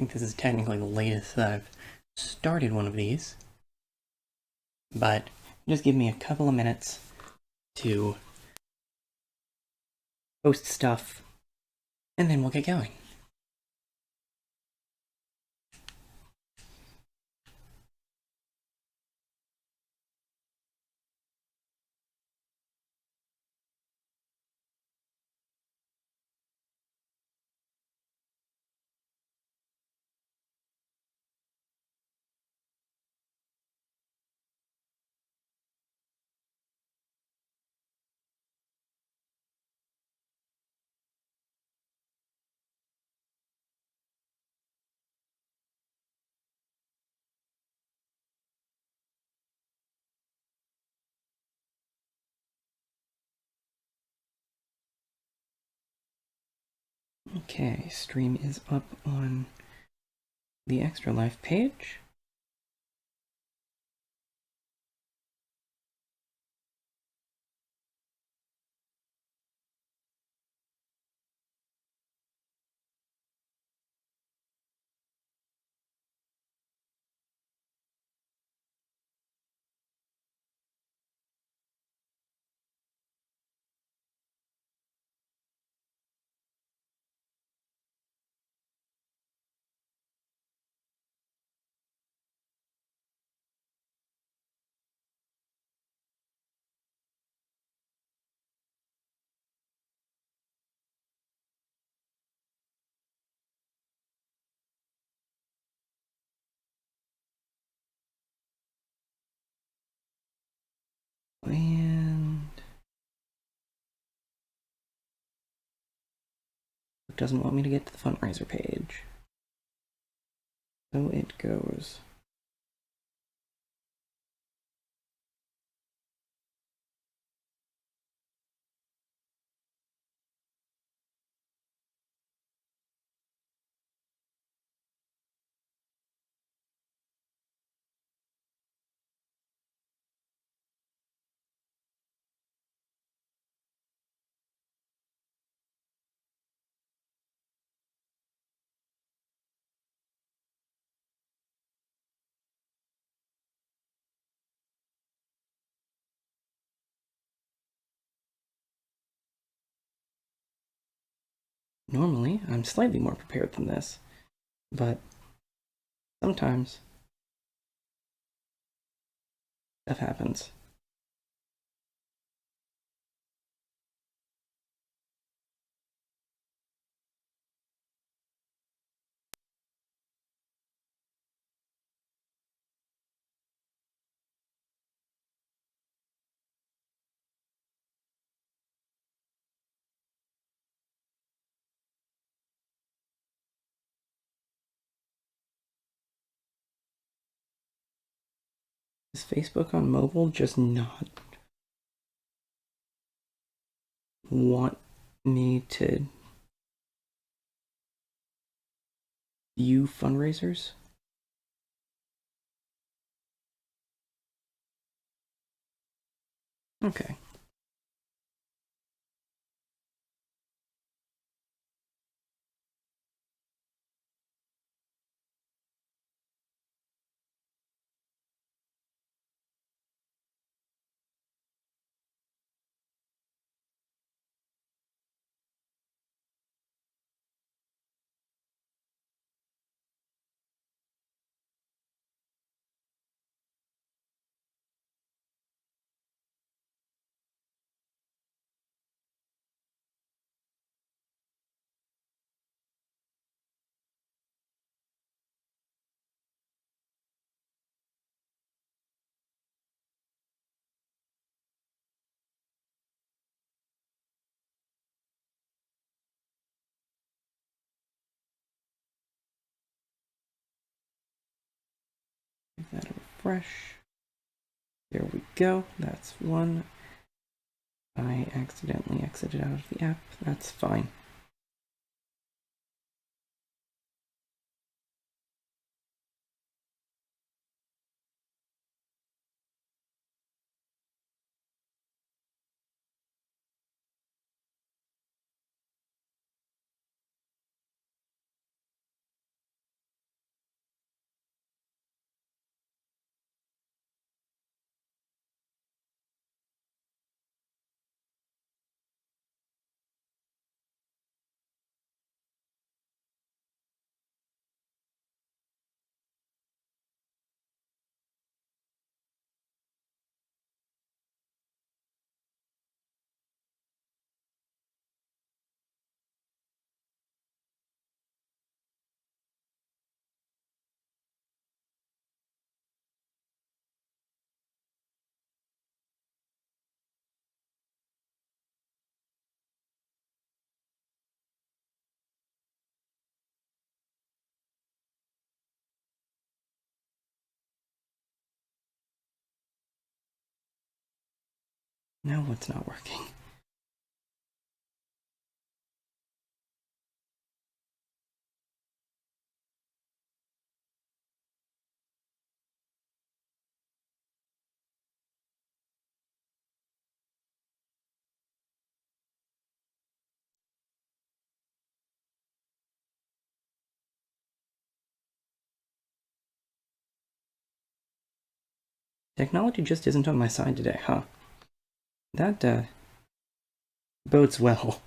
think this is technically the latest that I've started one of these, but just give me a couple of minutes to post stuff, and then we'll get going. Okay, stream is up on the Extra Life page. And it doesn't want me to get to the fundraiser page. So it goes. Normally, I'm slightly more prepared than this, but sometimes stuff happens. Is Facebook on mobile just not want me to view fundraisers? Okay. Give that a refresh. There we go. That's one. I accidentally exited out of the app. That's fine. Now what's not working? Technology just isn't on my side today, huh? That, bodes well.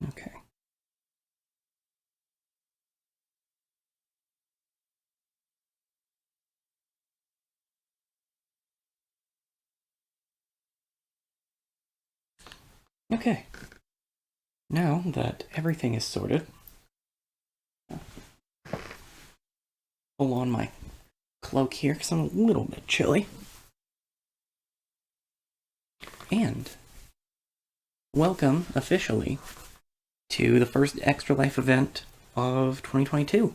Okay. Okay. Now that everything is sorted, pull on my cloak here because I'm a little bit chilly. And welcome officially to the first Extra Life event of 2022.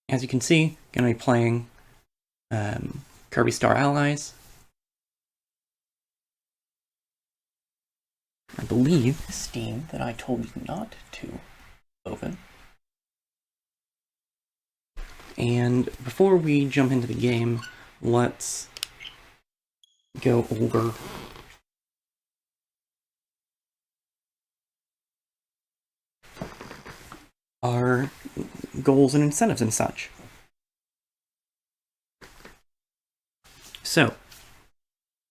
As you can see, I'm going to be playing Kirby Star Allies. I believe Steam that I told you not to open. And before we jump into the game, let's go over our goals and incentives and such. So,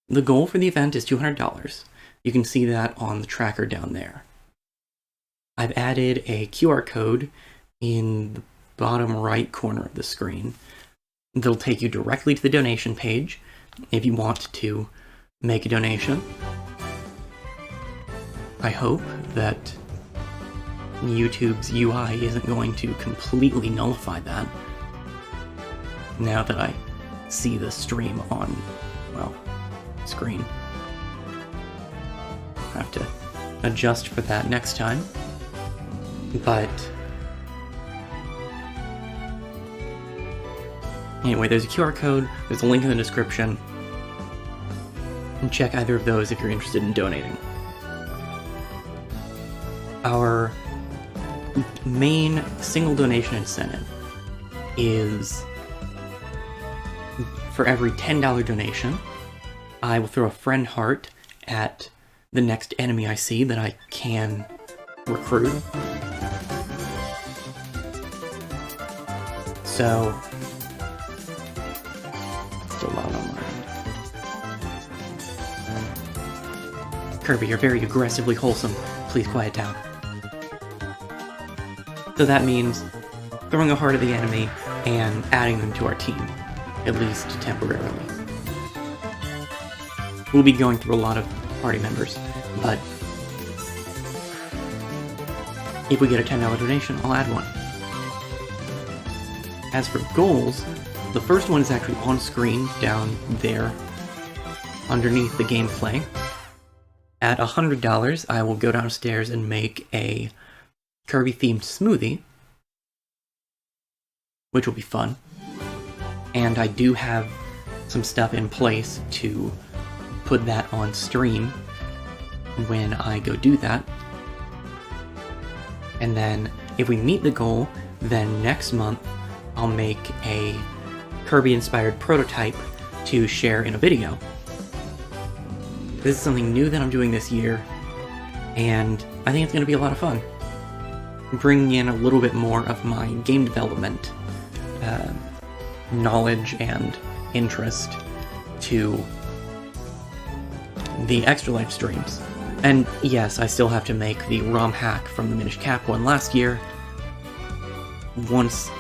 the goal for the event is $200. You can see that on the tracker down there. I've added a QR code in the bottom right corner of the screen. That'll take you directly to the donation page if you want to make a donation. I hope that YouTube's UI isn't going to completely nullify that now that I see the stream on, well, screen. I have to adjust for that next time. But anyway, there's a QR code, there's a link in the description, and check either of those if you're interested in donating. Our main single donation incentive is for every $10 donation, I will throw a friend heart at the next enemy I see that I can recruit. So, still loud on my end. Kirby, you're very aggressively wholesome. Please quiet down. So that means throwing a heart at the enemy and adding them to our team, at least temporarily. we'll be going through a lot of party members, but if we get a $10 donation, I'll add one. As for goals, the first one is actually on screen down there underneath the gameplay. At $100, I will go downstairs and make a Kirby-themed smoothie, which will be fun. And I do have some stuff in place to put that on stream when I go do that. And then, if we meet the goal, then next month I'll make a Kirby-inspired prototype to share in a video. This is something new that I'm doing this year, and I think it's going to be a lot of fun. Bringing in a little bit more of my game development knowledge and interest to the Extra Life streams. And yes, I still have to make the ROM hack from the Minish Cap one last year. Once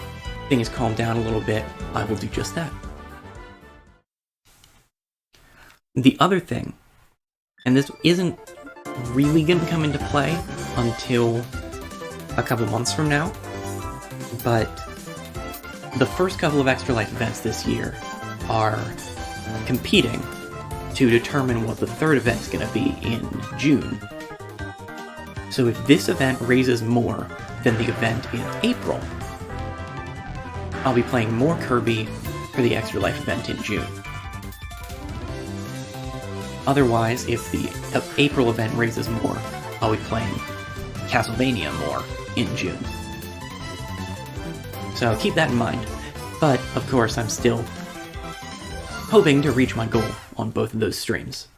things calm down a little bit, I will do just that. The other thing, and this isn't really going to come into play until a couple months from now, but the first couple of Extra Life events this year are competing to determine what the third event's going to be in June. So if this event raises more than the event in April, I'll be playing more Kirby for the Extra Life event in June. Otherwise, if the April event raises more, I'll be playing Castlevania more in June. So keep that in mind. But, of course, I'm still hoping to reach my goal on both of those streams.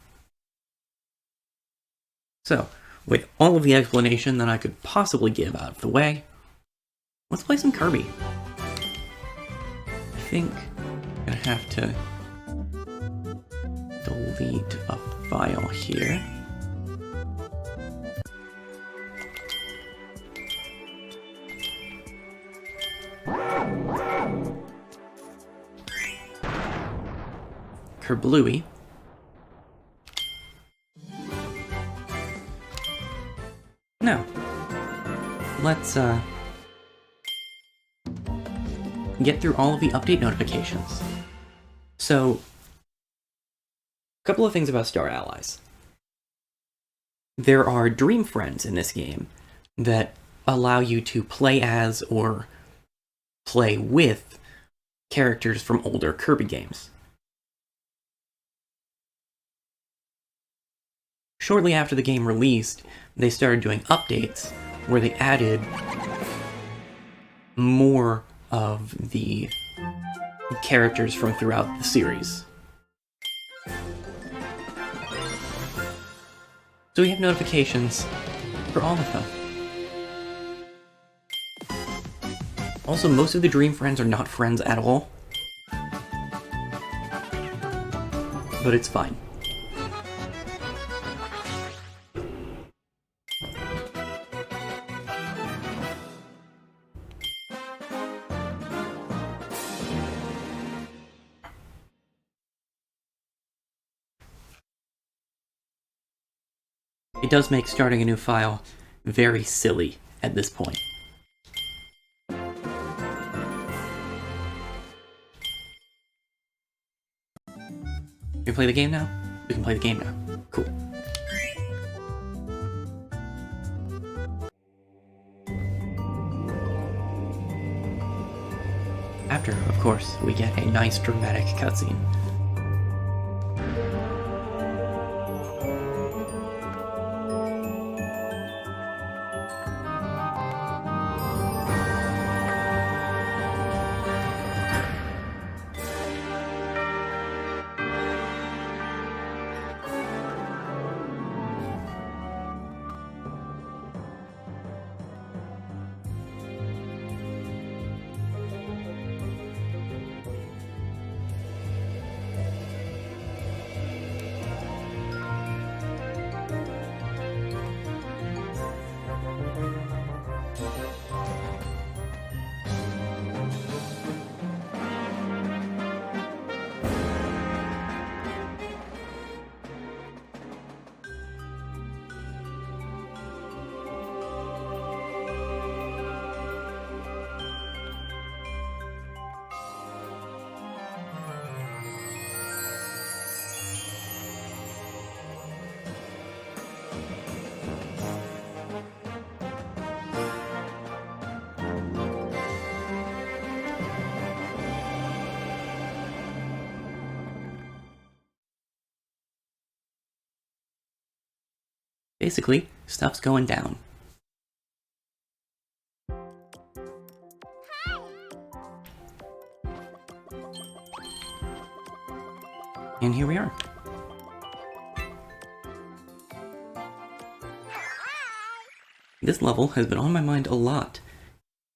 So, with all of the explanation that I could possibly give out of the way, let's play some Kirby. I think I'm gonna have to delete a file here. Kerbluey. Now, let's get through all of the update notifications. So, a couple of things about Star Allies. There are Dream Friends in this game that allow you to play as or play with characters from older Kirby games. Shortly after the game released, they started doing updates where they added more of the characters from throughout the series. So we have notifications for all of them. Also, most of the Dream Friends are not friends at all. But it's fine. It does make starting a new file very silly at this point. We can play the game now? We can play the game now. Cool. After, of course, we get a nice dramatic cutscene. Basically, stuff's going down. And here we are. This level has been on my mind a lot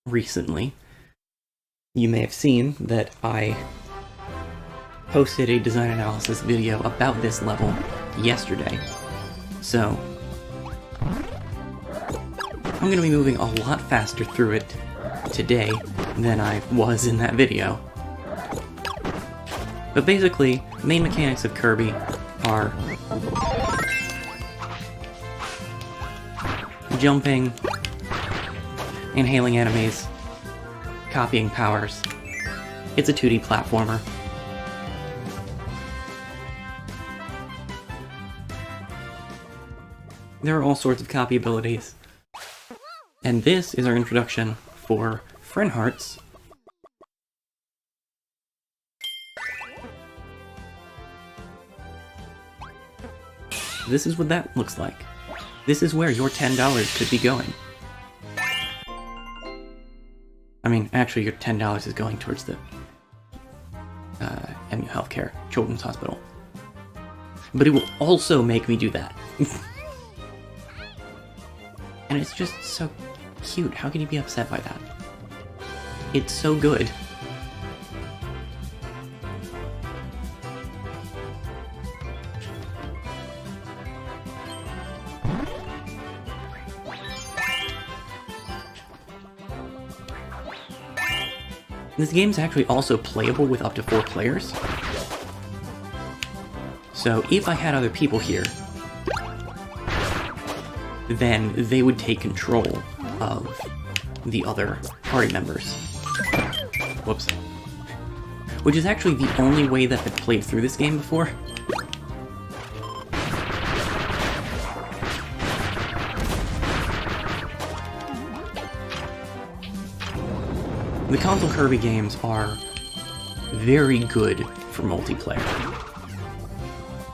recently. You may have seen that I posted a design analysis video about this level yesterday. So, I'm going to be moving a lot faster through it today than I was in that video. But basically, the main mechanics of Kirby are jumping, inhaling enemies, copying powers. It's a 2D platformer. There are all sorts of copy abilities. And this is our introduction for Friend Hearts. This is what that looks like. This is where your $10 could be going. I mean, actually your $10 is going towards the MU Healthcare Children's Hospital. But it will also make me do that. And it's just so cute. How can you be upset by that? It's so good. This game's actually also playable with up to 4 players. So if I had other people here, then they would take control of the other party members. Whoops. Which is actually the only way that I've played through this game before. The console Kirby games are very good for multiplayer.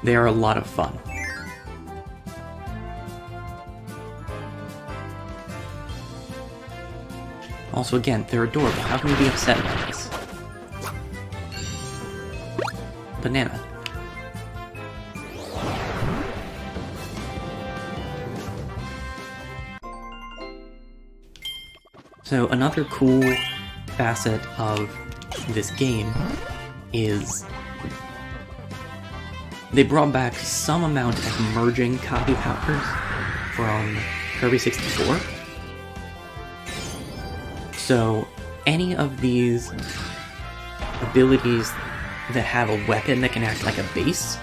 They are a lot of fun. Also, again, they're adorable. How can you be upset about this? Banana. So, another cool facet of this game is they brought back some amount of merging copy powers from Kirby 64. So any of these abilities that have a weapon that can act like a base,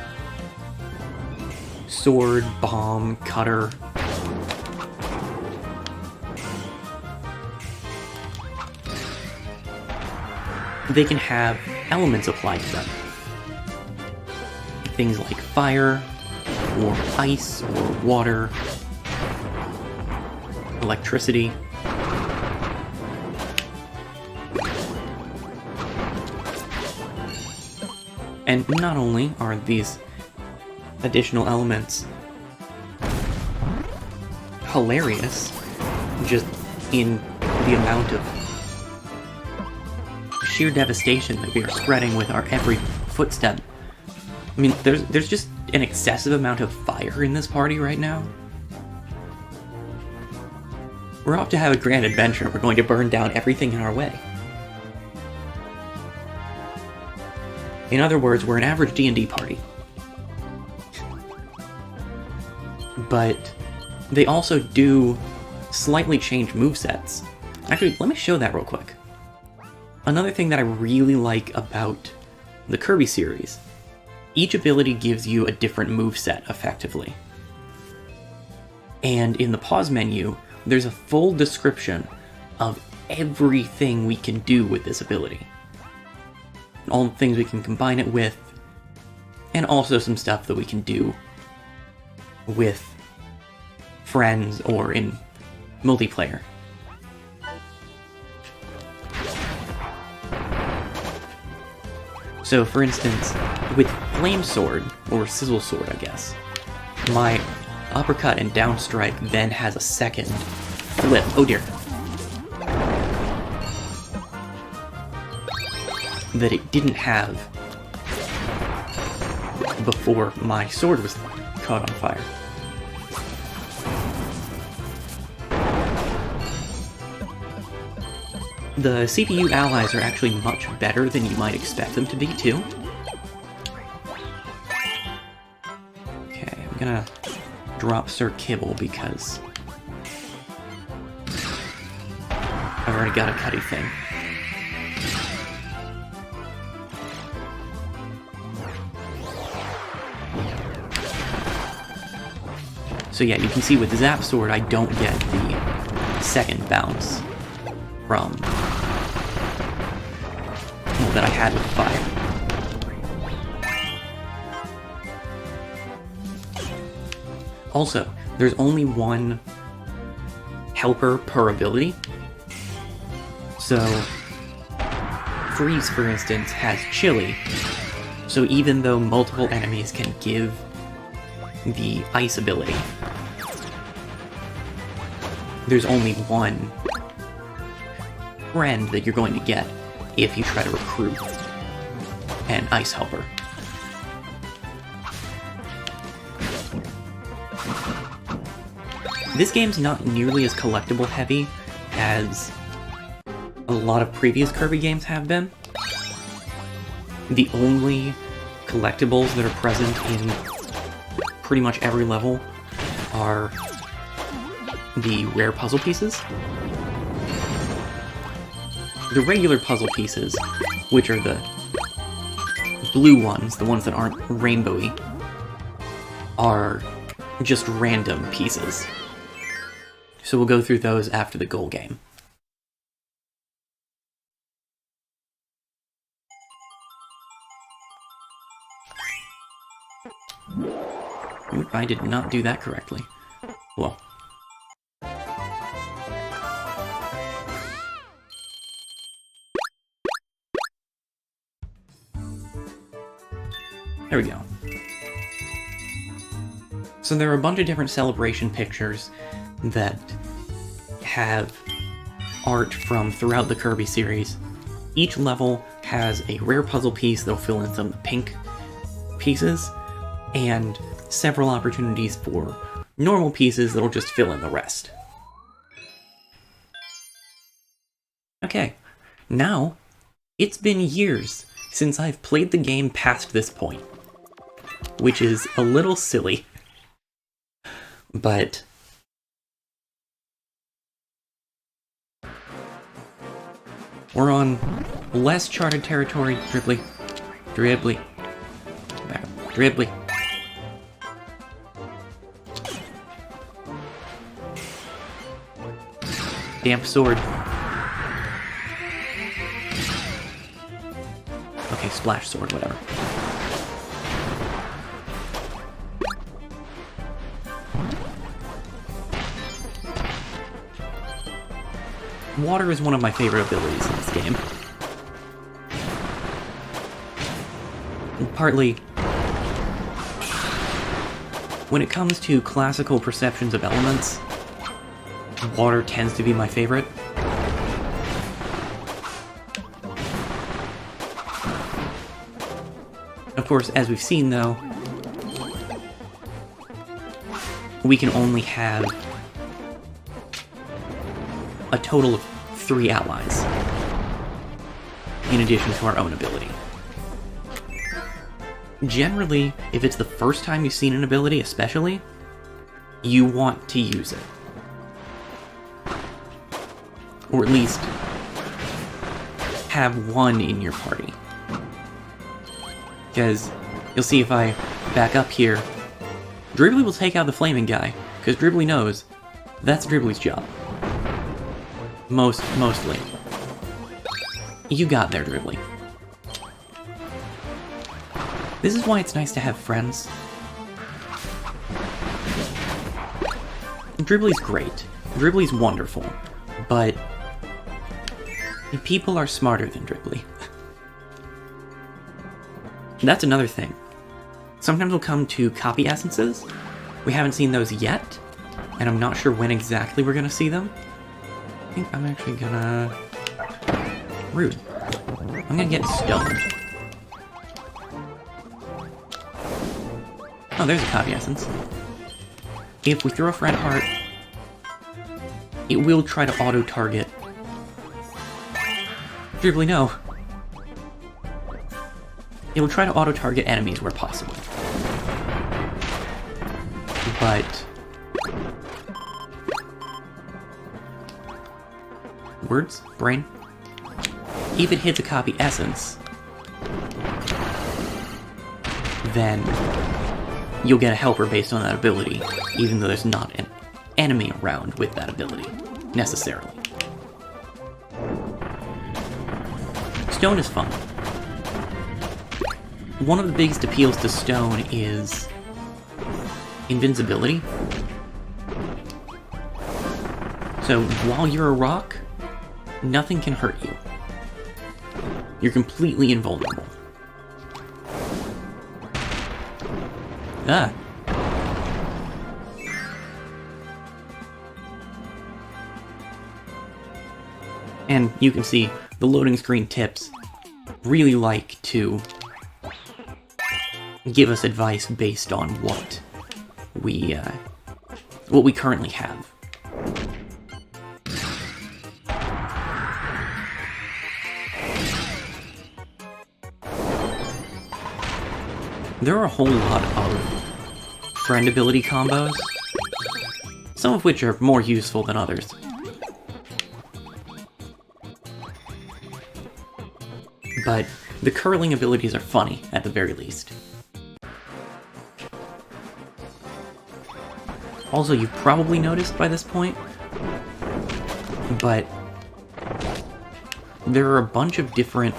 sword, bomb, cutter, they can have elements applied to them. Things like fire, or ice, or water, electricity. And not only are these additional elements hilarious, just in the amount of sheer devastation that we are spreading with our every footstep. I mean, there's just an excessive amount of fire in this party right now. We're off to have a grand adventure. We're going to burn down everything in our way. In other words, we're an average D&D party. But they also do slightly change movesets. Actually, let me show that real quick. Another thing that I really like about the Kirby series, each ability gives you a different moveset, effectively. And in the pause menu, there's a full description of everything we can do with this ability. All the things we can combine it with, and also some stuff that we can do with friends or in multiplayer. So, for instance, with Flame Sword, or Sizzle Sword, I guess, my uppercut and down strike then has a second flip. Oh dear. That it didn't have before my sword was caught on fire. The CPU allies are actually much better than you might expect them to be, too. Okay, I'm gonna drop Sir Kibble because I've already got a Cuddy thing. So yeah, you can see with the Zap Sword, I don't get the second bounce from that I had with fire. Also, there's only one helper per ability. So, Freeze, for instance, has Chili. So even though multiple enemies can give the ice ability, there's only one friend that you're going to get if you try to recruit an ice helper. This game's not nearly as collectible heavy as a lot of previous Kirby games have been. The only collectibles that are present in pretty much every level are the rare puzzle pieces. The regular puzzle pieces, which are the blue ones, the ones that aren't rainbowy, are just random pieces. So we'll go through those after the goal game. Oop, I did not do that correctly. Well. There we go. So there are a bunch of different celebration pictures that have art from throughout the Kirby series. Each level has a rare puzzle piece that'll fill in some of the pink pieces, and several opportunities for normal pieces that'll just fill in the rest. Okay, now, it's been years since I've played the game past this point, which is a little silly, but we're on less charted territory. Dribbly, dribbly, dribbly. Damp sword. Okay, splash sword, whatever. Water is one of my favorite abilities in this game. And partly, when it comes to classical perceptions of elements, water tends to be my favorite. Of course, as we've seen though, we can only have a total of 3 allies, in addition to our own ability. Generally, if it's the first time you've seen an ability especially, you want to use it. Or at least have one in your party. Because you'll see if I back up here, Dribbly will take out the flaming guy, because Dribbly knows that's Dribbly's job. Mostly. You got there, Dribbly. This is why it's nice to have friends. Dribbly's great. Dribbly's wonderful. But people are smarter than Dribbly. That's another thing. Sometimes we'll come to copy essences, We haven't seen those yet, and I'm not sure when exactly we're gonna see them. I think I'm actually gonna... Rude. I'm gonna get stoned. Oh, there's a copy essence. If we throw a friend heart, it will try to auto-target. Dribbly, no. It will try to auto-target enemies where possible. But... Words? Brain? If it hits a copy essence, then you'll get a helper based on that ability, even though there's not an enemy around with that ability, necessarily. Stone is fun. One of the biggest appeals to stone is invincibility. So while you're a rock, nothing can hurt you. You're completely invulnerable. Ah. And you can see the loading screen tips really like to give us advice based on what we currently have. There are a whole lot of friend ability combos, some of which are more useful than others. But the curling abilities are funny, at the very least. Also, you've probably noticed by this point, but there are a bunch of different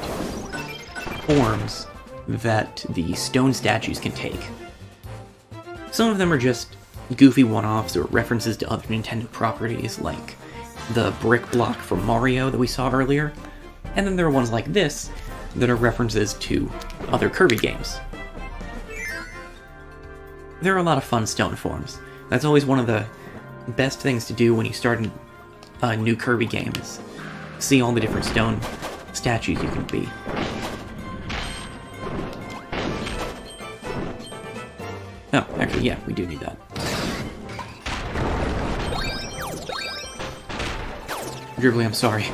forms that the stone statues can take. Some of them are just goofy one-offs or references to other Nintendo properties, like the brick block from Mario that we saw earlier, and then there are ones like this that are references to other Kirby games. There are a lot of fun stone forms. That's always one of the best things to do when you start a new Kirby game, is see all the different stone statues you can be. Oh, actually, yeah, we do need that. Dribbly, I'm sorry.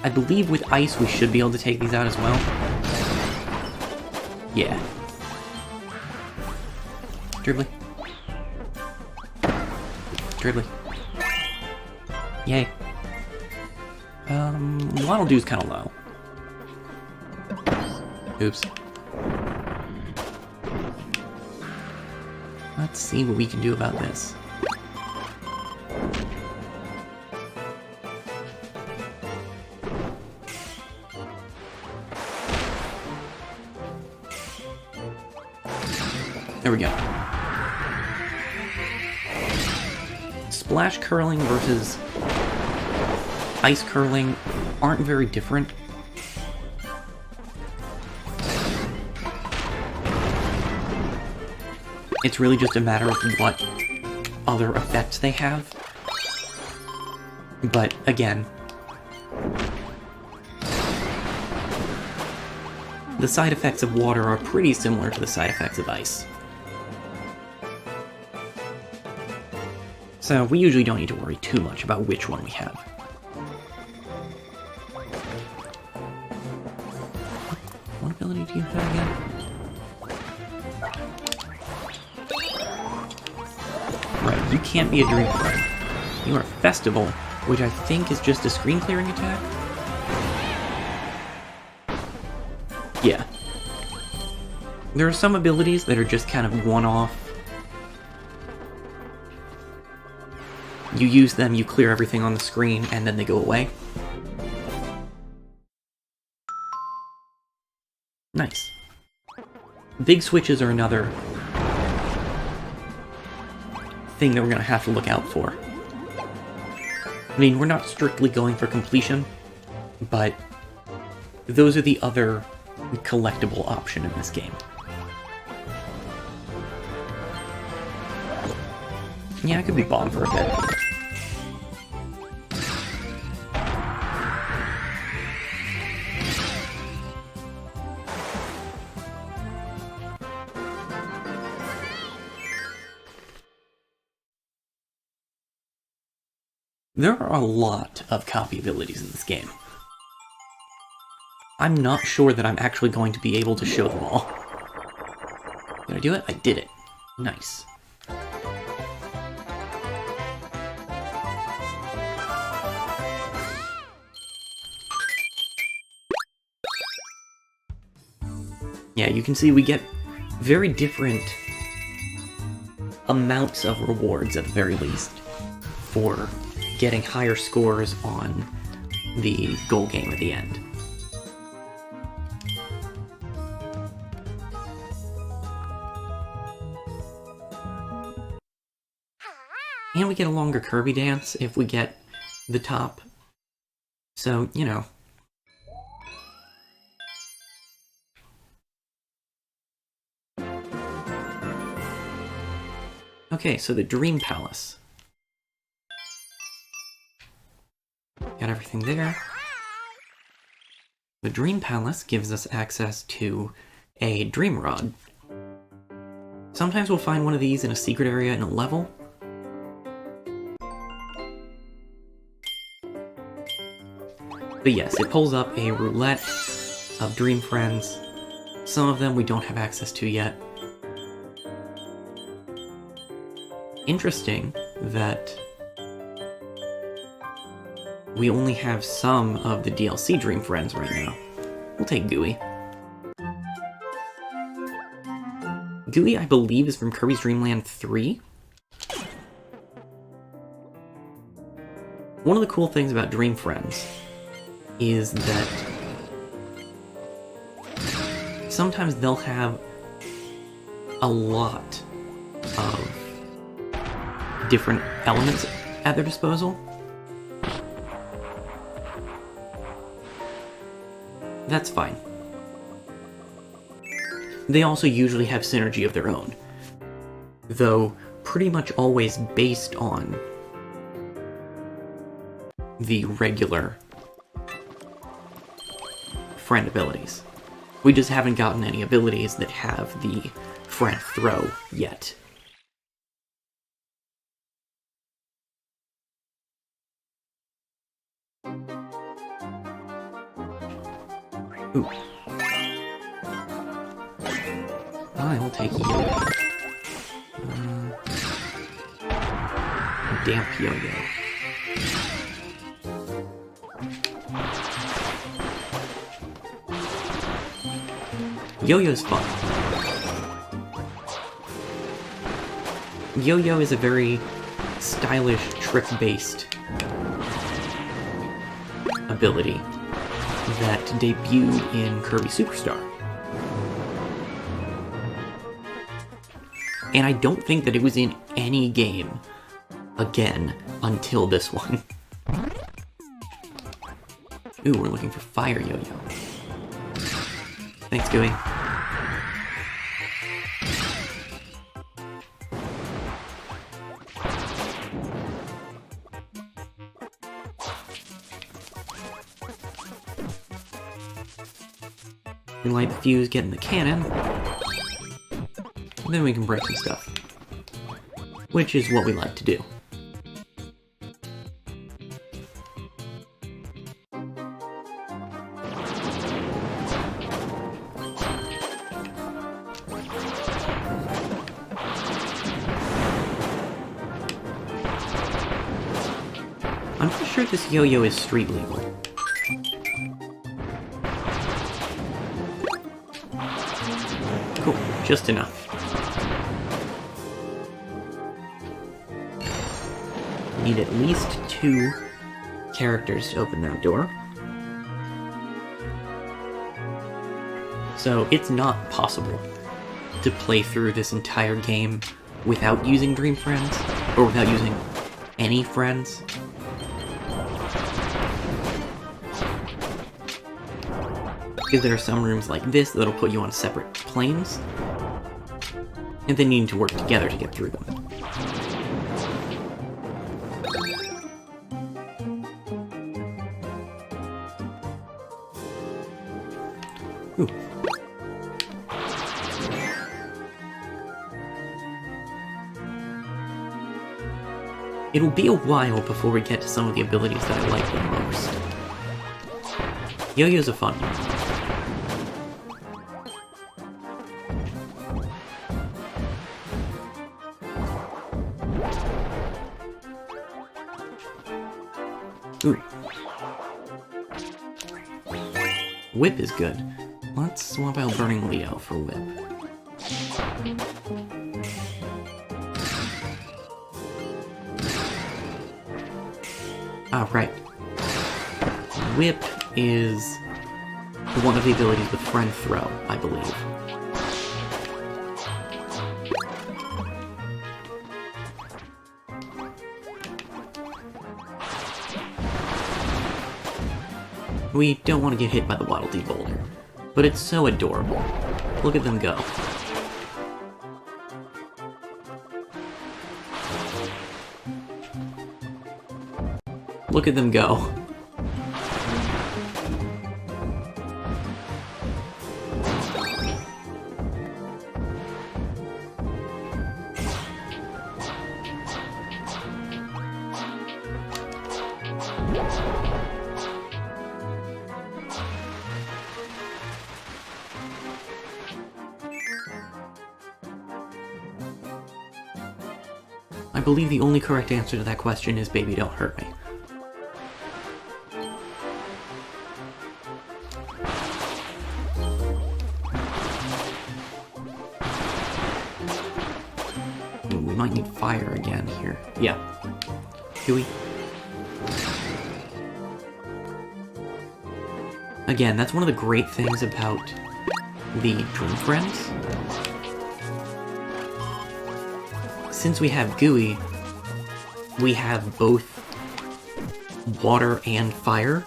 I believe with ice we should be able to take these out as well. Yeah. Dribbly. Dribbly. Yay. Waddle Doo's kind of low. Oops. Let's see what we can do about this. There we go. Splash curling versus ice curling aren't very different. It's really just a matter of what other effects they have. But again, the side effects of water are pretty similar to the side effects of ice. So we usually don't need to worry too much about which one we have. What ability do you have again? Right, you can't be a Dream Friend. You are Festival, which I think is just a screen clearing attack? Yeah. There are some abilities that are just kind of one-off. You use them, you clear everything on the screen, and then they go away. Nice. Big switches are another thing that we're going to have to look out for. I mean, we're not strictly going for completion, but those are the other collectible option in this game. Yeah, I could be bombed for a bit. There are a lot of copy abilities in this game. I'm not sure that I'm actually going to be able to show them all. Did I do it? I did it. Nice. Yeah, you can see we get very different amounts of rewards, at the very least, for getting higher scores on the goal game at the end. And we get a longer Kirby dance if we get the top. So, you know. Okay, so the Dream Palace. Got everything there. The Dream Palace gives us access to a Dream Rod. Sometimes we'll find one of these in a secret area in a level. But yes, it pulls up a roulette of Dream Friends. Some of them we don't have access to yet. Interesting that we only have some of the DLC Dream Friends right now. We'll take Gooey. Gooey, I believe, is from Kirby's Dream Land 3. One of the cool things about Dream Friends is that sometimes they'll have a lot of different elements at their disposal. That's fine. They also usually have synergy of their own, though pretty much always based on the regular friend abilities. We just haven't gotten any abilities that have the friend throw yet. Ooh. I will take Yo-Yo. Damp Yo-Yo. Yo-Yo's fun. Yo-Yo is a very stylish, trick-based ability that debuted in Kirby Superstar. And I don't think that it was in any game again until this one. Ooh, we're looking for Fire Yo-Yo. Thanks, Gooey. We light the fuse, get in the cannon, and then we can break some stuff. Which is what we like to do. I'm pretty sure this yo-yo is street legal. Cool, just enough. Need at least 2 characters to open that door. So it's not possible to play through this entire game without using Dream Friends, or without using any friends. Because there are some rooms like this that'll put you on separate planes, and then you need to work together to get through them. It'll be a while before we get to some of the abilities that I like the most. Yo-Yo's a fun one. Ooh. Whip is good. Let's swap out Burning Leo for Whip. Ah, right. Whip is one of the abilities with Friend Throw, I believe. We don't want to get hit by the Waddle Dee boulder, but it's so adorable. Look at them go. Look at them go. I believe the only correct answer to that question is Baby Don't Hurt Me. Ooh, we might need fire again here. Yeah. Do we? Again, that's one of the great things about the Dream Friends. Since we have Gooey, we have both water and fire.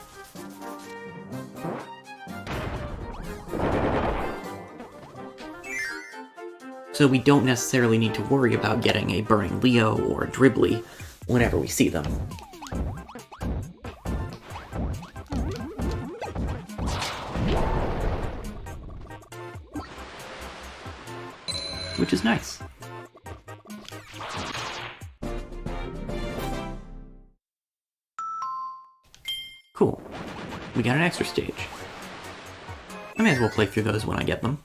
So we don't necessarily need to worry about getting a Burning Leo or a Dribbly whenever we see them. Which is nice. Cool. We got an extra stage. I may as well play through those when I get them.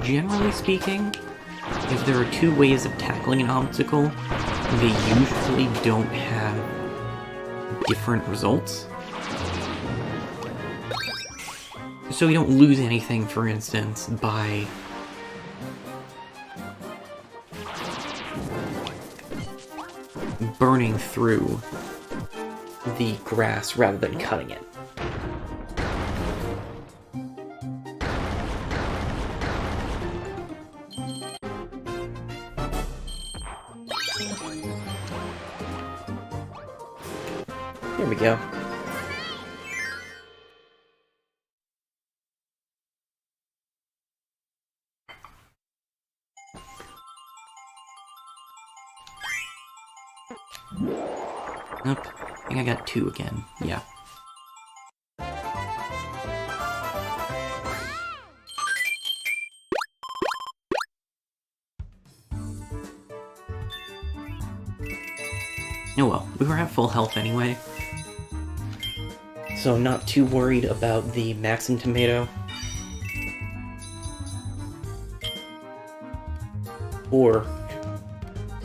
Generally speaking, if there are two ways of tackling an obstacle, they usually don't have different results. So you don't lose anything, for instance, by burning through the grass rather than cutting it. There we go. Nope. I think I got 2 again. Yeah. Oh well, we were at full health anyway. So I'm not too worried about the Maxim Tomato. Or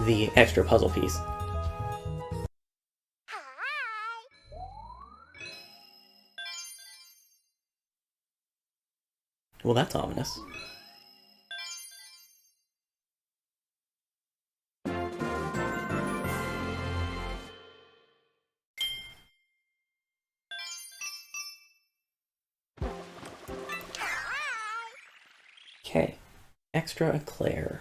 the extra puzzle piece. Well, that's ominous. Okay, extra eclair.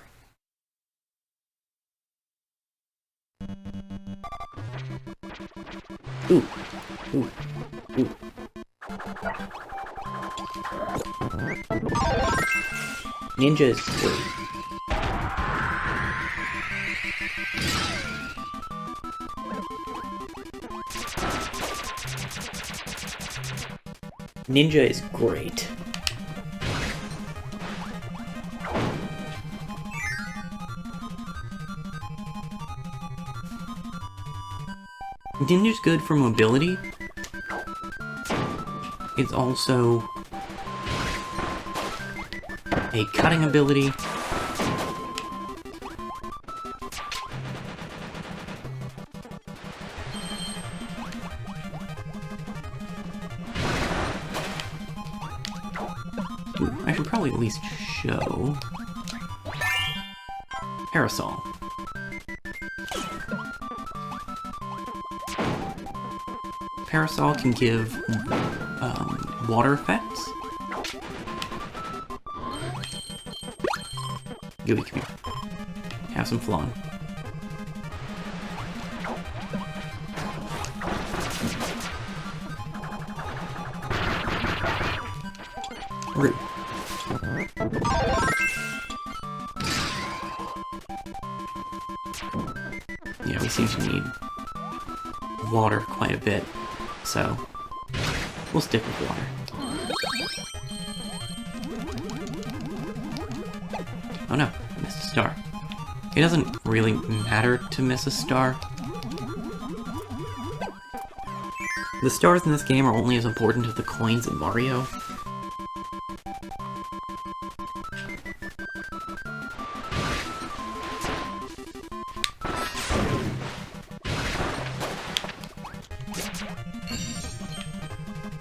Ooh. Ooh. Ooh. Ninja is great. Ninja is great. Ninja's good for mobility. It's also a cutting ability. Ooh, I should probably at least show Parasol. Parasol can give water effects. Gooey, come here. Have some flan. Rude. Yeah, we seem to need water quite a bit, so we'll stick with water. Oh no, I missed a star. It doesn't really matter to miss a star. The stars in this game are only as important as the coins in Mario.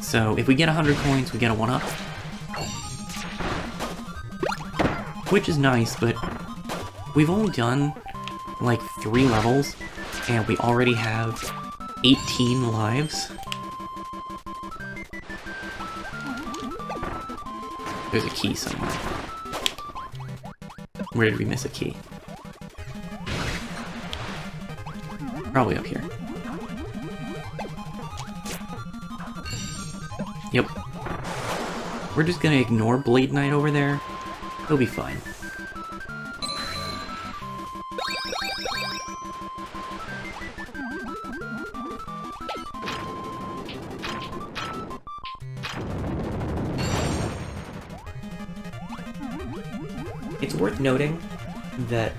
So if we get 100 coins, we get a 1-up. Which is nice, but we've only done like 3 levels, and we already have 18 lives. There's a key somewhere. Where did we miss a key? Probably up here. Yep. We're just gonna ignore Blade Knight over there. He'll be fine. It's worth noting that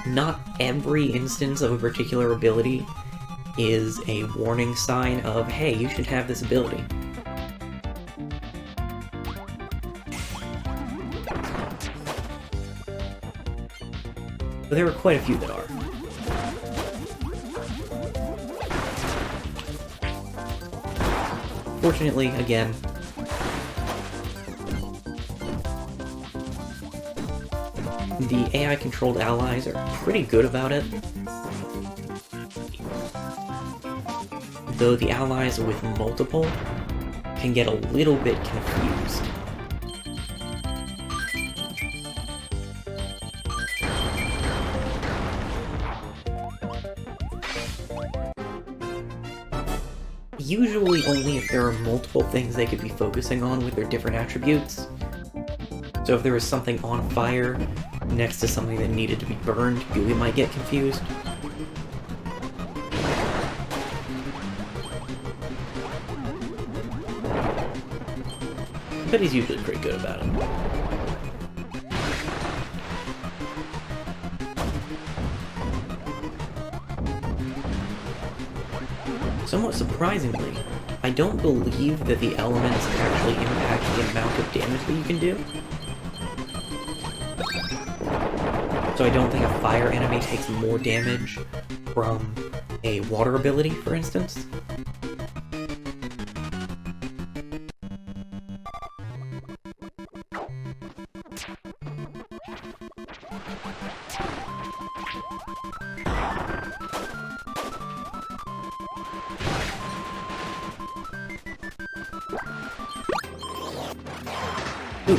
not every instance of a particular ability is a warning sign of, hey, you should have this ability. But there are quite a few that are. Fortunately, again, the AI-controlled allies are pretty good about it. Though the allies with multiple can get a little bit confused. Usually only if there are multiple things they could be focusing on with their different attributes. So if there was something on fire next to something that needed to be burned, we might get confused. But he's usually pretty good about it. Somewhat surprisingly, I don't believe that the elements actually impact the amount of damage that you can do. So I don't think a fire enemy takes more damage from a water ability, for instance. Ooh.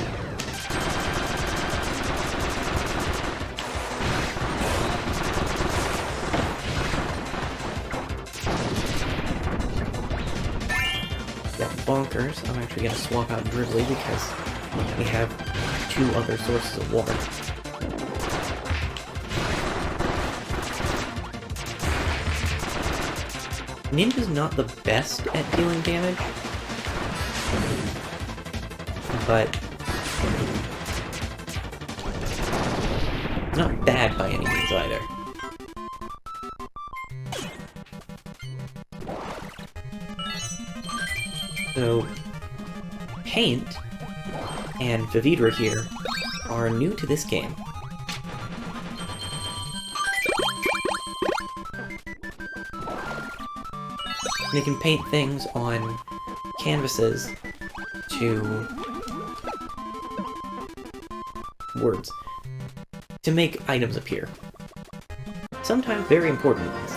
Bonkers, I'm actually going to swap out Dribbly because we have 2 other sources of water. Ninja's not the best at dealing damage, but not bad by any means either. So, Paint and Vividra here are new to this game. They can paint things on canvases to words to make items appear. Sometimes very important ones.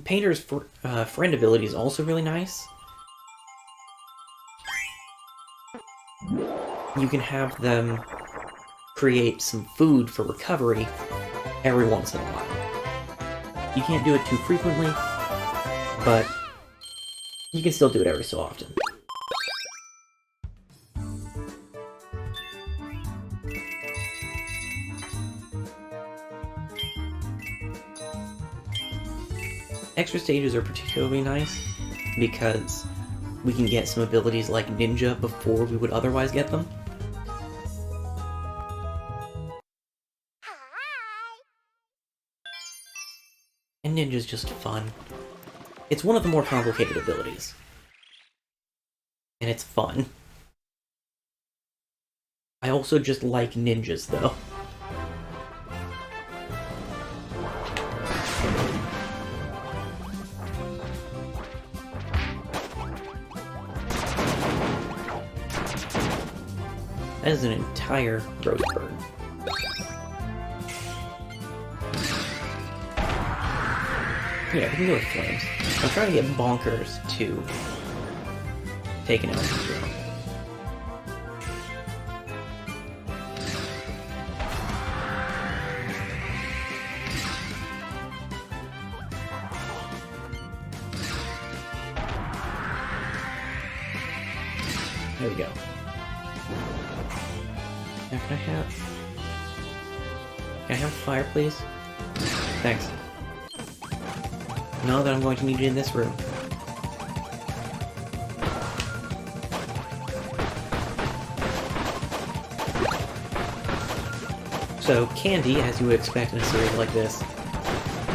Painter's friend ability is also really nice. You can have them create some food for recovery every once in a while. You can't do it too frequently, but you can still do it every so often. Extra stages are particularly nice because we can get some abilities like Ninja before we would otherwise get them. And Ninja's just fun. It's one of the more complicated abilities. And it's fun. I also just like ninjas, though. That is an entire roast bird. Yeah, we can go with flames. I'm trying to get Bonkers to take an element through. There we go. Now can I have fire, please? Thanks. Know that I'm going to need you in this room. So, Candy, as you would expect in a series like this,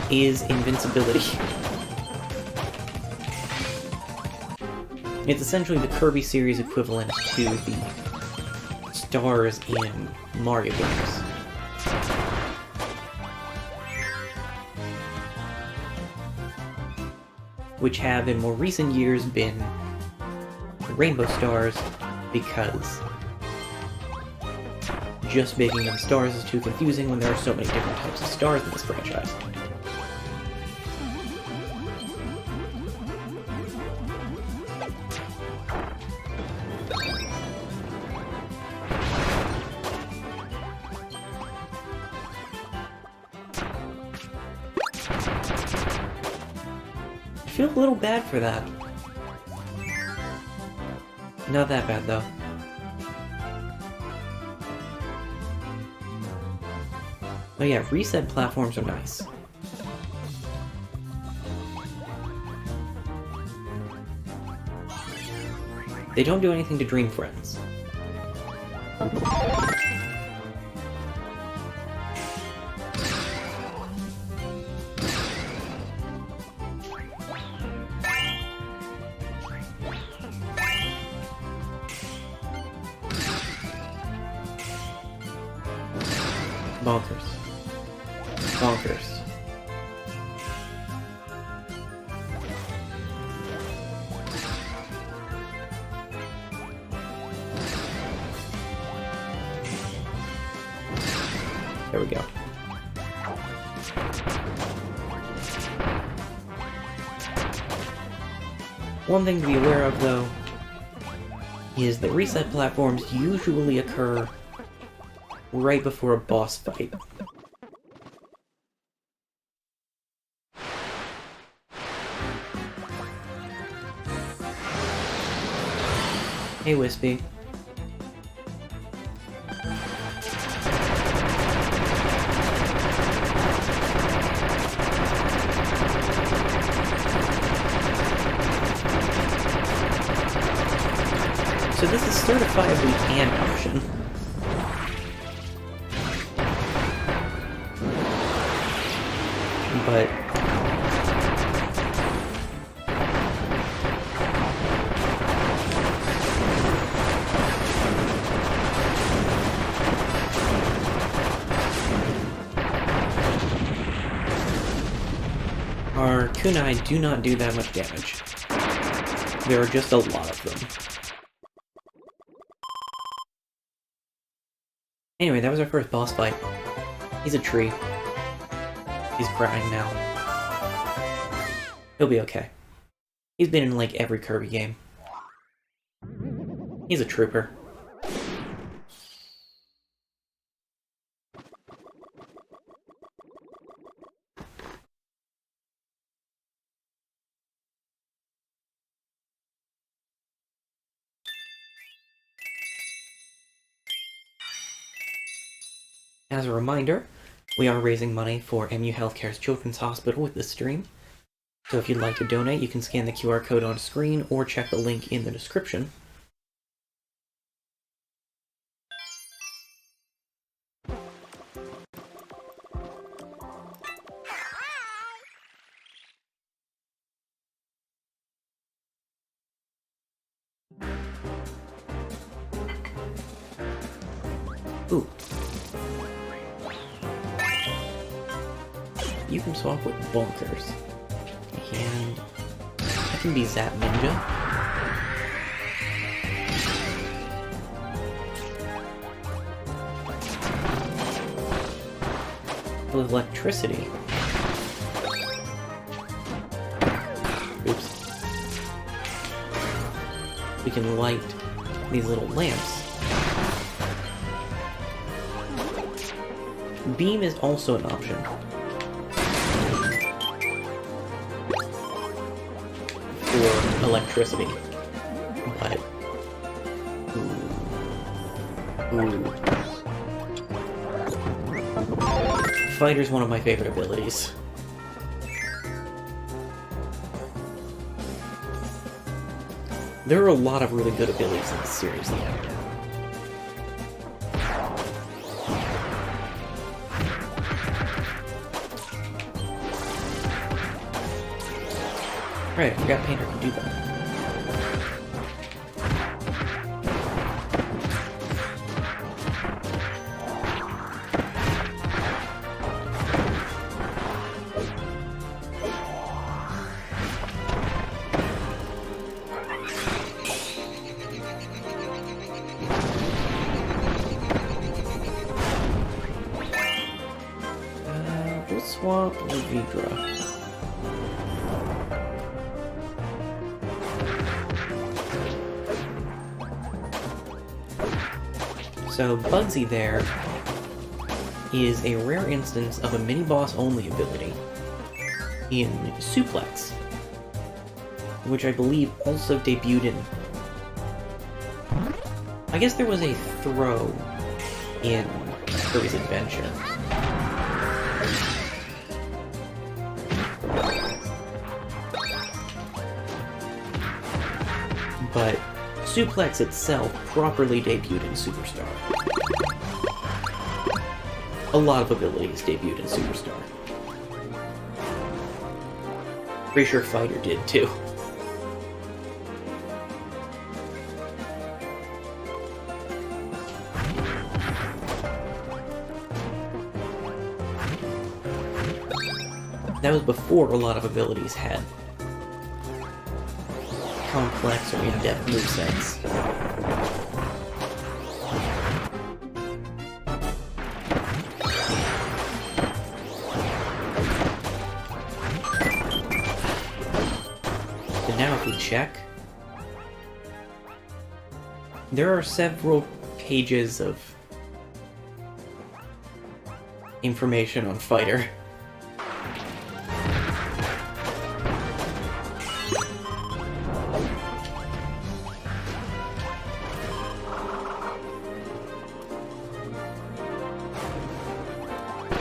is invincibility. It's essentially the Kirby series equivalent to the stars in Mario games. Which have in more recent years been rainbow stars because just making them stars is too confusing when there are so many different types of stars in this franchise. I feel a little bad for that. Not that bad, though. Oh yeah, reset platforms are nice. They don't do anything to Dream Friends. Bonkers. Bonkers. There we go. One thing to be aware of, though, is that reset platforms usually occur right before a boss fight. Hey, Wispy. So this is certifiably an option. But our kunai do not do that much damage. There are just a lot of them. Anyway, that was our first boss fight. He's a tree. He's crying now. He'll be okay. He's been in like every Kirby game. He's a trooper. As a reminder, we are raising money for MU Healthcare's Children's Hospital with this stream. So if you'd like to donate, you can scan the QR code on screen or check the link in the description. Ooh. You can swap with Bonkers. And I can be Zap Ninja. With electricity. Oops. We can light these little lamps. Beam is also an option. For electricity. But... Ooh. Fighter's one of my favorite abilities. There are a lot of really good abilities in this series, though. Right, I forgot Painter could do that. We'll swap the Vidra. So Bugsy there is a rare instance of a mini-boss only ability in Suplex, which I believe also debuted in... I guess there was a throw in Kirby's Adventure. But Suplex itself properly debuted in Superstar. A lot of abilities debuted in Superstar. Pretty sure Fighter did too. That was before a lot of abilities had complex or in-depth movesets. So now if we check, there are several pages of information on Fighter.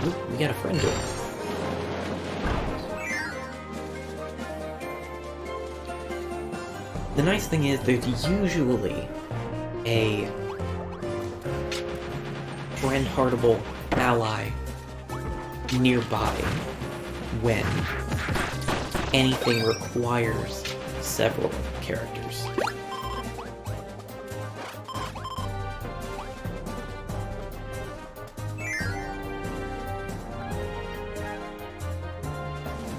Ooh, we got a friend door. The nice thing is there's usually a friend-heartable ally nearby when anything requires several characters.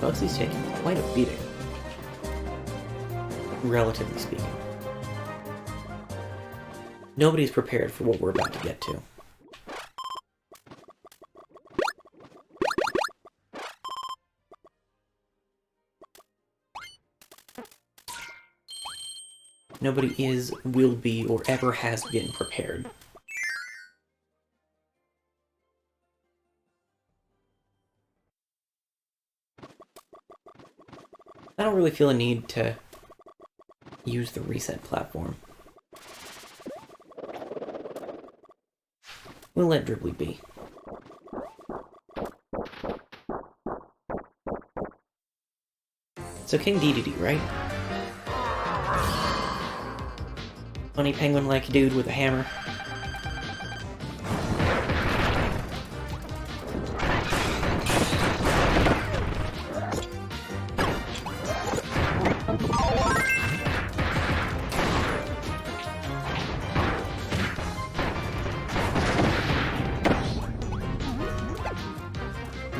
Bugsy's taking quite a beating, relatively speaking. Nobody's prepared for what we're about to get to. Nobody is, will be, or ever has been prepared. I don't really feel a need to use the reset platform. We'll let Dribbly be. So King DDD, right? Funny penguin-like dude with a hammer.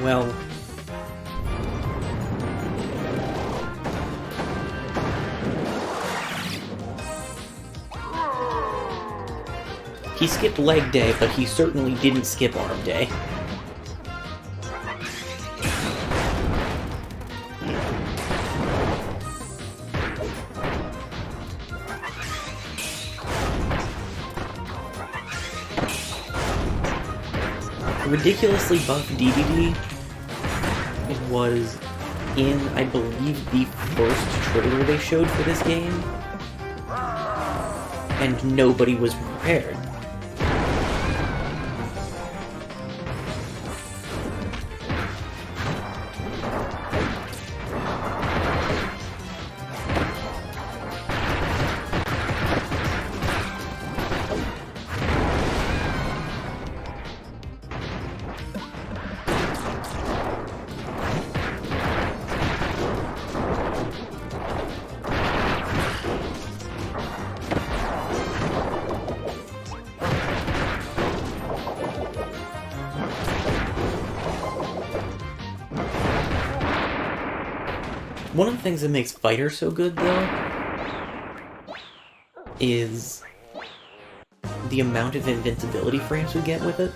Well, he skipped leg day, but he certainly didn't skip arm day. Ridiculously buff DDD was in, I believe, the first trailer they showed for this game, and nobody was prepared. One of the things that makes Fighter so good, though, is the amount of invincibility frames we get with it.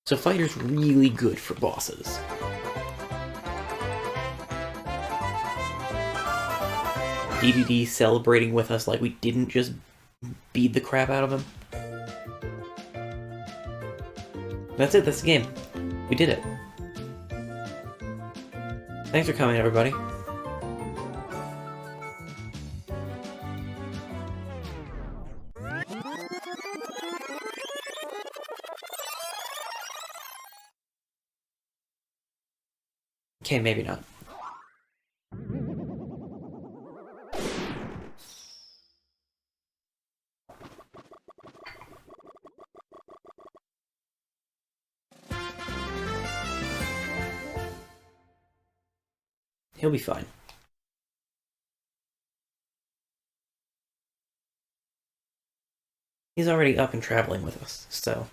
So Fighter's really good for bosses. DDD celebrating with us like we didn't just beat the crap out of him. That's it, that's the game. We did it. Thanks for coming, everybody. Okay, maybe not. He'll be fine. He's already up and traveling with us, so...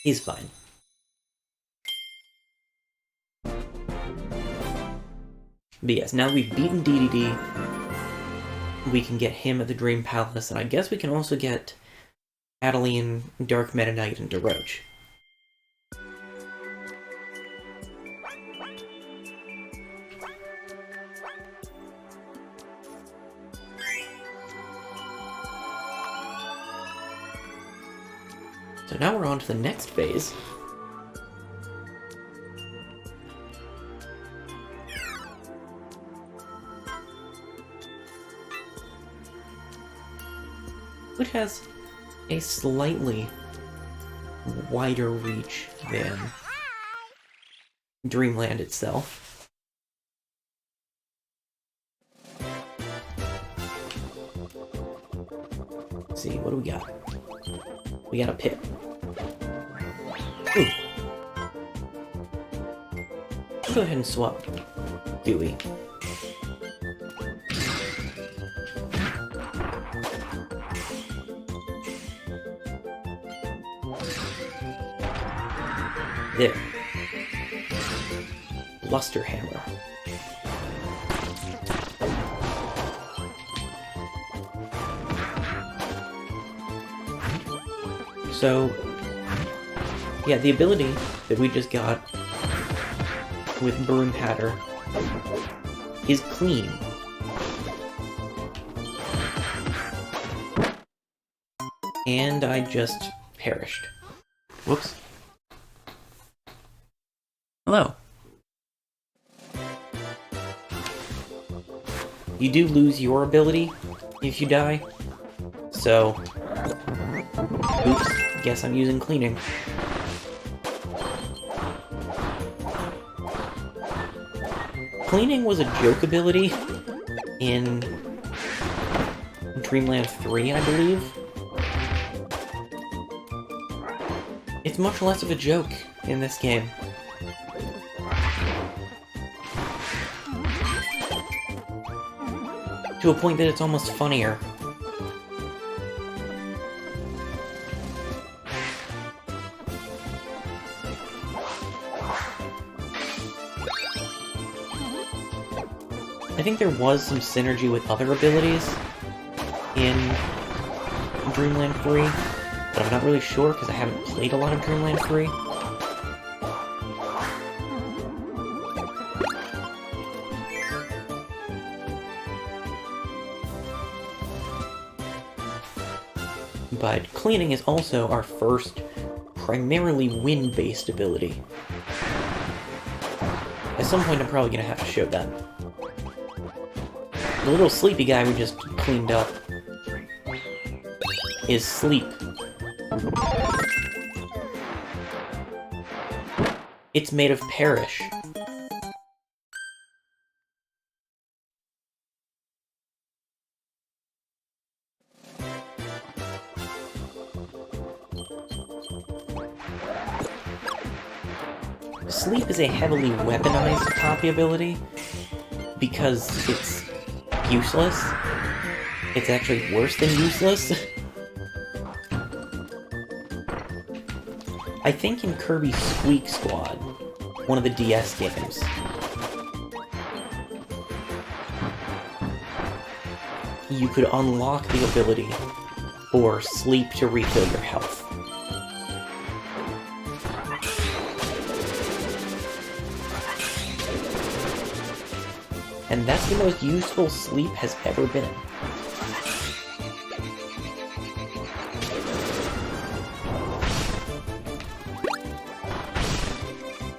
he's fine. But yes, now we've beaten DDD, we can get him at the Dream Palace, and I guess we can also get Adeline, Dark Meta Knight, and DeRoche. So now we're on to the next phase. which has a slightly wider reach than Dreamland itself. Let's see, what do we got? We got a pit. Ooh. Go ahead and swap Dewey. There. Bluster Hammer. So, yeah, the ability that we just got with Broom Hatter is clean. And I just perished. Whoops. Hello. You do lose your ability if you die, so... Oops, guess I'm using cleaning. Cleaning was a joke ability in Dreamland 3, I believe. It's much less of a joke in this game. To a point that it's almost funnier. I think there was some synergy with other abilities in Dreamland 3, but I'm not really sure because I haven't played a lot of Dreamland 3. But cleaning is also our first primarily wind-based ability. At some point I'm probably going to have to show that. The little sleepy guy we just cleaned up is Sleep. It's made of Perish. Sleep is a heavily weaponized copy ability because it's useless. It's actually worse than useless. I think in Kirby Squeak Squad, one of the DS games, you could unlock the ability for Sleep to refill your health. And that's the most useful Sleep has ever been.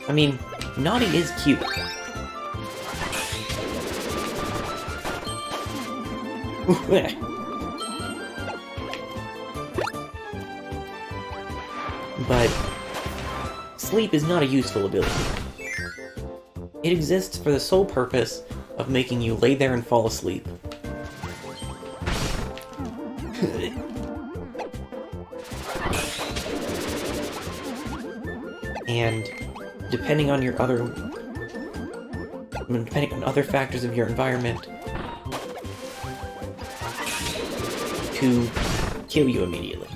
I mean, Naughty is cute. But Sleep is not a useful ability. It exists for the sole purpose of making you lay there and fall asleep. And depending on other factors of your environment, to kill you immediately.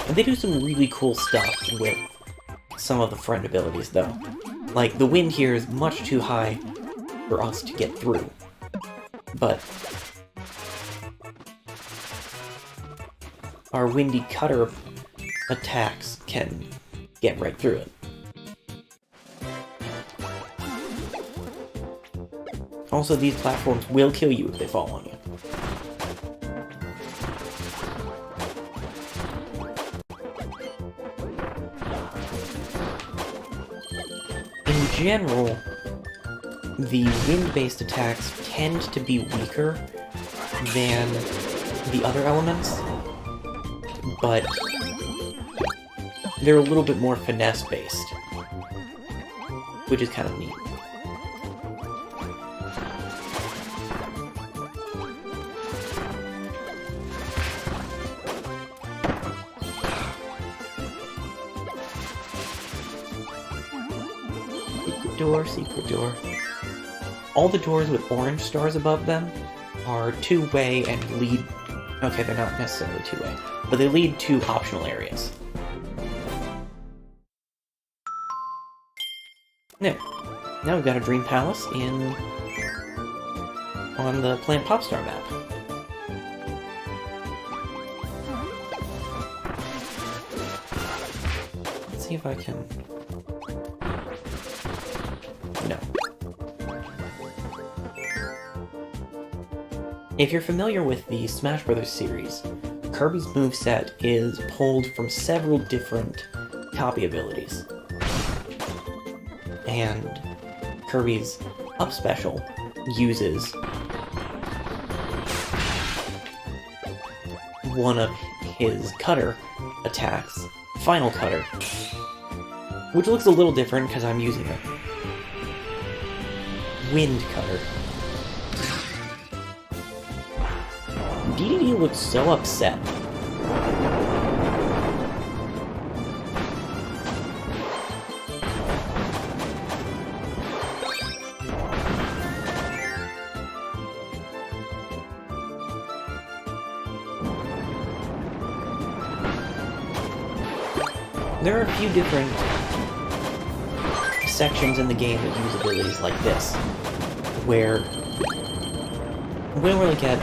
And they do some really cool stuff with some of the friend abilities, though. Like, the wind here is much too high for us to get through. But our windy cutter attacks can get right through it. Also, these platforms will kill you if they fall on you. in general, the wind-based attacks tend to be weaker than the other elements, but they're a little bit more finesse-based, which is kind of neat. Secret door. All the doors with orange stars above them are two-way and lead... Okay, they're not necessarily two-way, but they lead to optional areas. There. Now we've got a Dream Palace on the Plant Popstar map. Let's see if I can... No. If you're familiar with the Smash Bros. Series, Kirby's moveset is pulled from several different copy abilities. And Kirby's up special uses one of his cutter attacks, Final Cutter, which looks a little different because I'm using it. Wind Cutter. DDD looks so upset. There are a few different sections in the game that use abilities like this, where we don't really get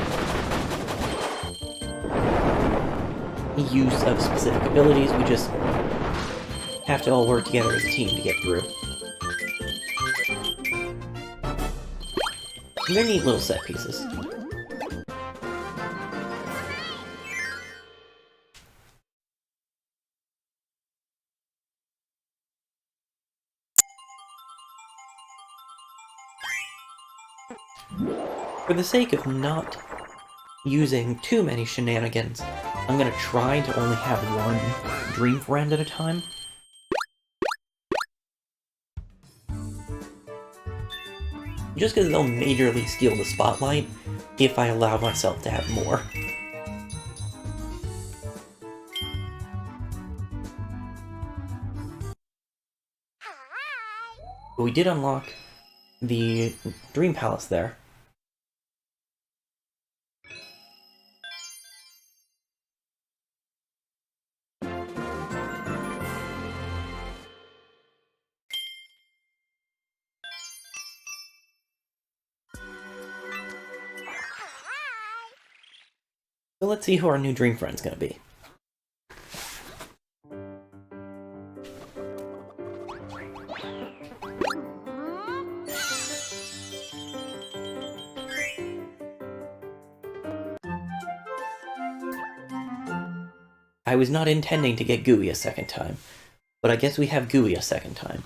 use of specific abilities, we just have to all work together as a team to get through. And they're neat little set pieces. For the sake of not using too many shenanigans, I'm gonna try to only have one Dream Friend at a time. Just because they'll majorly steal the spotlight if I allow myself to have more. But we did unlock the Dream Palace there. So let's see who our new Dream Friend's gonna be. I was not intending to get Gooey a second time, but I guess we have Gooey a second time.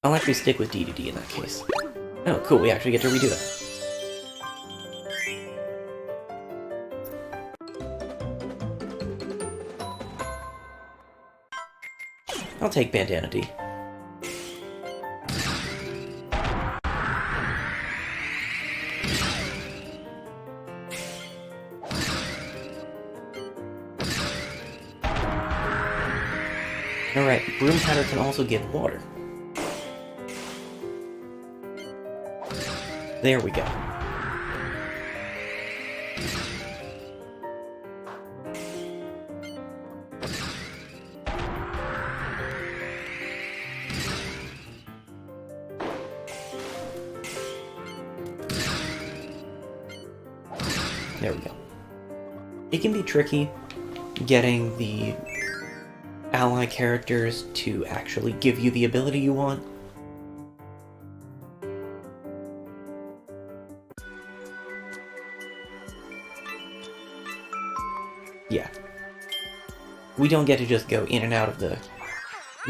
I'll actually stick with DDD in that case. Oh, cool, we actually get to redo it. I'll take Bandana D. Alright, Broom Hatter can also give water. There we go. There we go. It can be tricky getting the ally characters to actually give you the ability you want. Yeah. We don't get to just go in and out of the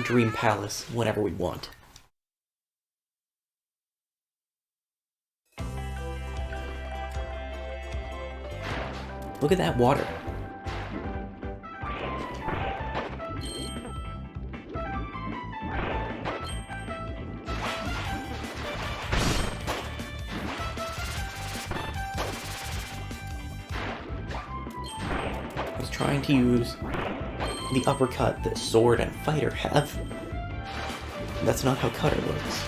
Dream Palace whenever we want. Look at that water. I was trying to use the uppercut that Sword and Fighter have. That's not how Cutter works.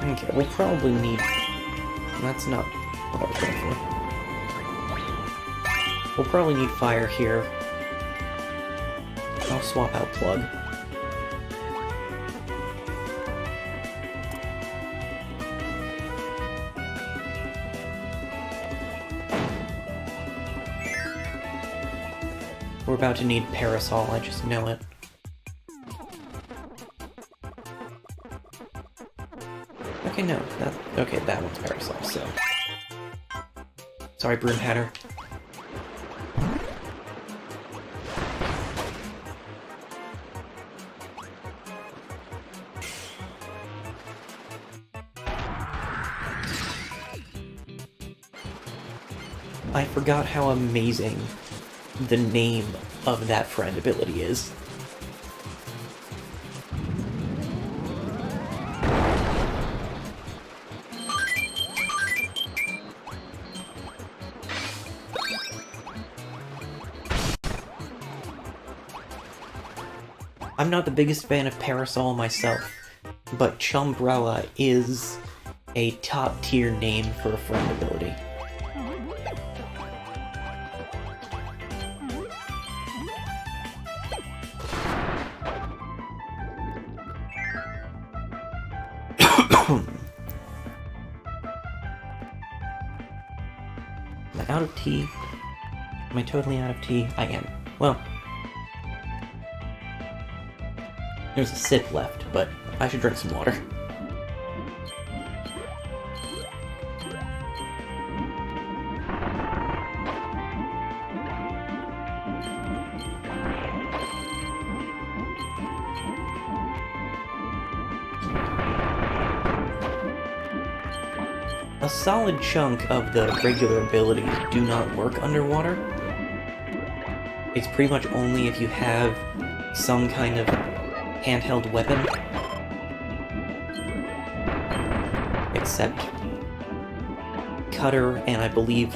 Okay, we'll probably need... That's not what I was going for. We'll probably need fire here. I'll swap out Plug. We're about to need Parasol, I just know it. Okay, no, okay, that one's Parasol, so... Sorry, Broom Hatter. I forgot how amazing the name of that friend ability is. I'm not the biggest fan of Parasol myself, but Chumbrella is a top-tier name for a friend ability. Am I out of tea? Am I totally out of tea? I am. Well, there's a sip left, but I should drink some water. A solid chunk of the regular abilities do not work underwater. It's pretty much only if you have some kind of handheld weapon. Except Cutter and I believe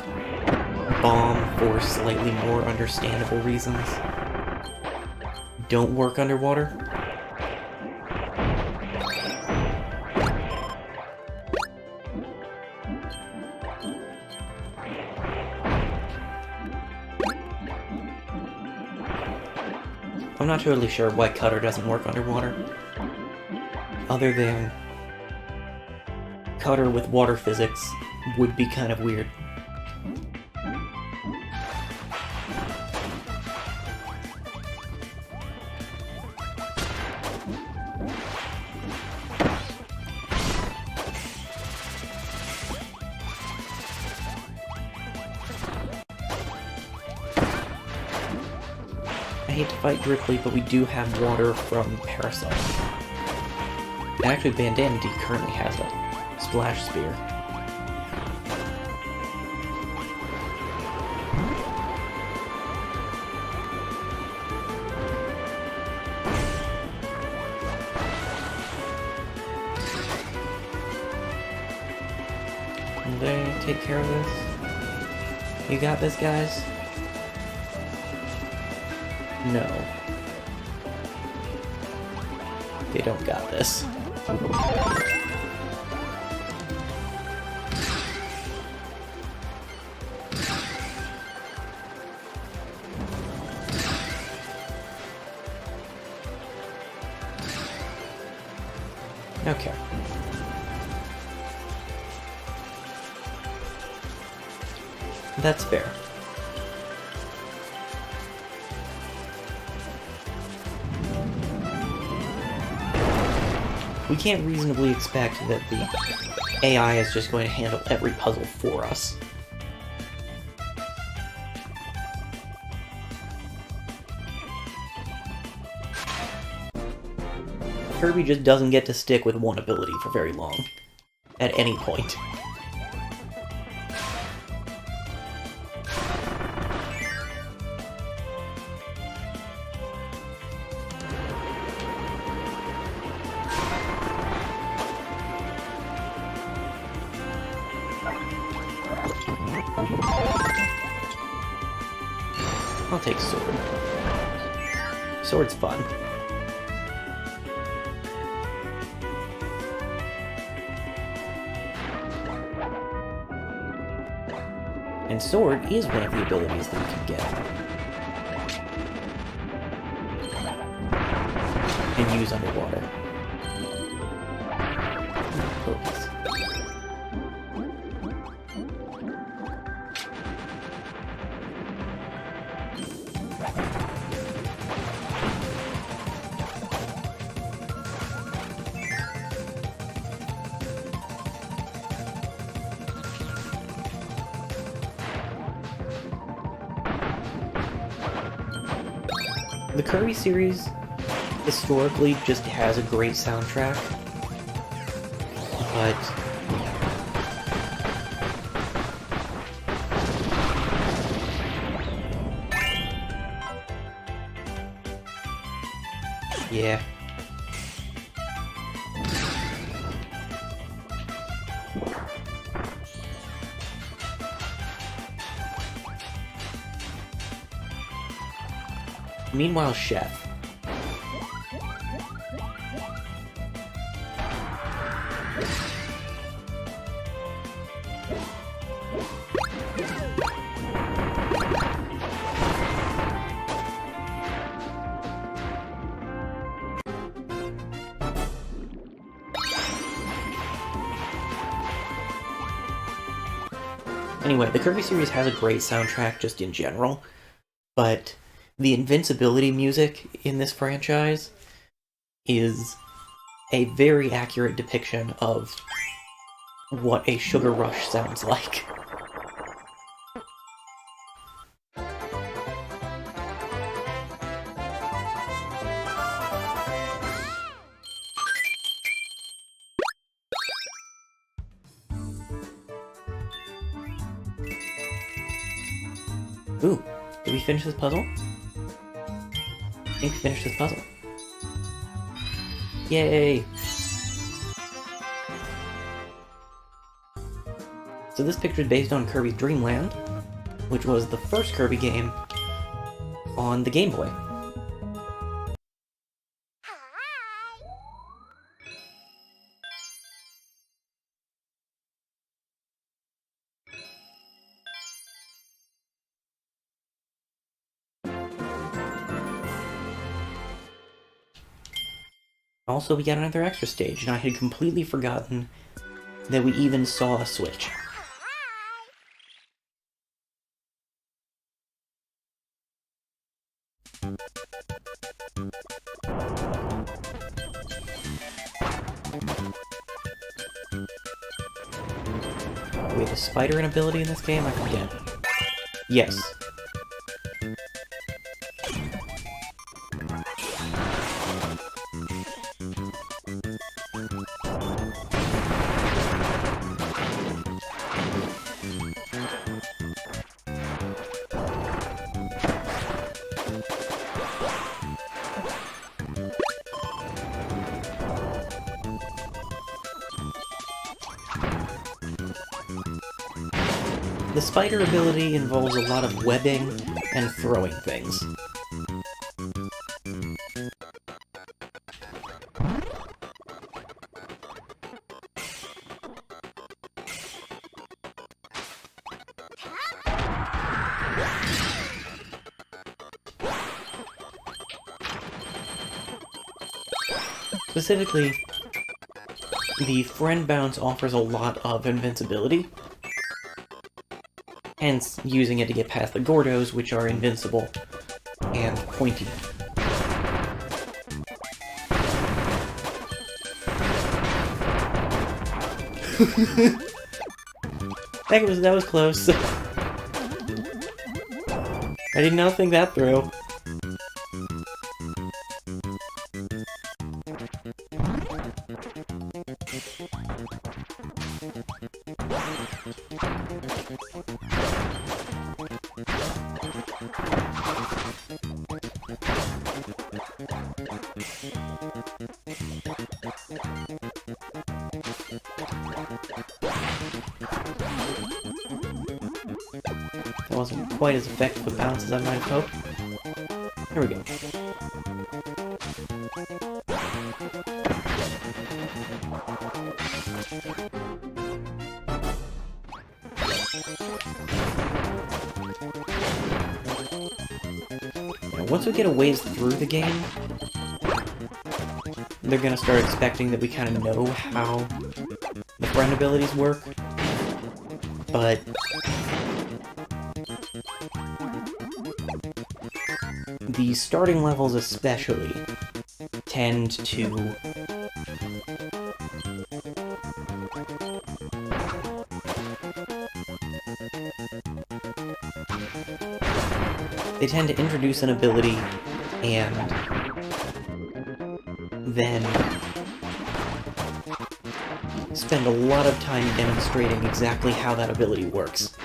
Bomb, for slightly more understandable reasons, don't work underwater. I'm not totally sure why Cutter doesn't work underwater, other than Cutter with water physics would be kind of weird. I hate to fight Dripply, but we do have water from Parasol. And actually, Bandana D currently has a Splash Spear. Can they take care of this? You got this, guys? No. They don't got this. Okay. That's fair. We can't reasonably expect that the AI is just going to handle every puzzle for us. Kirby just doesn't get to stick with one ability for very long. At any point. I'll take Sword. Sword's fun. And Sword is one of the abilities that you can get. And use underwater. Focus. The Kirby series historically just has a great soundtrack, but yeah. Meanwhile, Chef. Anyway, the Kirby series has a great soundtrack just in general, but the invincibility music in this franchise is a very accurate depiction of what a sugar rush sounds like. Ooh, did we finish this puzzle? I think we finished this puzzle. Yay! So this picture is based on Kirby's Dream Land, which was the first Kirby game on the Game Boy. Also, we got another extra stage, and I had completely forgotten that we even saw a switch. We have a spider ability in this game? I forget. Yes. The spider ability involves a lot of webbing and throwing things. Specifically, the friend bounce offers a lot of invincibility, hence using it to get past the Gordos, which are invincible and pointy. That was close. I did not think that through. That wasn't quite as effective a bounce as I might have hoped. Here we go. Now, once we get a ways through the game, they're gonna start expecting that we kind of know how the friend abilities work, but the starting levels especially tend to introduce an ability and then spend a lot of time demonstrating exactly how that ability works.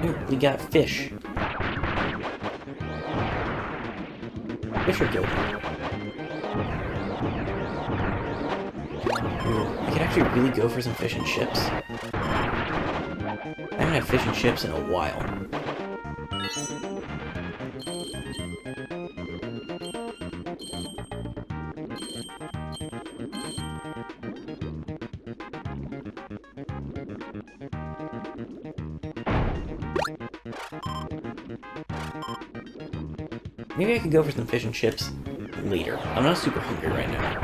Ooh, we got fish. Fish are good. Ooh, we could actually really go for some fish and chips. I haven't had fish and chips in a while. Maybe I could go for some fish and chips later. I'm not super hungry right now.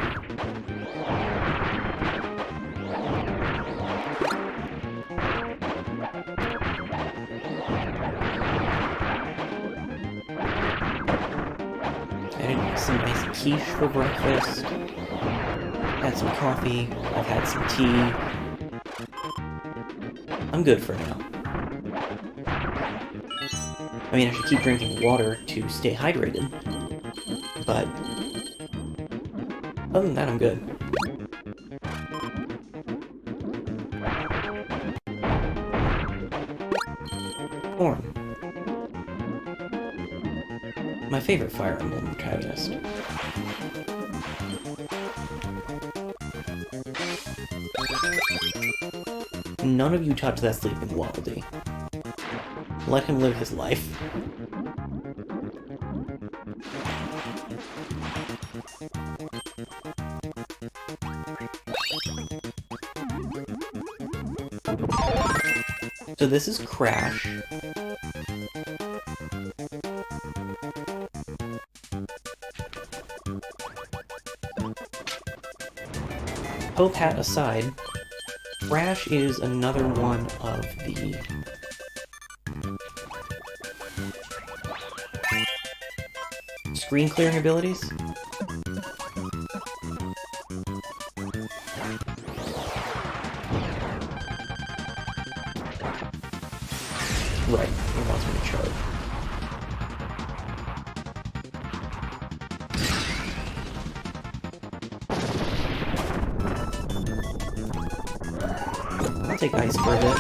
I had some nice quiche for breakfast. Had some coffee. I've had some tea. I'm good for now. I mean, I should keep drinking water to stay hydrated, but other than that, I'm good. Corn. My favorite Fire Emblem protagonist. None of you touch that sleeping Wallaby. Let him live his life. So this is Crash. Hope hat aside, Crash is another one of the screen clearing abilities. Right, it wants me to charge. I'll take ice for a bit.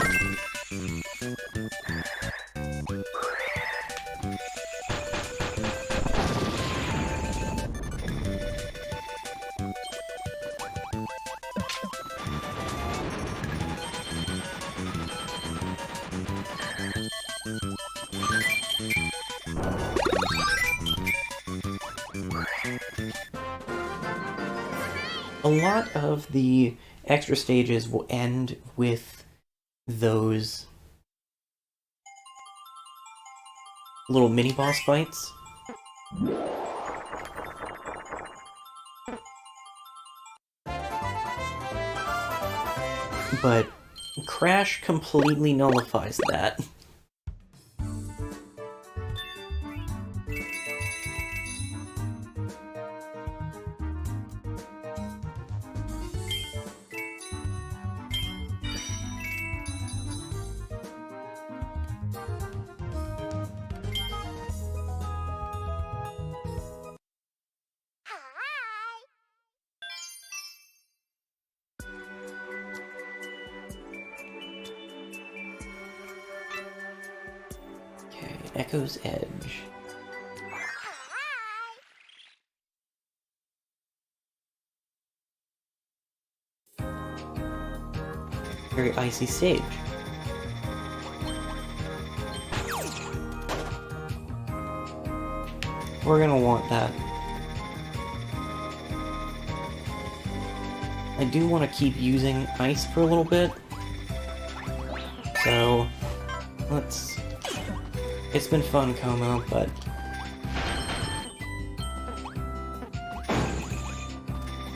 A lot of the extra stages will end with those little mini-boss fights. But Crash completely nullifies that. Echo's Edge. Very icy stage. We're gonna want that. I do want to keep using ice for a little bit. So, let's... It's been fun, Como, but...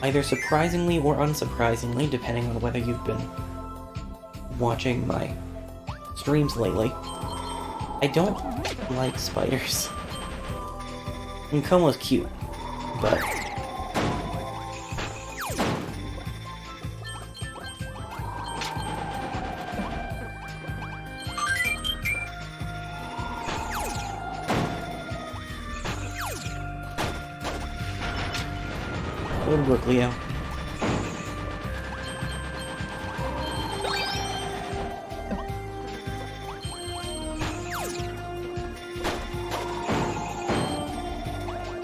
either surprisingly or unsurprisingly, depending on whether you've been watching my streams lately, I don't like spiders. I mean, Como's cute, but... Good work, Leo.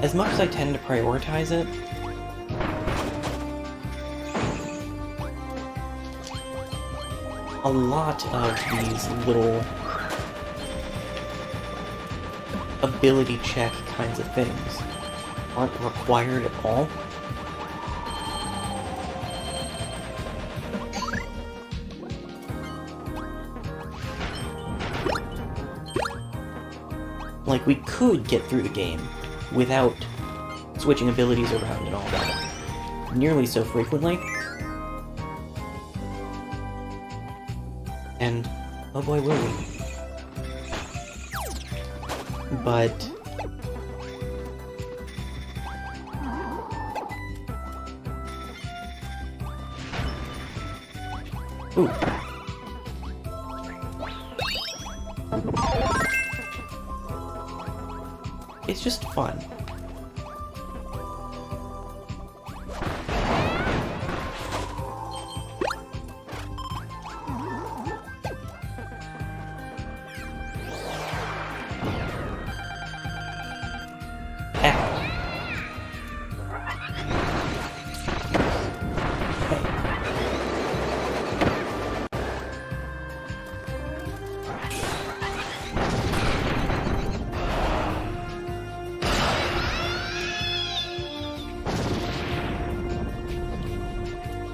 As much as I tend to prioritize it, a lot of these little ability check kinds of things aren't required at all. Like, we could get through the game without switching abilities around and all that nearly so frequently. And, oh boy, will we. But... ooh. It's just fun.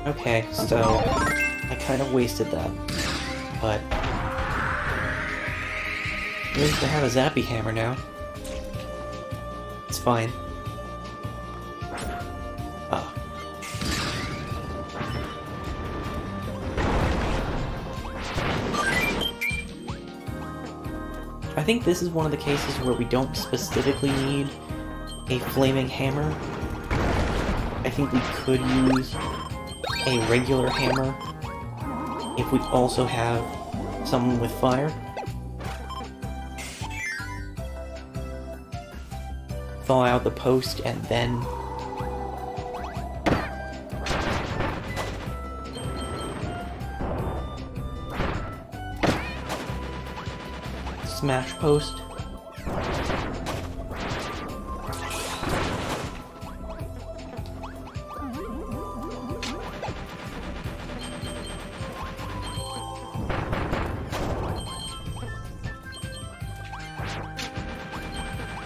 Okay, so I kind of wasted that, but at least I have a Zappy Hammer now. It's fine. Ah. I think this is one of the cases where we don't specifically need a Flaming Hammer. I think we could use a regular hammer if we also have someone with fire. Thaw out the post and then smash post.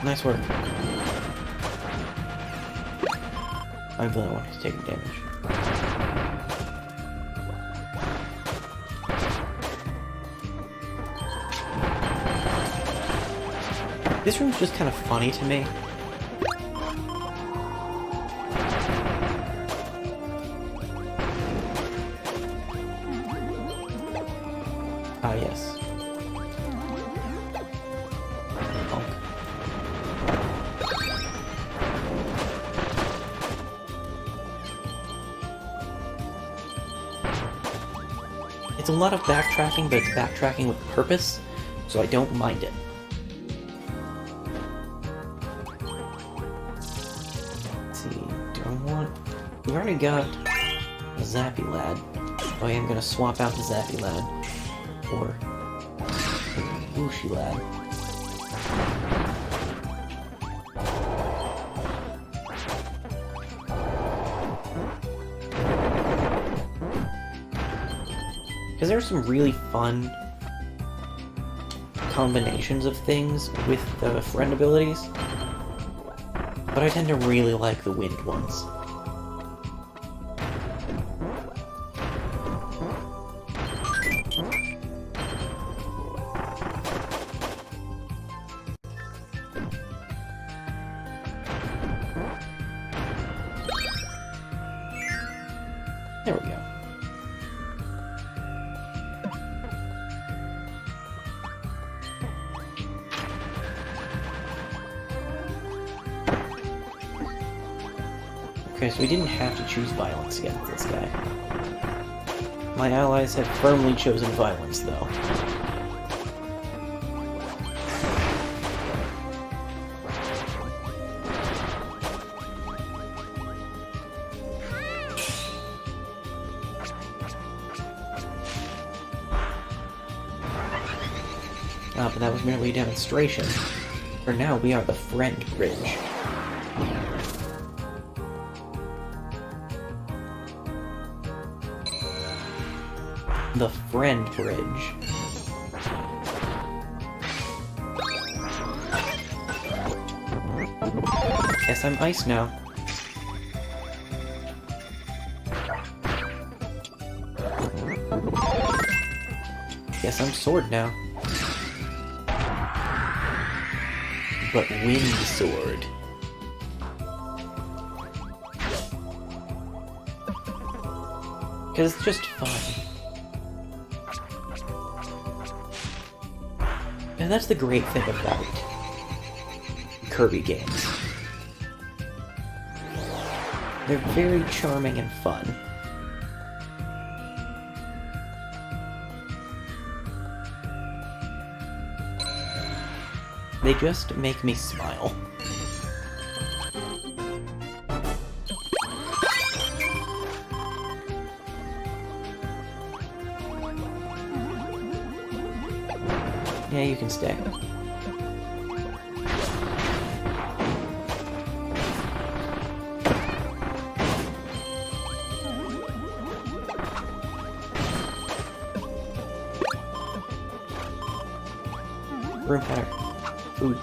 Nice work. I'm the only one who's taking damage. This room's just kind of funny to me. Ah, yes. It's a lot of backtracking, but it's backtracking with purpose, so I don't mind it. Let's see, do I want... we already got a Zappy Lad. Oh yeah, I'm gonna swap out the Zappy Lad for the Whooshy Lad. Because there's some really fun combinations of things with the friend abilities, but I tend to really like the wind ones. There we go. Okay, so we didn't have to choose violence against this guy. My allies have firmly chosen violence, though. Ah, but that was merely a demonstration. For now, we are the friend bridge. The friend bridge. Guess I'm ice now. Guess I'm sword now. But wind sword. Because it's just fun. And that's the great thing about Kirby games. They're very charming and fun. They just make me smile. Yeah, you can stay. Room pattern. Food.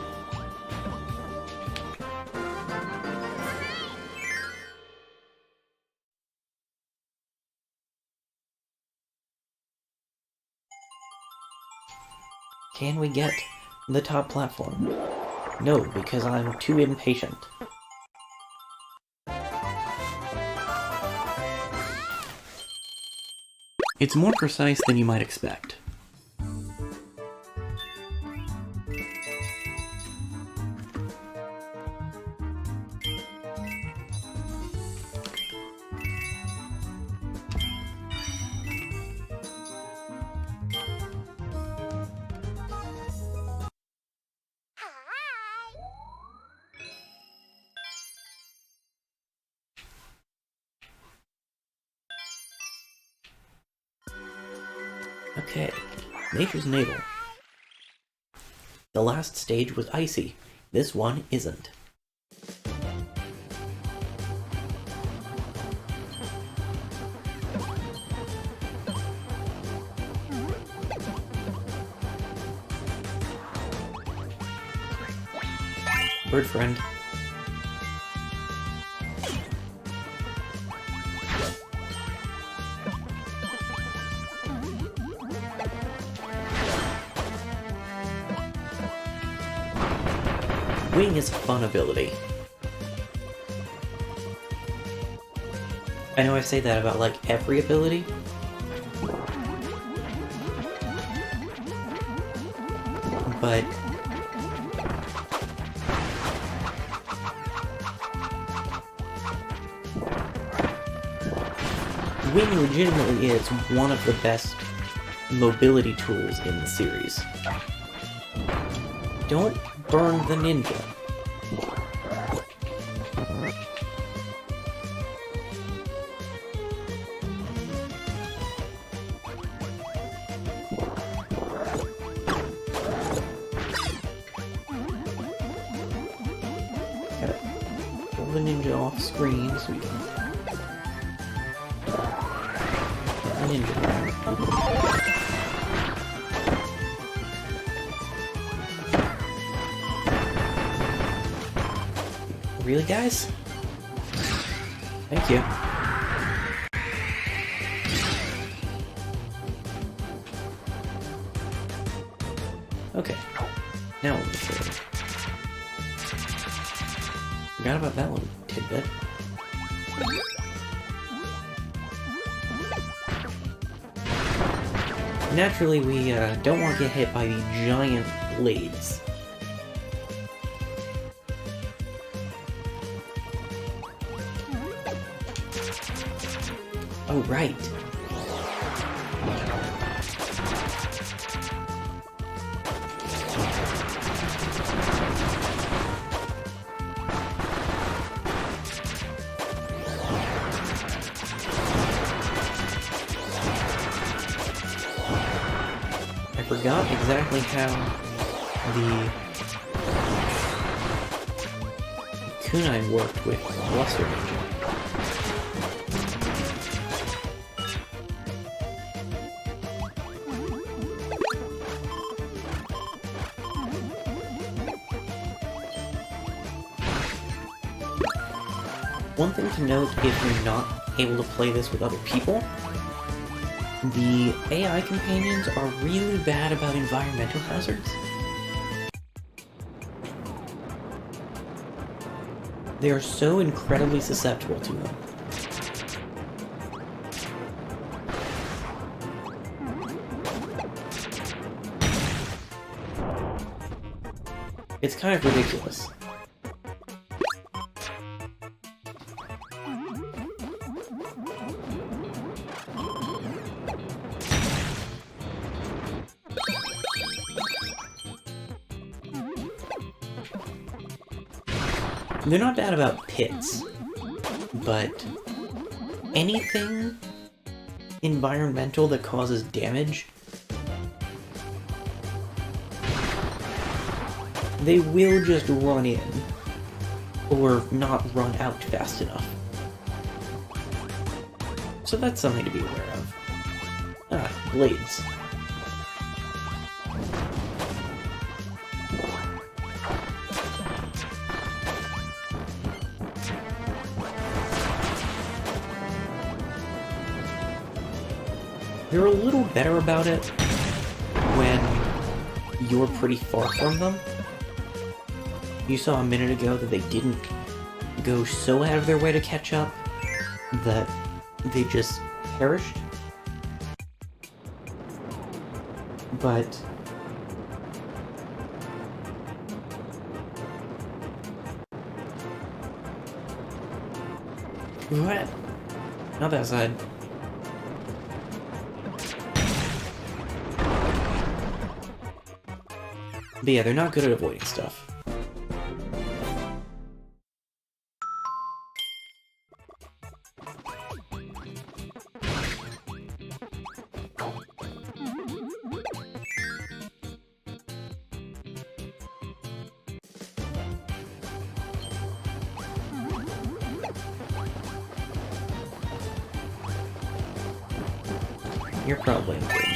Can we get the top platform? No, because I'm too impatient. It's more precise than you might expect. Okay, Nature's Navel. The last stage was icy. This one isn't. Bird friend. Wing is a fun ability. I know I say that about, like, every ability. But Wing legitimately is one of the best mobility tools in the series. Don't burn the ninja. Gotta pull the ninja off screen so we can ninja. Really, guys? Thank you. Okay. Now we'll move forward. Forgot about that little tidbit. Naturally, we don't want to get hit by the giant blades. Oh, right. I forgot exactly how the kunai worked with Bluster Ninja. One thing to note if you're not able to play this with other people, the AI companions are really bad about environmental hazards. They are so incredibly susceptible to them. It's kind of ridiculous. They're not bad about pits, but anything environmental that causes damage, they will just run in, or not run out fast enough. So that's something to be aware of. Ah, blades. They're a little better about it when you're pretty far from them. You saw a minute ago that they didn't go so out of their way to catch up that they just perished. But what? Not that side. But yeah, they're not good at avoiding stuff. You're probably important.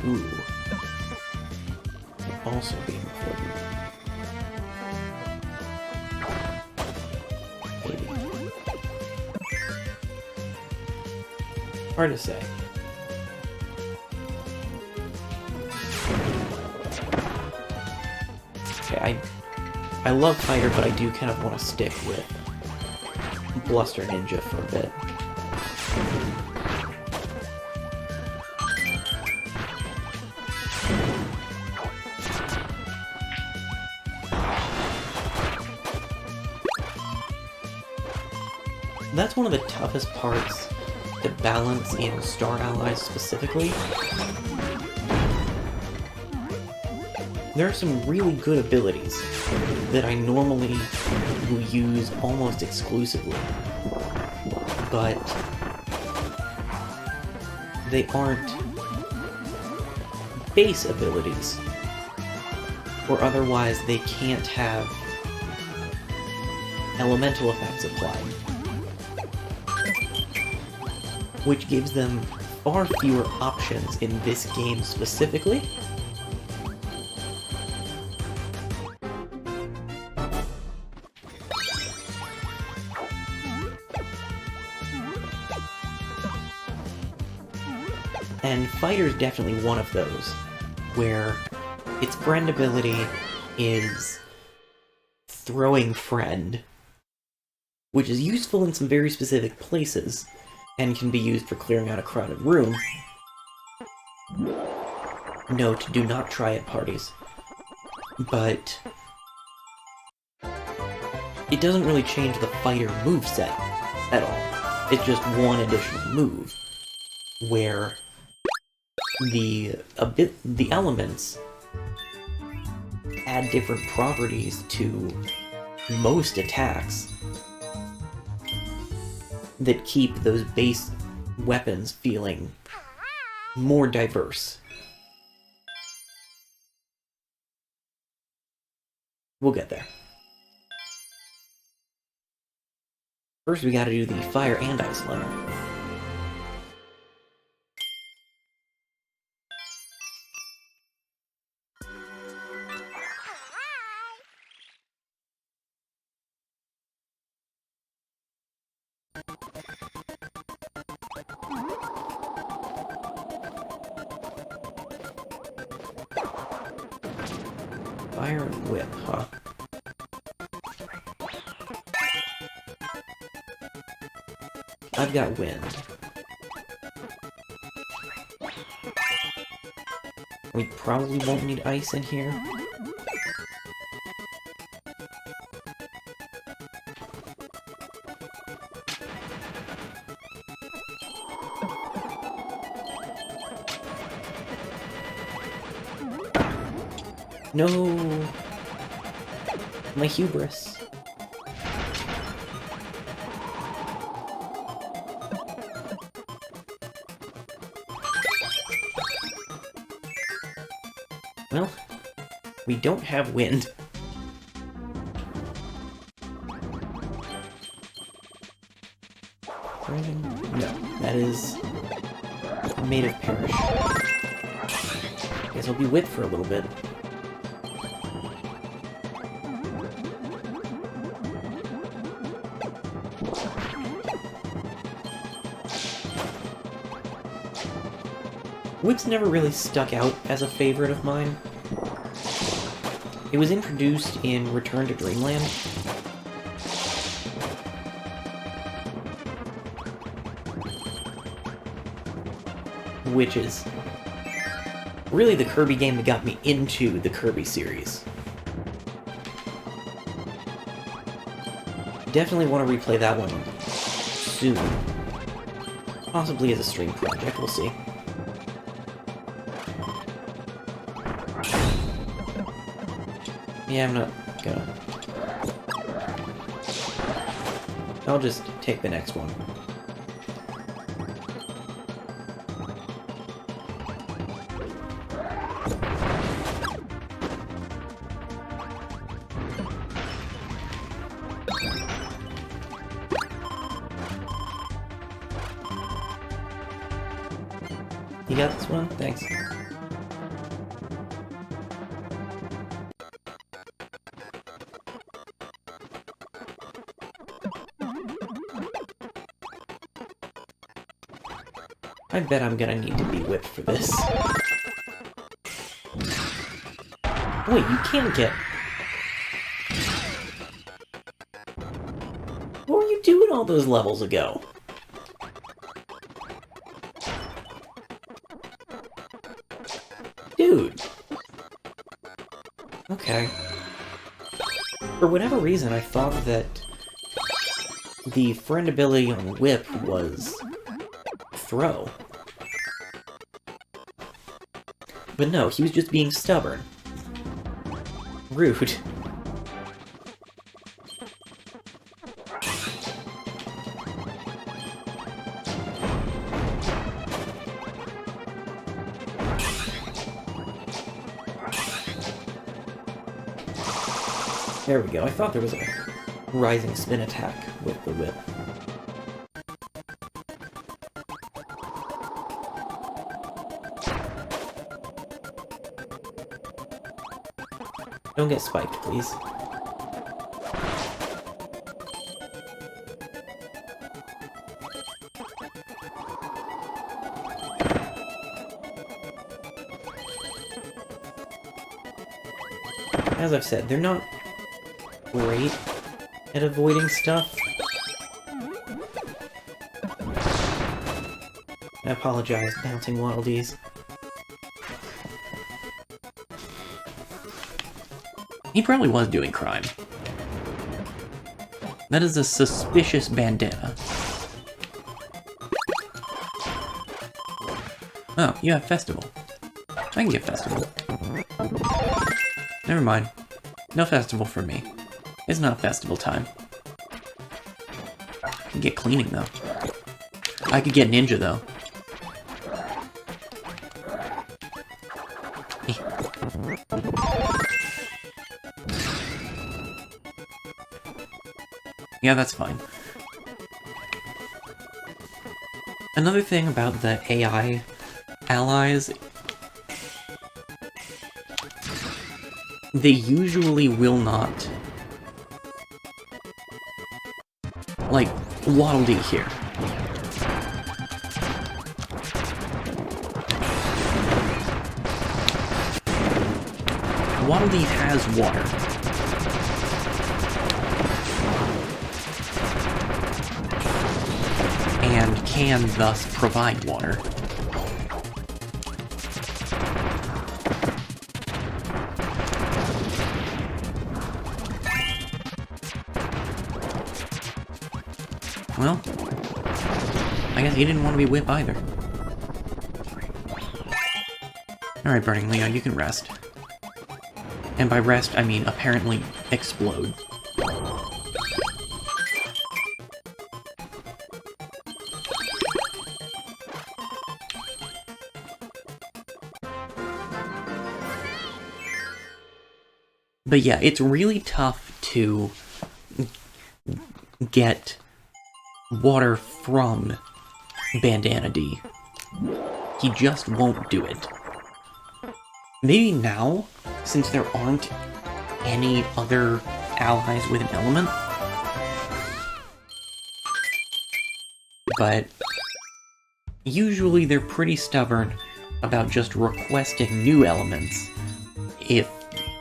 Ooh. Also being important. Maybe. Hard to say. Okay, I love Fighter, but I do kind of want to stick with Bluster Ninja for a bit. That's one of the toughest parts to balance in Star Allies specifically. There are some really good abilities that I normally will use almost exclusively, but they aren't base abilities. or otherwise they can't have elemental effects applied, which gives them far fewer options in this game specifically. And Fighter's definitely one of those, where its friend ability is throwing friend, which is useful in some very specific places, and can be used for clearing out a crowded room. Note, do not try at parties. But it doesn't really change the fighter moveset at all. It's just one additional move, where the elements add different properties to most attacks that keep those base weapons feeling more diverse. We'll get there. First, we gotta do the Fire and Ice level. Fire and Whip, huh? I've got Wind. We probably won't need Ice in here. No! My hubris. Well, we don't have wind. No, that is made of perish. Guess I'll be whipped for a little bit. Whip's never really stuck out as a favorite of mine. It was introduced in Return to Dreamland. Which is really the Kirby game that got me into the Kirby series. Definitely want to replay that one soon. Possibly as a stream project, we'll see. Yeah, I'm not gonna. I'll just take the next one. You got this one? Thanks. I bet I'm gonna need to be whipped for this. Wait, you can't get... What were you doing all those levels ago? Dude. Okay. For whatever reason, I thought that the friend ability on Whip was throw. But no, he was just being stubborn. Rude. There we go. I thought there was a rising spin attack with the whip. Don't get spiked, please. As I've said, they're not great at avoiding stuff. I apologize, bouncing waddle-dees. He probably was doing crime. That is a suspicious bandana. Oh, you have festival. I can get festival. Never mind. No festival for me. It's not festival time. I can get cleaning, though. I could get ninja, though. Yeah, that's fine. Another thing about the AI allies, they usually will not, like, Waddle-Dee here. Waddle-Dee has water. And can thus provide water. Well, I guess he didn't want to be whip either. Alright, Burning Leo, you can rest. And by rest, I mean apparently explode. But yeah, it's really tough to get water from Bandana D. He just won't do it. Maybe now, since there aren't any other allies with an element, but usually they're pretty stubborn about just requesting new elements if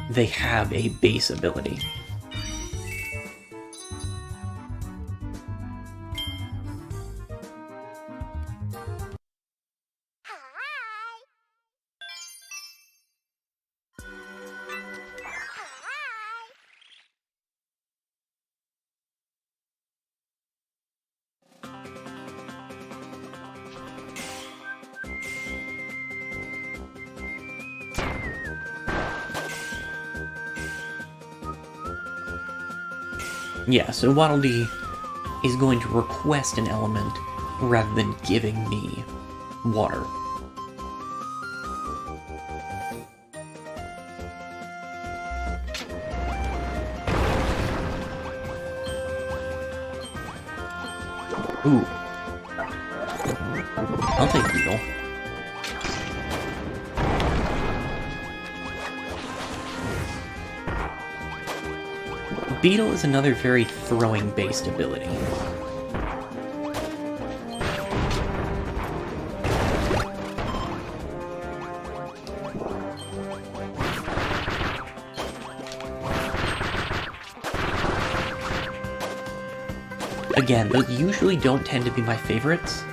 they have a base ability. Yeah, so Waddle-Dee is going to request an element rather than giving me water. Ooh. I'll take Beetle. Beetle is another very throwing-based ability. Again, those usually don't tend to be my favorites,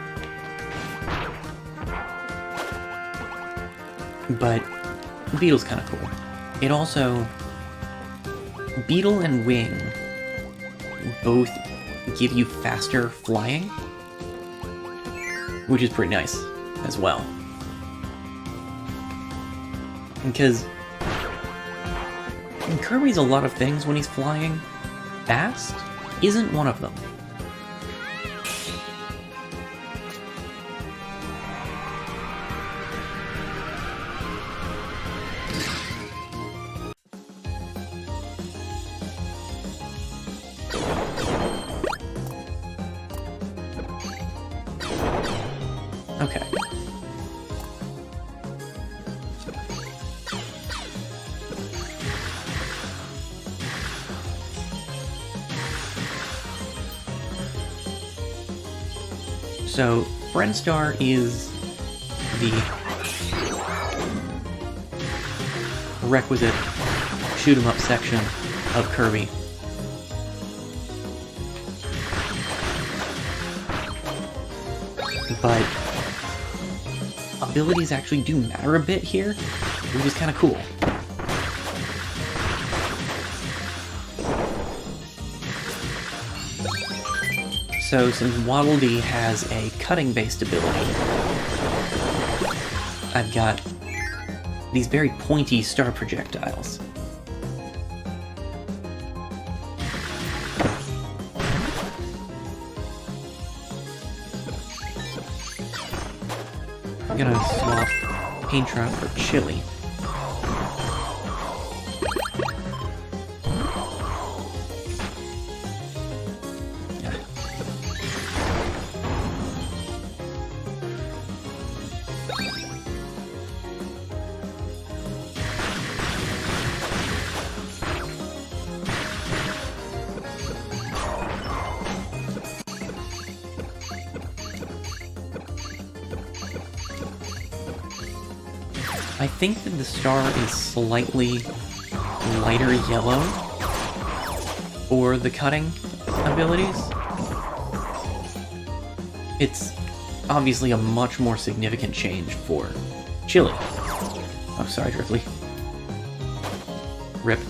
but Beetle's kind of cool. It also... Beetle and Wing both give you faster flying, which is pretty nice as well. Because Kirby's a lot of things when he's flying. Fast isn't one of them. So, Friendstar is the requisite shoot-'em-up section of Kirby. But abilities actually do matter a bit here, which is kind of cool. So since Waddle Dee has a cutting-based ability, I've got these very pointy star projectiles. I'm gonna swap Paintra for Chili. I think that the star is slightly lighter yellow for the cutting abilities. It's obviously a much more significant change for Chili. Oh, sorry, Driftley. Rip.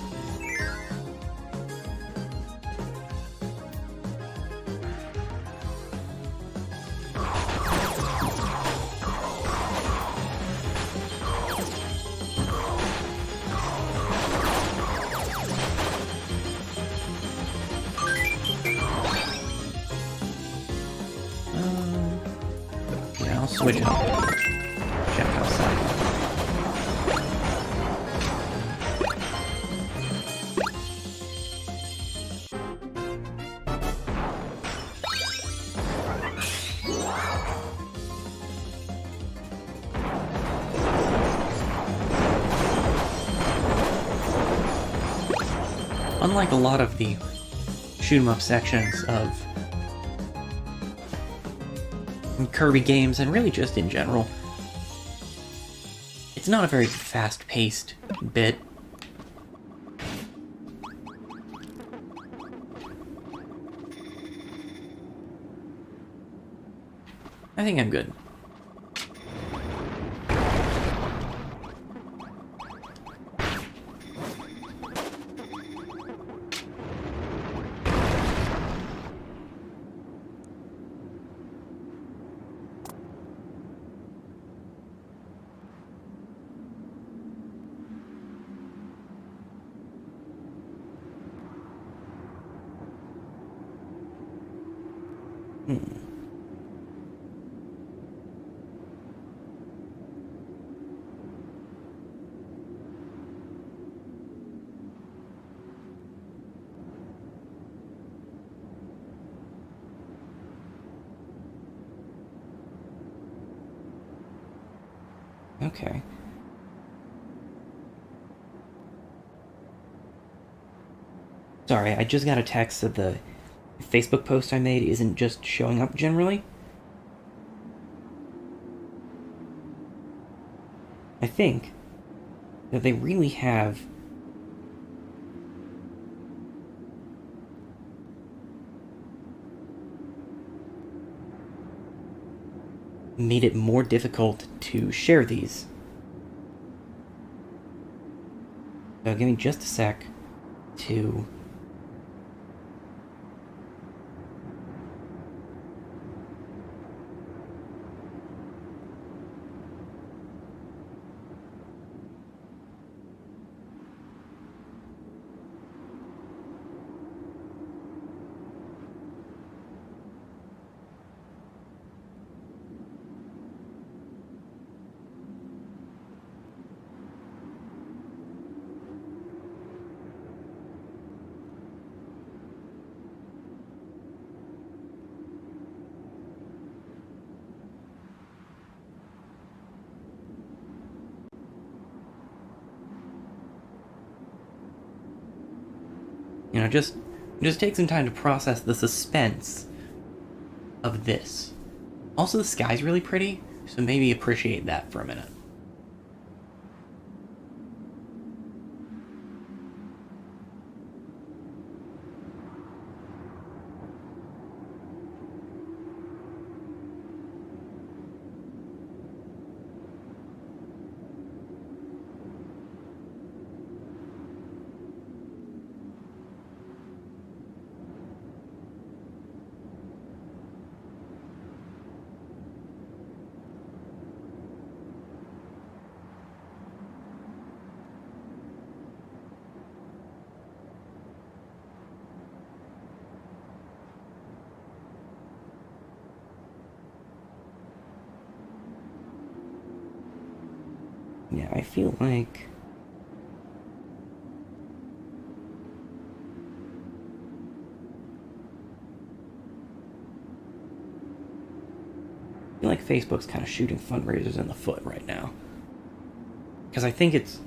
Yeah, I'll switch it up. Check outside. Unlike a lot of the shoot-'em-up sections of Kirby games, and really just in general, it's not a very fast-paced bit. I think I'm good. Okay. Sorry, I just got a text that the Facebook post I made isn't just showing up generally. I think that they really have made it more difficult to share these. So give me just a sec to just take some time to process the suspense of this. Also, the sky's really pretty, so maybe appreciate that for a minute. Yeah, I feel like... Facebook's kind of shooting fundraisers in the foot right now. Because I think it's...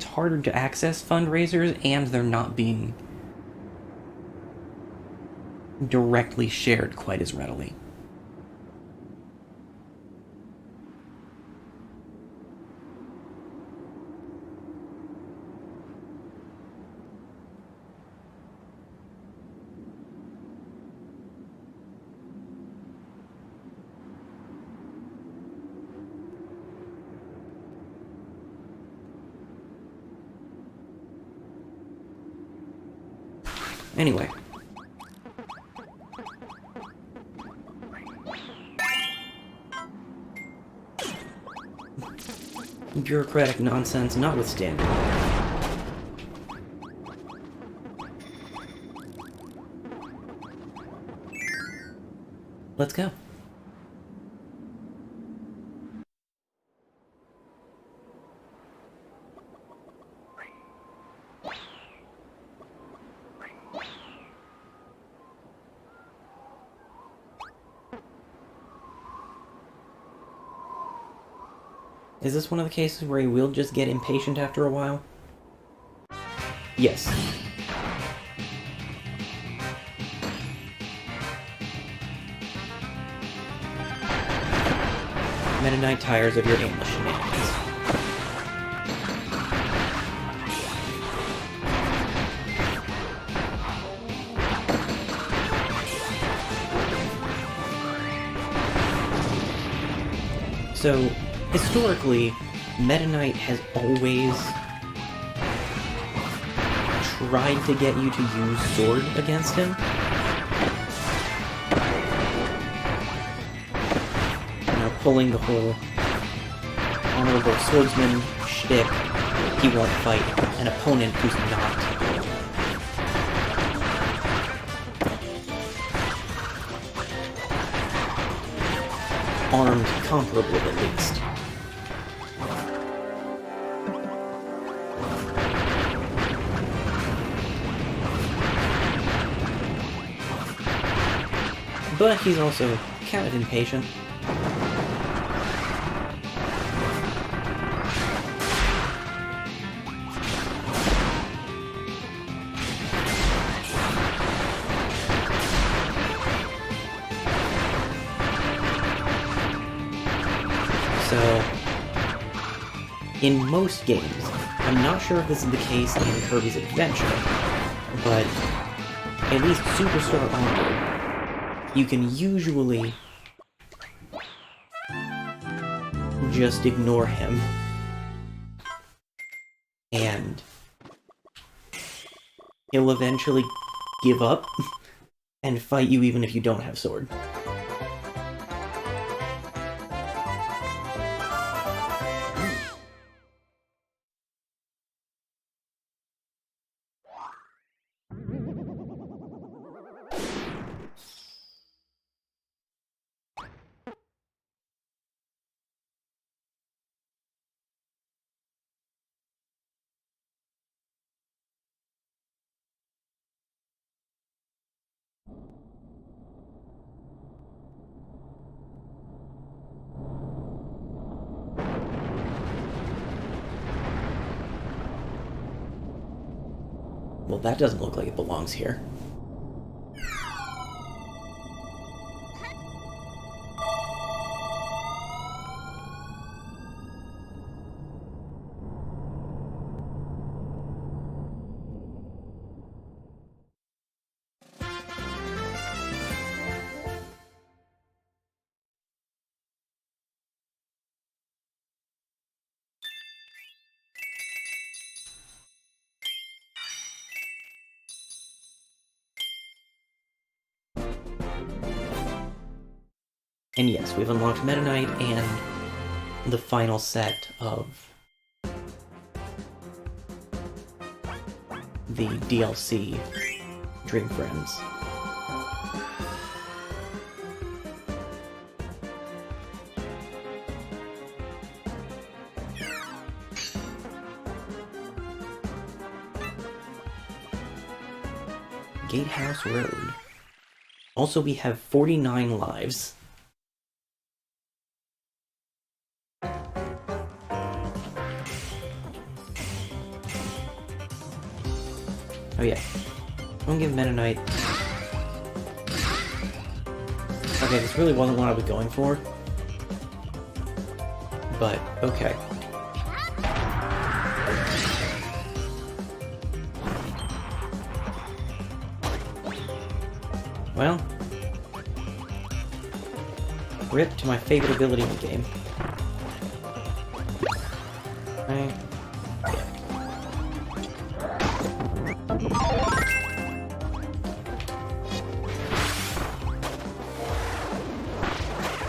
harder to access fundraisers, and they're not being directly shared quite as readily. Anyway. Bureaucratic nonsense notwithstanding. Let's go. Is this one of the cases where he will just get impatient after a while? Yes. Meta Knight tires of your aimless shenanigans. So, historically, Meta Knight has always tried to get you to use sword against him. You know, pulling the whole honorable swordsman shtick. He won't fight an opponent who's not armed comparably, at least. But he's also kind of impatient. So, in most games, I'm not sure if this is the case in Kirby's Adventure, but at least Superstar Allies, you can usually just ignore him and he'll eventually give up and fight you even if you don't have sword. Well, that doesn't look like it belongs here. And yes, we've unlocked Meta Knight and the final set of the DLC Dream Friends. Gatehouse Road. Also, we have 49 lives. Oh yeah, I'm gonna give Meta Knight. Okay, this really wasn't what I was going for, but okay. Well, rip to my favorite ability in the game. Right.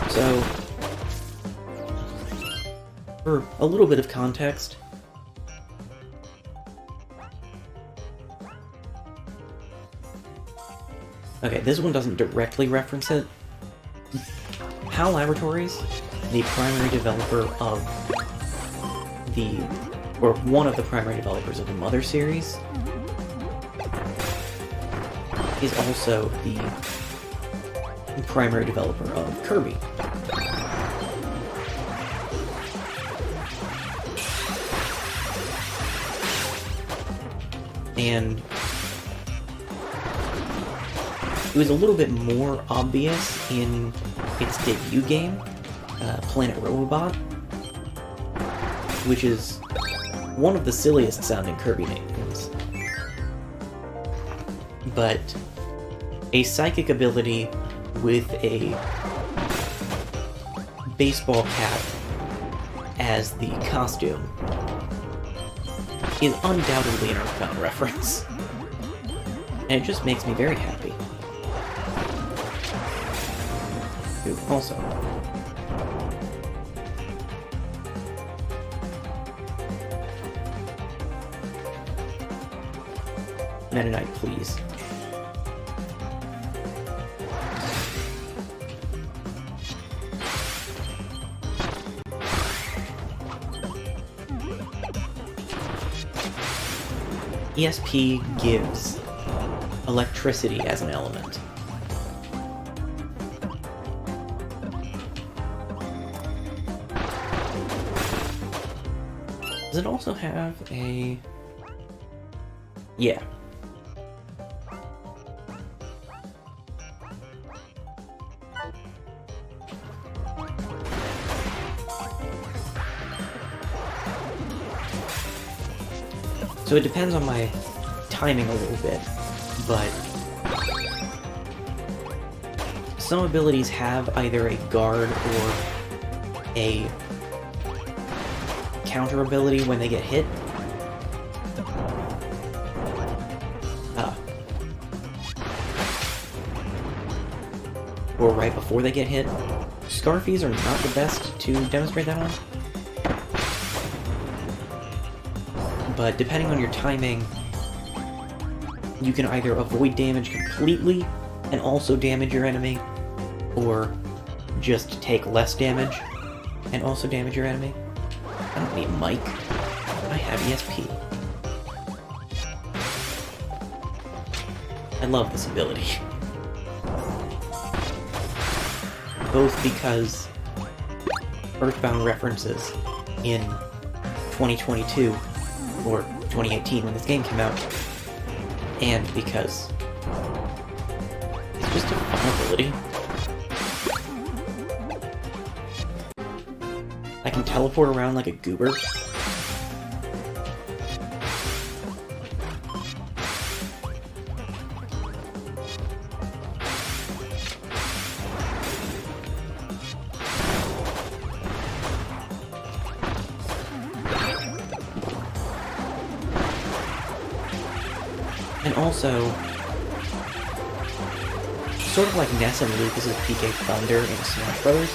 So, for a little bit of context, okay, this one doesn't directly reference it. HAL Laboratories, the primary developer of or one of the primary developers of the Mother series, is also the primary developer of Kirby. And it was a little bit more obvious in its debut game, Planet Robobot, which is one of the silliest sounding Kirby names. But a psychic ability with a baseball cap as the costume is undoubtedly an Earthbound reference. And it just makes me very happy. Ooh, also, Meta Knight, please. ESP gives electricity as an element. Does it also have a... Yeah. So it depends on my timing a little bit, but some abilities have either a guard or a counter ability when they get hit. Or right before they get hit. Scarfies are not the best to demonstrate that on. But depending on your timing, you can either avoid damage completely and also damage your enemy, or just take less damage and also damage your enemy. I don't need Mike. I have ESP. I love this ability. Both because Earthbound references in 2022, or 2018 when this game came out, and because it's just a fun ability. I can teleport around like a goober. And also, sort of like Ness and Lucas's PK Thunder in Smash Bros.,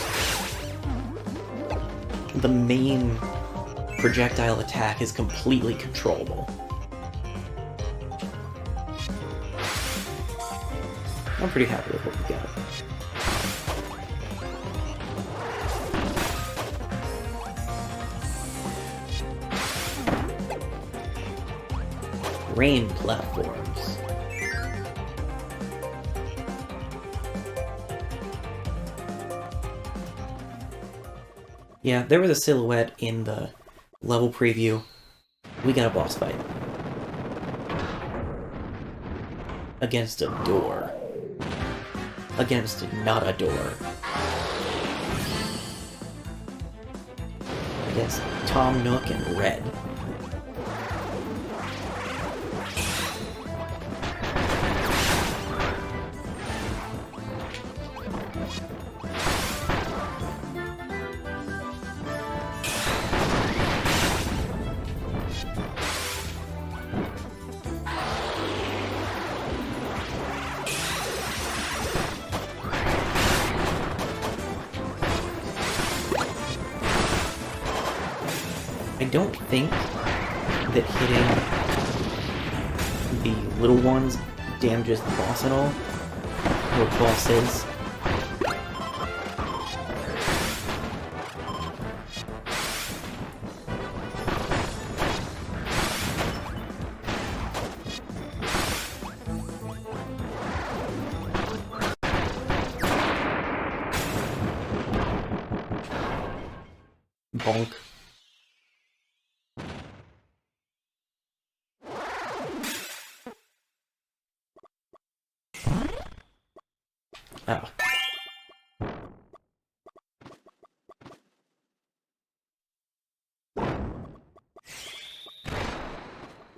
the main projectile attack is completely controllable. I'm pretty happy with what we got. Rain platforms. Yeah, there was a silhouette in the level preview. We got a boss fight. Against a door. Against not a door. Against Tom Nook and Red. I don't think that hitting the little ones damages the boss at all, or bosses. Bonk. Oh.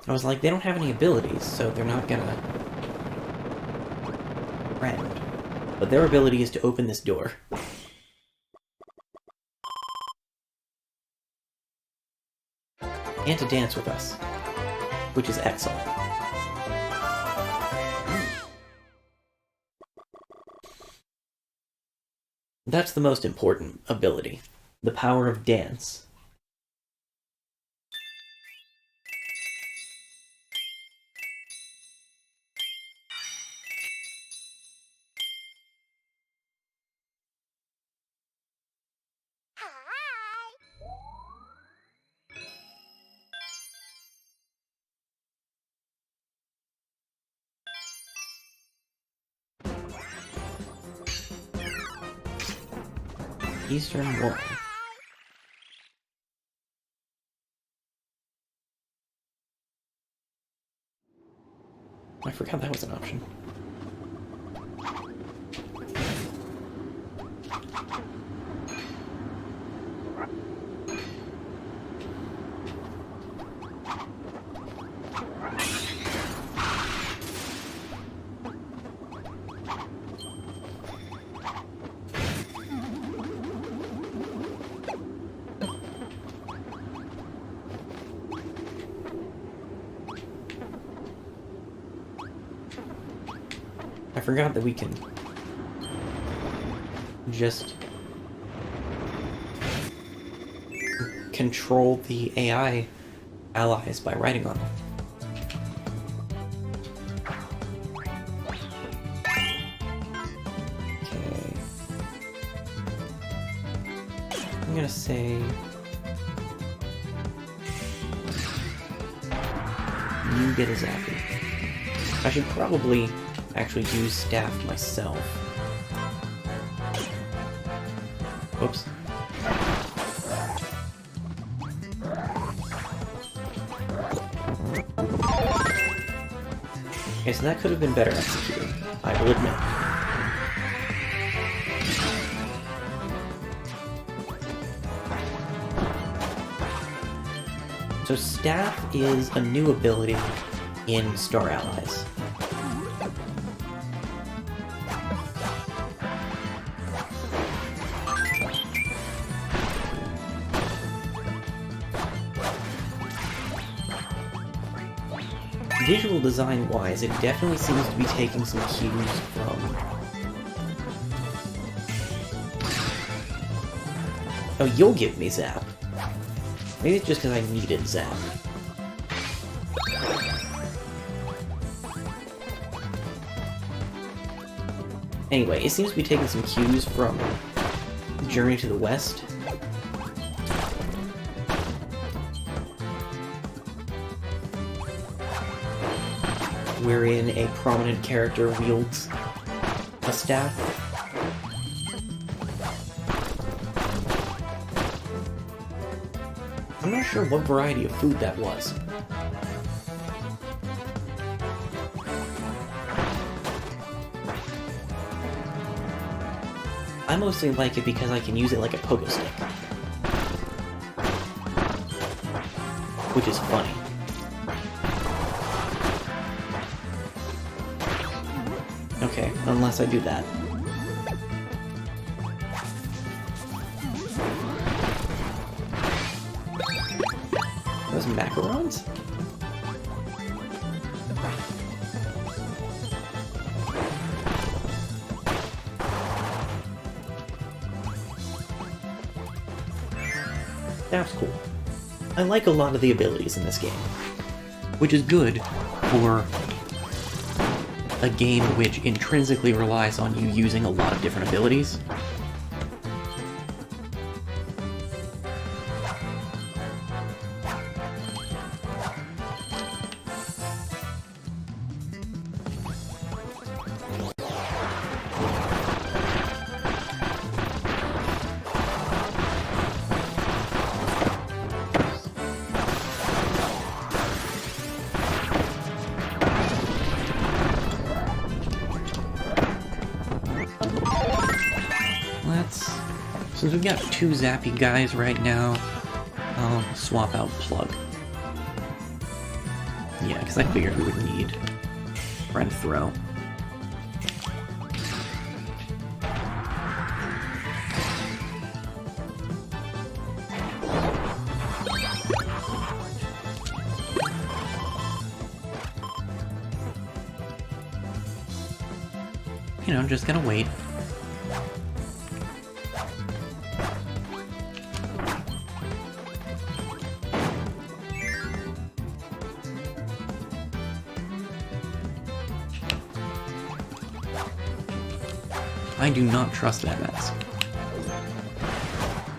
I was like, they don't have any abilities, so they're not gonna friend. But their ability is to open this door. And to dance with us, which is excellent. That's the most important ability, the power of dance. Eastern Wall. I forgot that was an option. I forgot that we can just control the AI allies by writing on them. Okay. I'm gonna say you get a zappy. I should probably actually use staff myself. Whoops. Okay, so that could have been better executed, I will admit. So Staff is a new ability in Star Allies. Visual design-wise, it definitely seems to be taking some cues from... Oh, you'll give me Zap. Maybe it's just because I needed Zap. Anyway, it seems to be taking some cues from Journey to the West. Wherein a prominent character wields a staff. I'm not sure what variety of food that was. I mostly like it because I can use it like a pogo stick. Which is funny. Okay, unless I do that. Those macarons? That's cool. I like a lot of the abilities in this game, which is good for a game which intrinsically relies on you using a lot of different abilities. Since we've got two zappy guys right now, I'll swap out Plug. Yeah, because I figured we would need Friend Throw. You know, I'm just gonna wait. I do not trust that mask.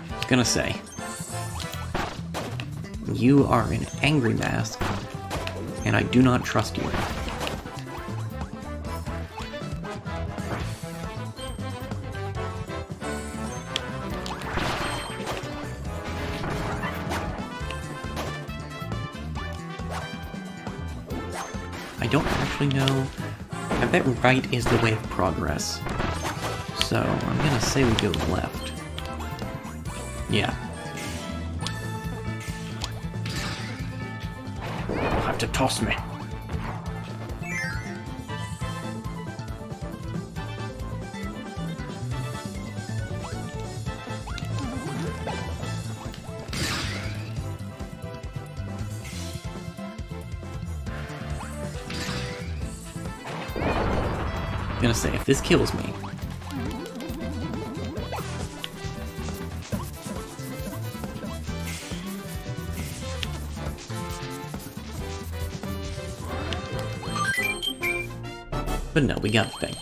I was gonna say. You are an angry mask, and I do not trust you. I don't actually know. I bet right is the way of progress. So, I'm gonna say we go left. Yeah. You'll have to toss me. I'm gonna say, if this kills me, but no, we got the thing.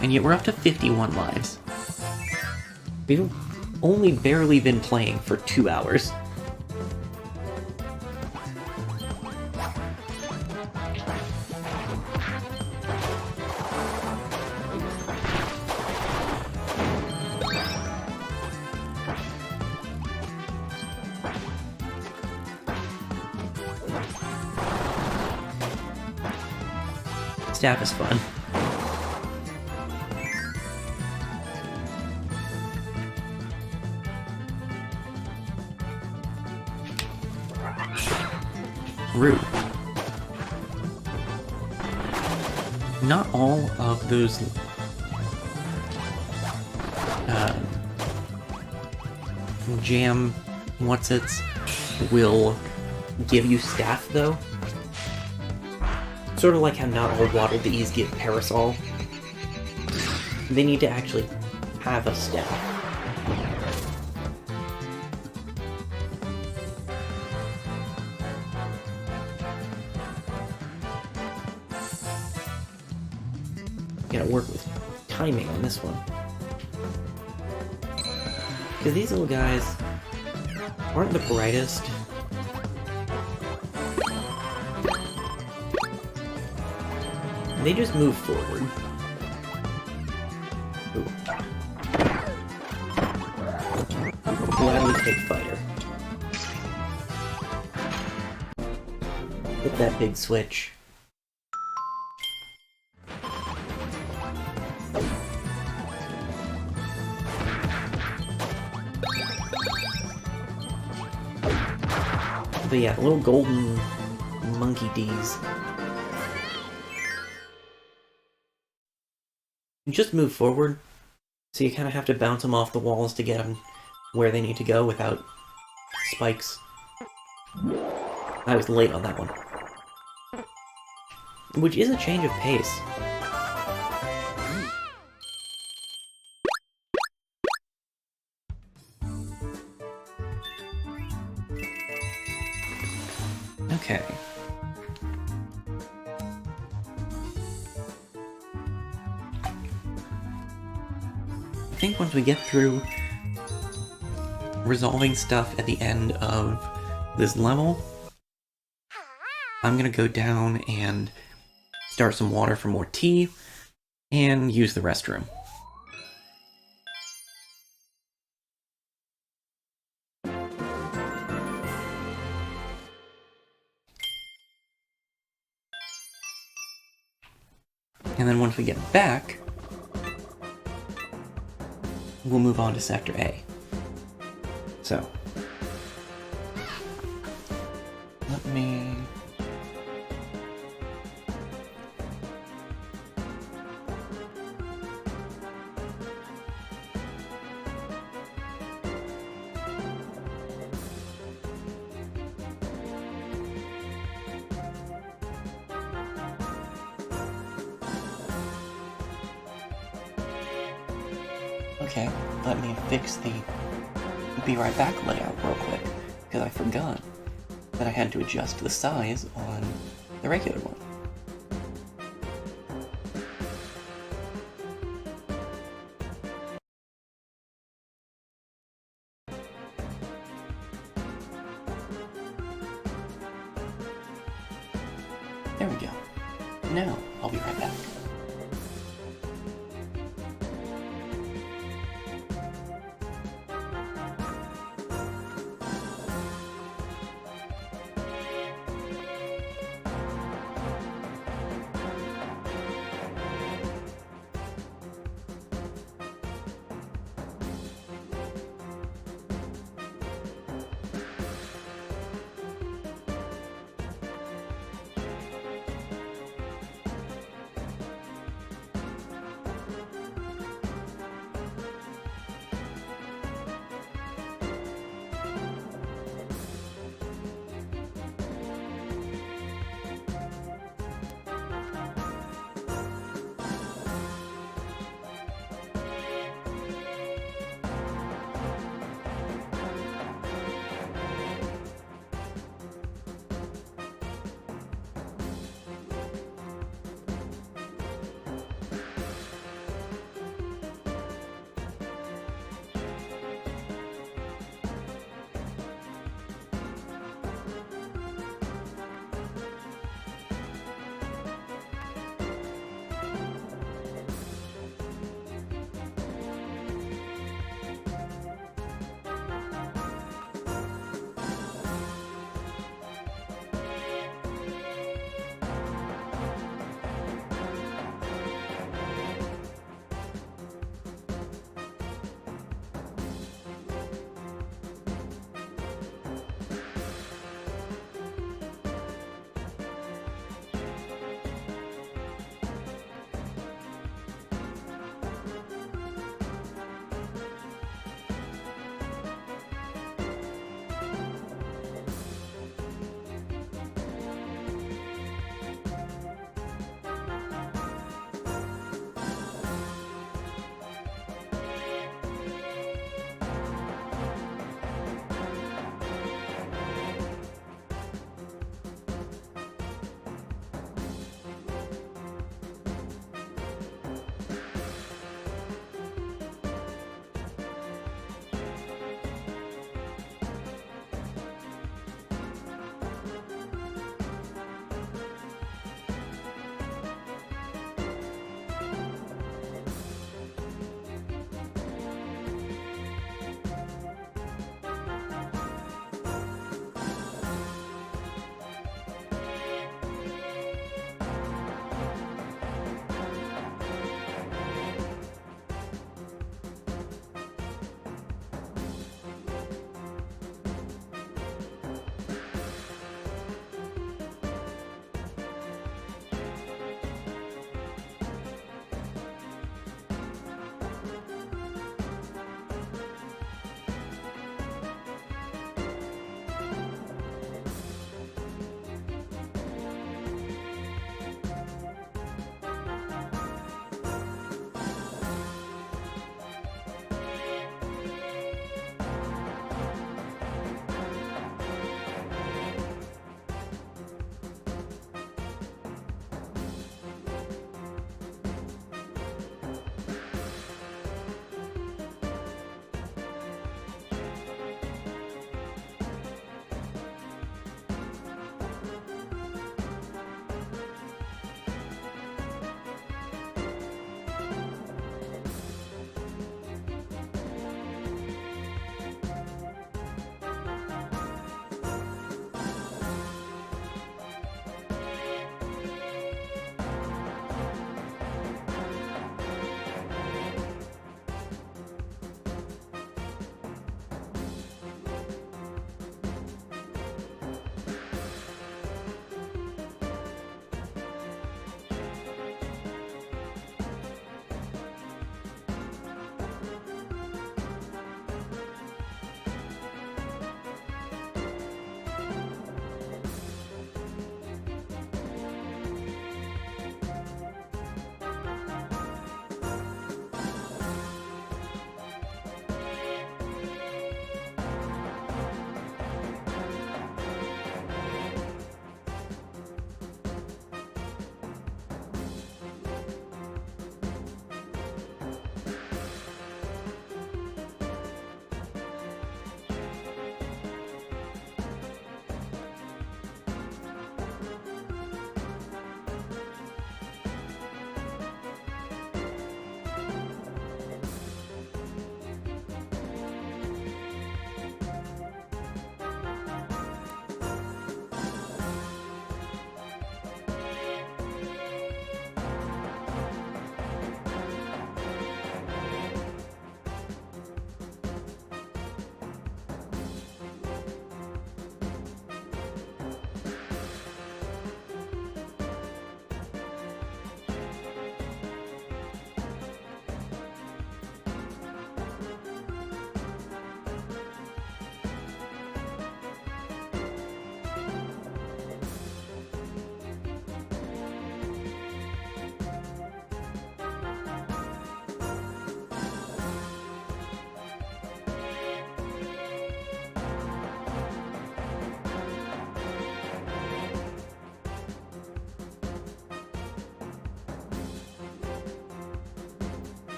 And yet we're up to 51 lives. We've only barely been playing for 2 hours. staff is fun. Rude. Not all of those jam what's-its will give you staff, though. Sort of like how not all Waddle Dees give Parasol. They need to actually have a staff. Gotta work with timing on this one. Because these little guys aren't the brightest. They just move forward. Ooh. Gladly take fighter. Hit that big switch. But yeah, the little golden monkey D's. Just move forward, so you kind of have to bounce them off the walls to get them where they need to go without spikes. I was late on that one. Which is a change of pace. Okay. I think once we get through resolving stuff at the end of this level, I'm gonna go down and start some water for more tea and use the restroom. And then once we get back, we'll move on to Sector A. So, let me... Okay, let me fix the Be Right Back layout real quick, because I forgot that I had to adjust the size on the regular one. There we go. Now, I'll be right back.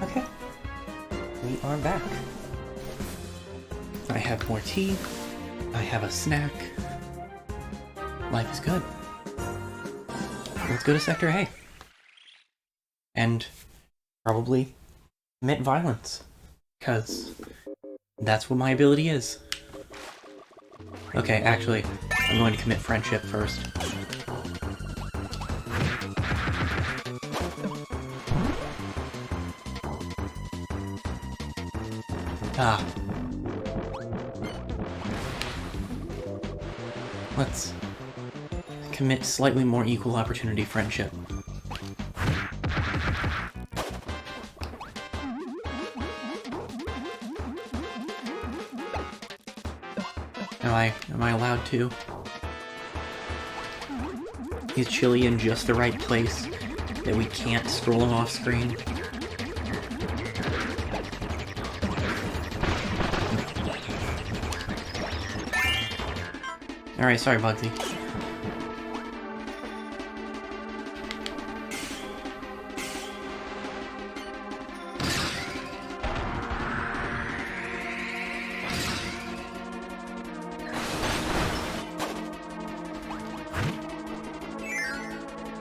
Okay. We are back. I have more tea. I have a snack. Life is good. Let's go to Sector A. And probably commit violence. Because that's what my ability is. Okay, actually, I'm going to commit friendship first. Ah. Let's commit slightly more equal opportunity friendship. Am I allowed to? Is Chili in just the right place that we can't scroll him off screen? Alright, sorry Bugsy.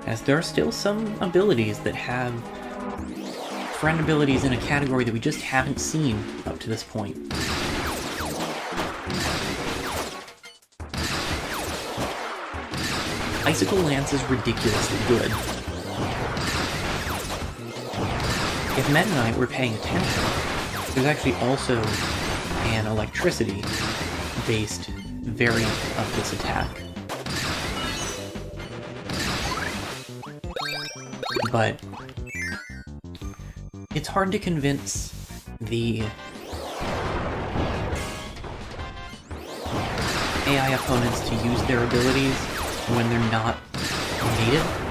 As there are still some abilities that have friend abilities in a category that we just haven't seen up to this point. Icicle Lance is ridiculously good. If Meta Knight were paying attention, there's actually also an electricity-based variant of this attack. But it's hard to convince the AI opponents to use their abilities when they're not native.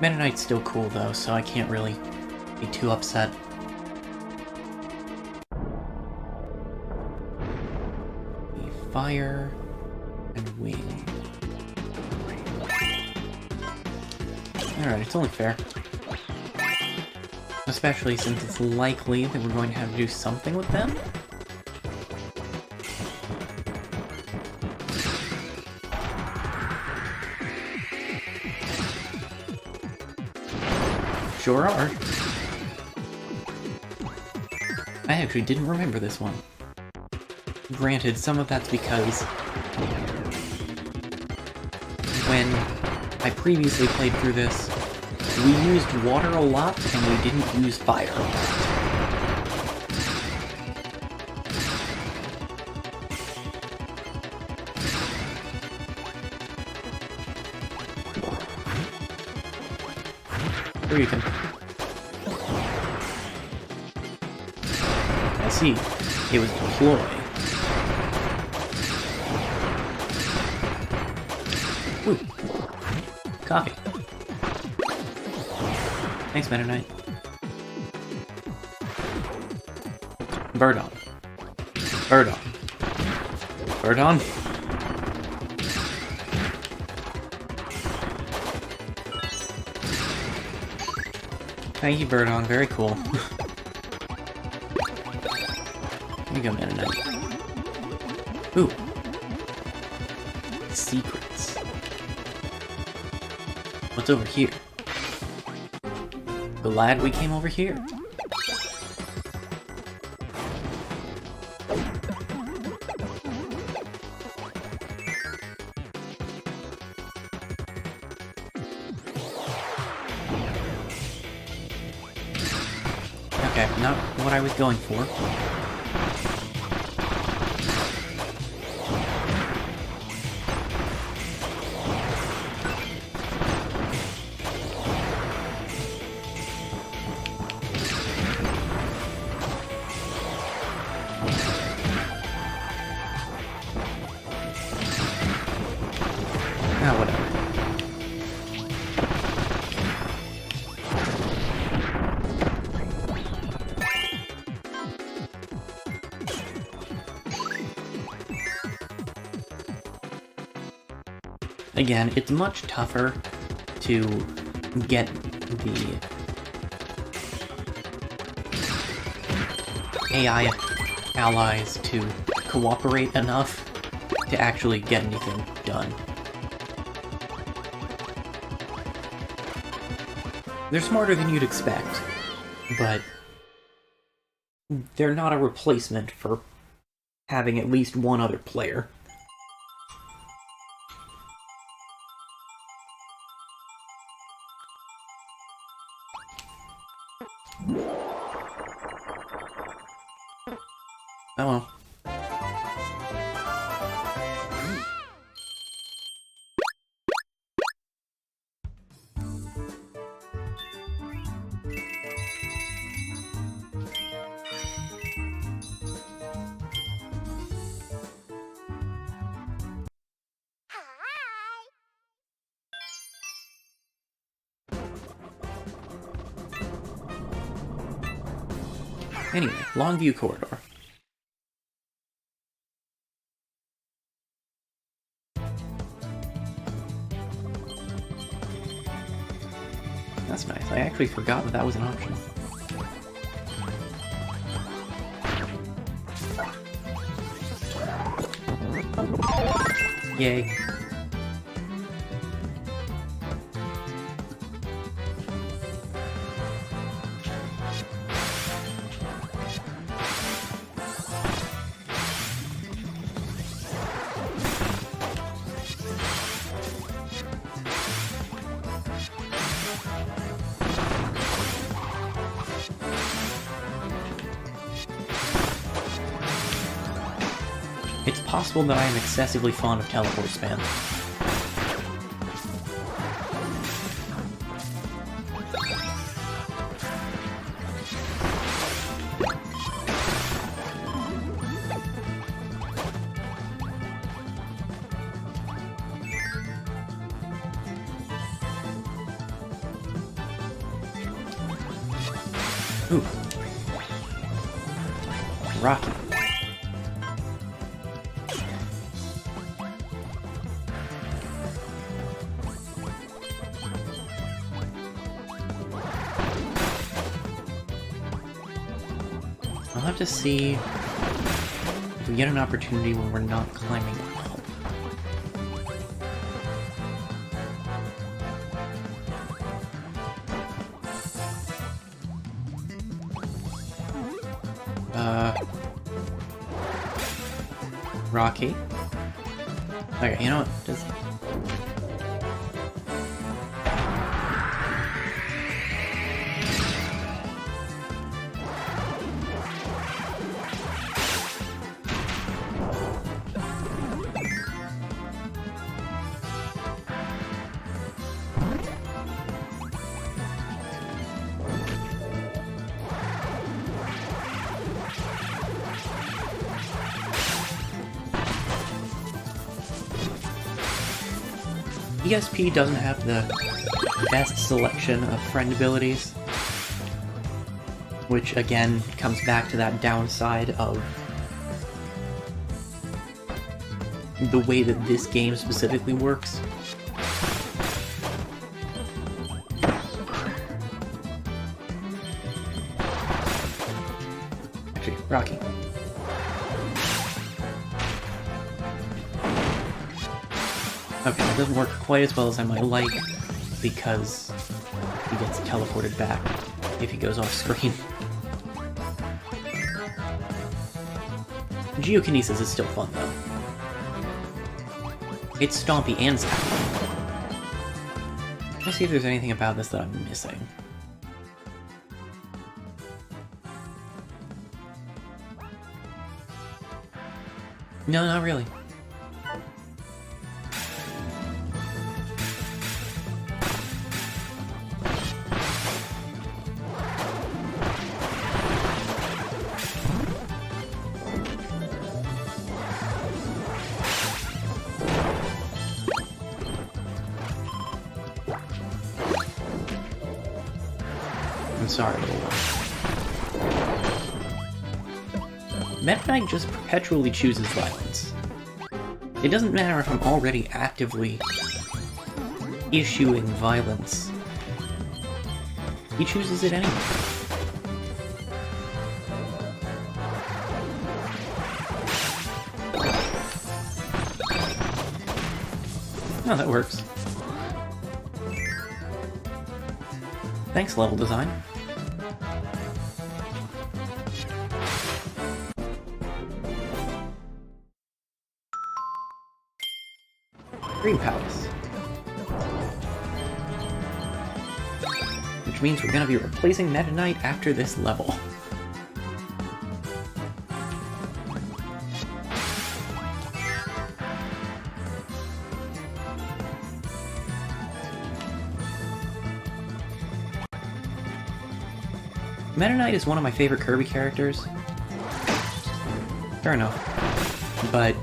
Meta Knight's still cool though, so I can't really be too upset. Fire and wing. Alright, it's only fair. Especially since it's likely that we're going to have to do something with them. Sure are. I actually didn't remember this one. Granted, some of that's because when I previously played through this, we used water a lot and we didn't use fire. Here you can. I see. It was deploy. Ooh. Coffee. Thanks, Meta Knight. Bird on. Bird on. Bird on. Thank you, Birdon. Very cool. Here you go, Meta Knight. Ooh. Secrets. What's over here? Glad we came over here. Okay, not what I was going for. Ah, whatever. Again, it's much tougher to get the AI allies to cooperate enough to actually get anything done. They're smarter than you'd expect, but they're not a replacement for having at least one other player. Oh well. Anyway, Longview Corridor. That's nice. I actually forgot that was an option. Yay. It's possible that I am excessively fond of teleport spam. Ooh. Rocky. I'll have to see if we get an opportunity when we're not climbing up. Rocky. Okay, you know what? Just... ESP doesn't have the best selection of friend abilities, which again comes back to that downside of the way that this game specifically works. Actually, Rocky. Okay, it doesn't work quite as well as I might like, because he gets teleported back if he goes off screen. Geokinesis is still fun, though. It's stompy and zappy. Let's see if there's anything about this that I'm missing. No, not really. sorry, little one. Meta Knight just perpetually chooses violence. It doesn't matter if I'm already actively issuing violence. He chooses it anyway. Oh, that works. Thanks, level design. Green Palace. Which means we're gonna be replacing Meta Knight after this level. Meta Knight is one of my favorite Kirby characters. Fair enough. But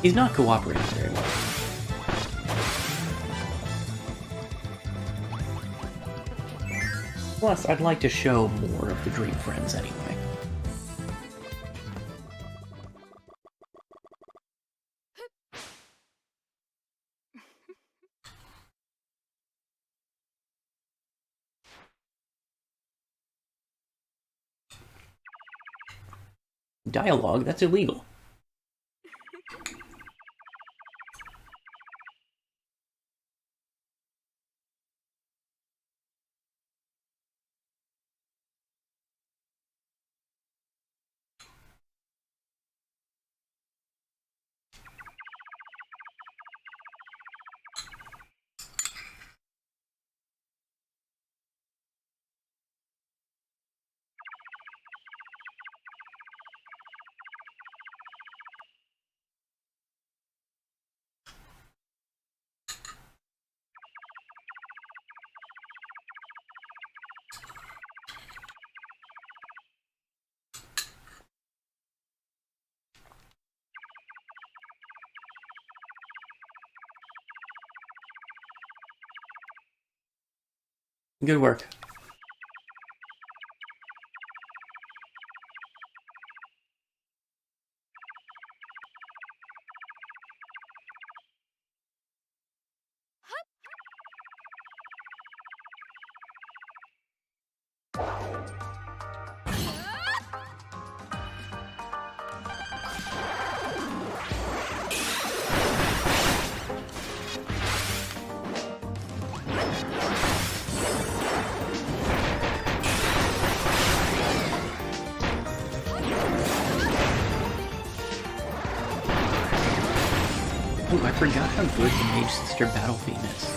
he's not cooperating very well. Plus, I'd like to show more of the Dream Friends anyway. Dialogue? That's illegal. Good work. Oh, I forgot how good the Mage Sister battle theme is.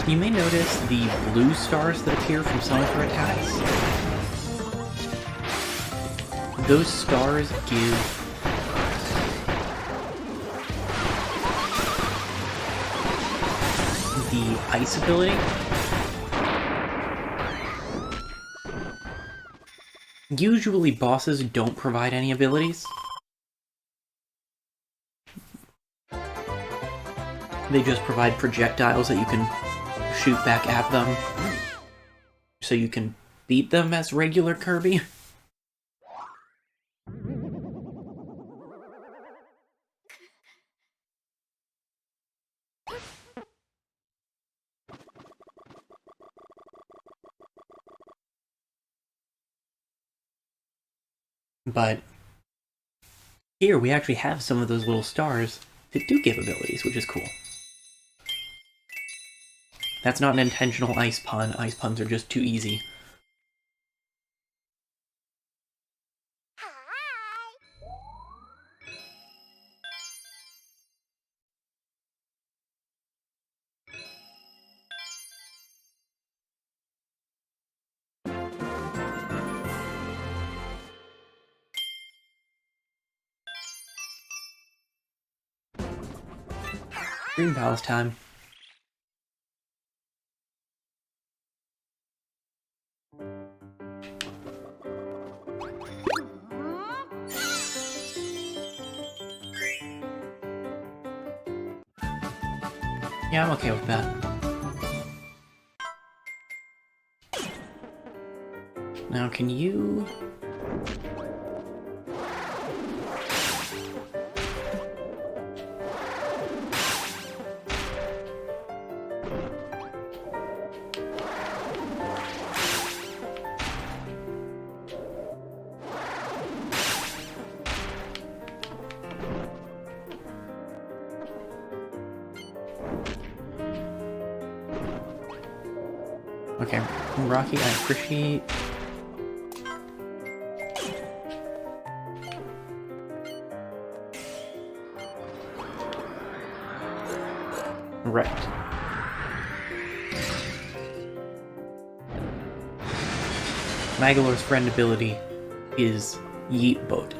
You may notice the blue stars that appear from some of her attacks. Those stars give the ice ability. Usually bosses don't provide any abilities. They just provide projectiles that you can shoot back at them, so you can beat them as regular Kirby. But here we actually have some of those little stars that do give abilities, which is cool. That's not an intentional ice pun. Ice puns are just too easy. Dream Palace time. Yeah, I'm okay with that. Now, can you... Okay, Rocky, I appreciate... Right. Magolor's friend ability is Yeet Boat.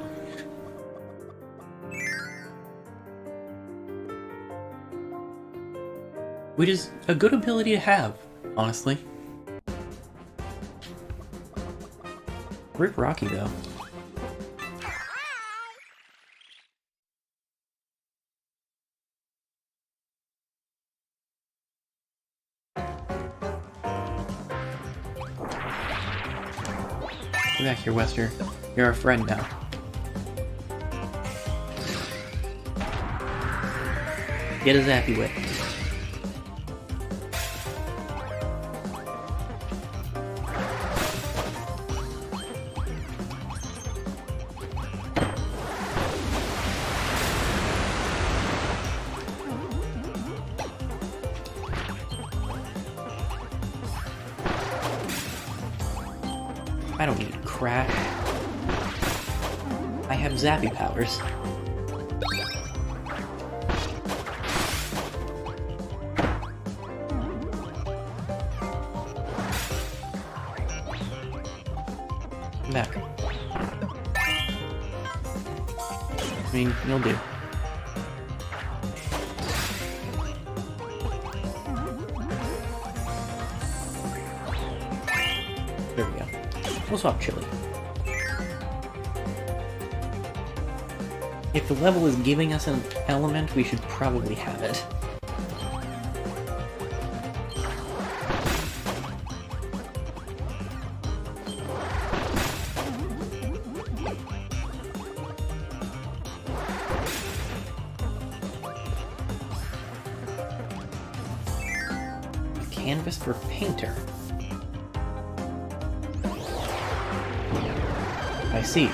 Which is a good ability to have, honestly. Rip Rocky, though. Get back here, Wester. You're our friend now. Get a zappy whip. I don't need crash. I have zappy powers. Come back. I mean, you'll do. There we go. We'll swap Chili. If the level is giving us an element, we should probably have it. Canvas for Painter. I see.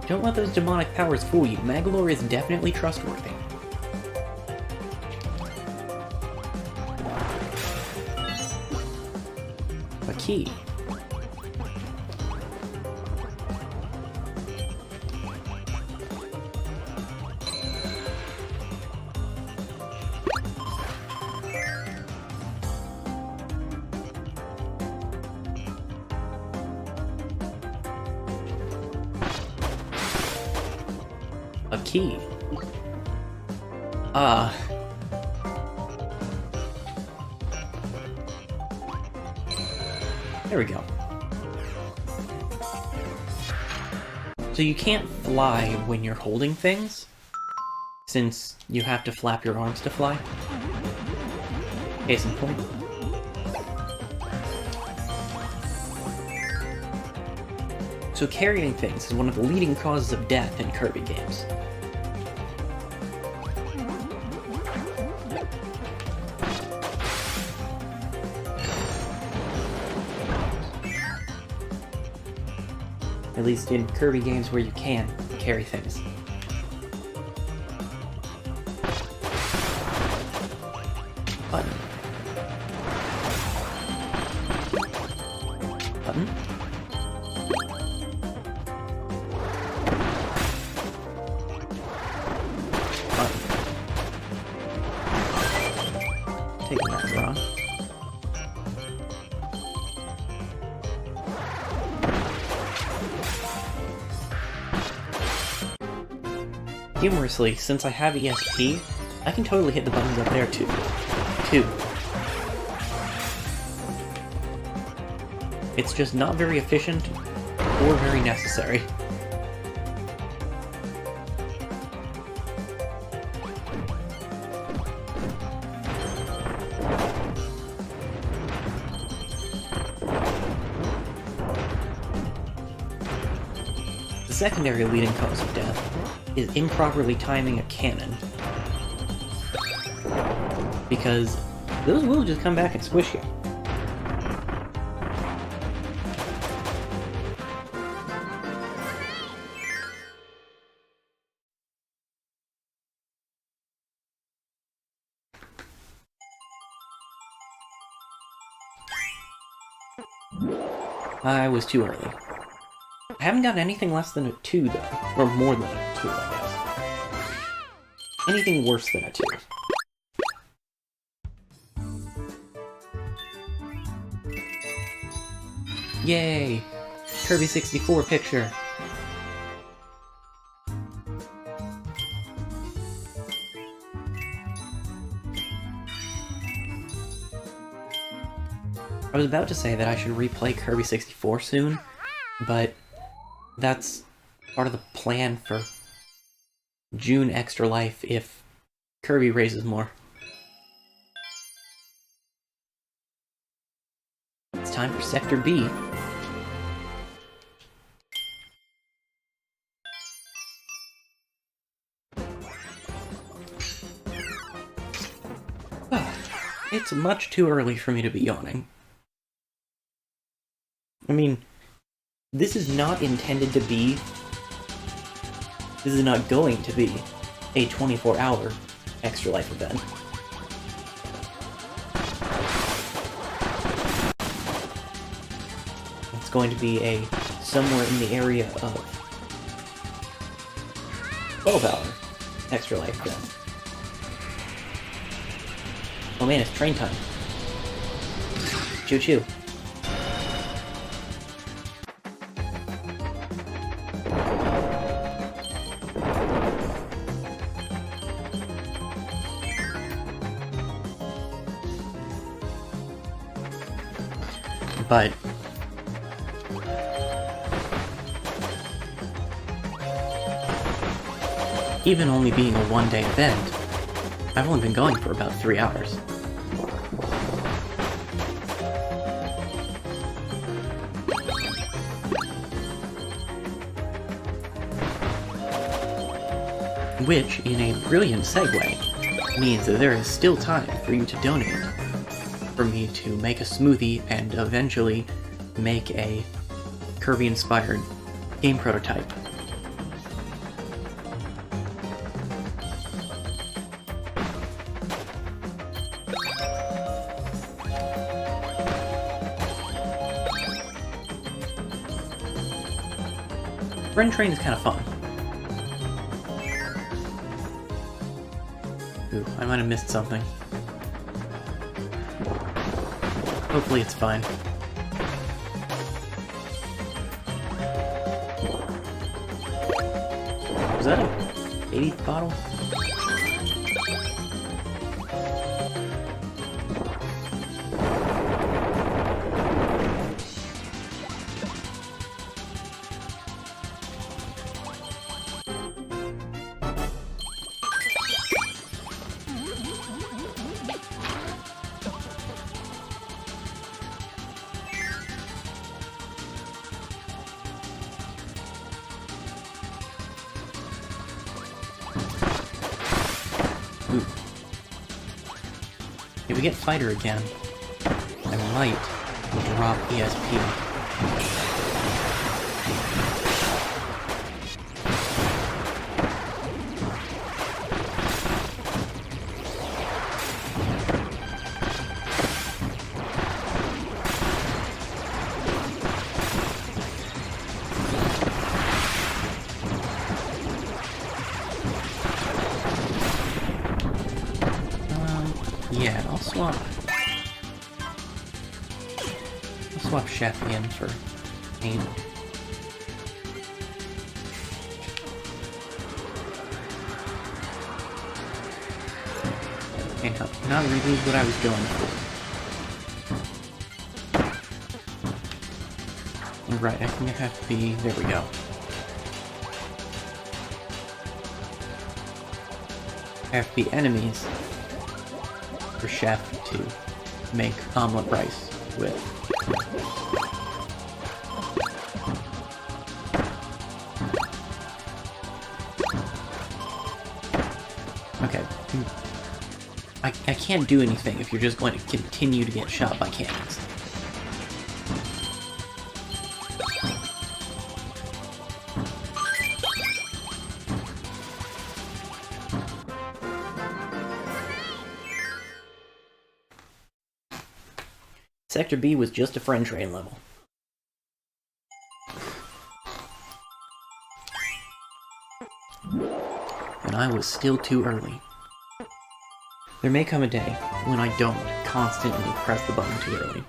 Don't let those demonic powers fool you. Magolor is definitely trustworthy. A key. A key. There we go. So you can't fly when you're holding things, since you have to flap your arms to fly. Case in point. So carrying things is one of the leading causes of death in Kirby games. At least in Kirby games where you can carry things. Button. Humorously, since I have ESP, I can totally hit the buttons up there too. It's just not very efficient or very necessary. The secondary leading cause of death is improperly timing a cannon. Because those will just come back and squish you. I was too early. I haven't got anything less than a 2, though. Or more than a 2, I guess. Anything worse than a 2. Yay! Kirby 64 picture! I was about to say that I should replay Kirby 64 soon, but that's part of the plan for June Extra Life if Kirby raises more. It's time for Sector B. It's much too early for me to be yawning. I mean, this is not intended to be... This is not going to be a 24-hour Extra Life event. It's going to be a somewhere in the area of 12-hour Extra Life event. Oh man, it's train time. Choo-choo. But even only being a one-day event, I've only been going for about 3 hours. Which, in a brilliant segue, means that there is still time for you to donate, for me to make a smoothie and eventually make a Kirby-inspired game prototype. Friend Train is kind of fun. Ooh, I might have missed something. Hopefully it's fine. Was that a baby bottle? Ooh. If we get Fighter again, I might drop ESP. Yeah, I'll swap Chef in for Pain. Okay, not really what I was going for. Right, I think it has to be... There we go. Have to be enemies for Chef to make omelet rice with. Okay. I can't do anything if you're just going to continue to get shot by cannons. Sector B was just a friend train level. And I was still too early. There may come a day when I don't constantly press the button too early.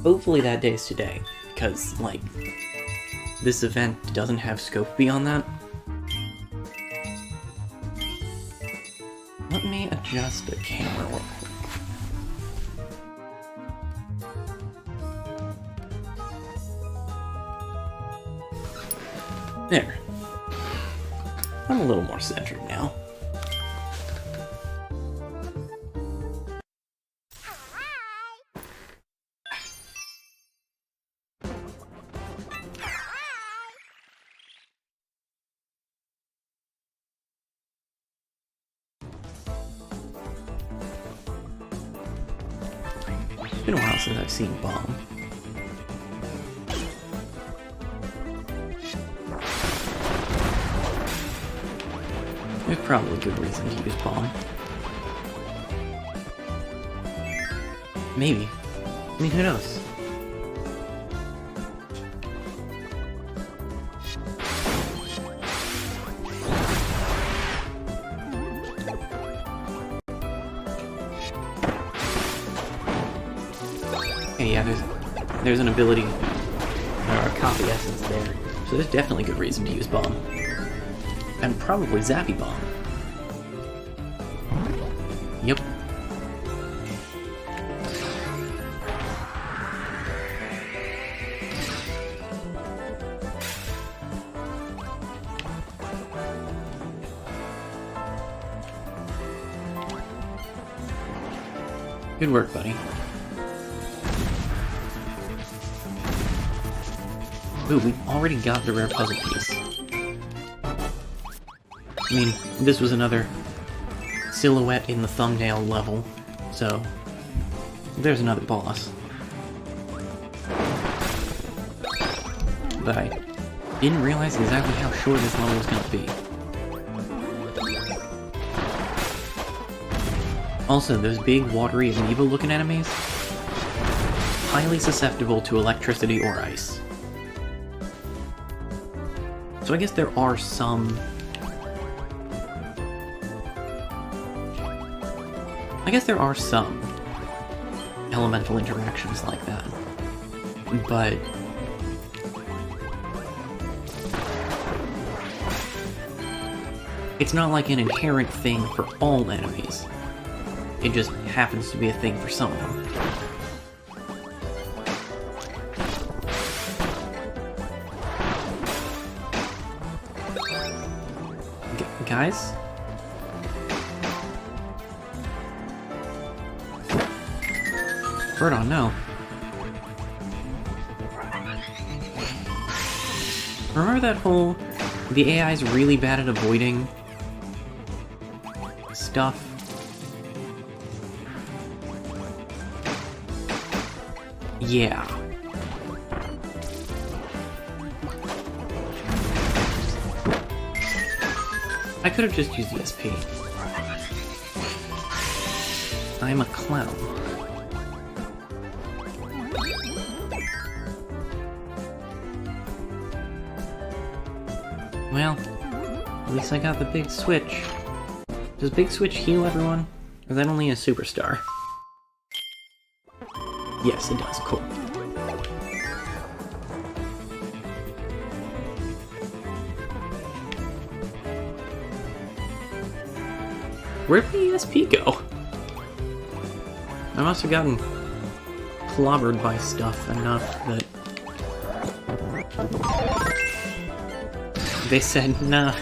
Hopefully that day is today, because, like, this event doesn't have scope beyond that. Let me adjust the camera real quick. There. I'm a little more centered now. It's been a while since I've seen Bomb. There's probably a good reason to use Bomb. Maybe. I mean, who knows? Okay, yeah, there's an ability, or a copy essence there, so there's definitely good reason to use Bomb. And probably Zappy Bomb. Yep. Good work, buddy. Ooh, we already got the rare puzzle piece. I mean, this was another silhouette in the thumbnail level, so there's another boss. But I didn't realize exactly how short this level was going to be. Also, those big, watery, amoeba-looking enemies, highly susceptible to electricity or ice. So I guess there are some... elemental interactions like that. But... it's not like an inherent thing for all enemies. It just happens to be a thing for some of them. Guys? Bird on, no. Remember that whole... the AI's really bad at avoiding... stuff? Yeah. I could have just used ESP. I'm a clown. Well, at least I got the big switch. Does Big Switch heal everyone? Or is that only a superstar? Yes, it does. Cool. Where'd the ESP go? I must have gotten clobbered by stuff enough that they said, nah.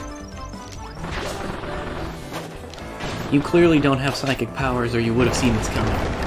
You clearly don't have psychic powers or you would have seen this coming.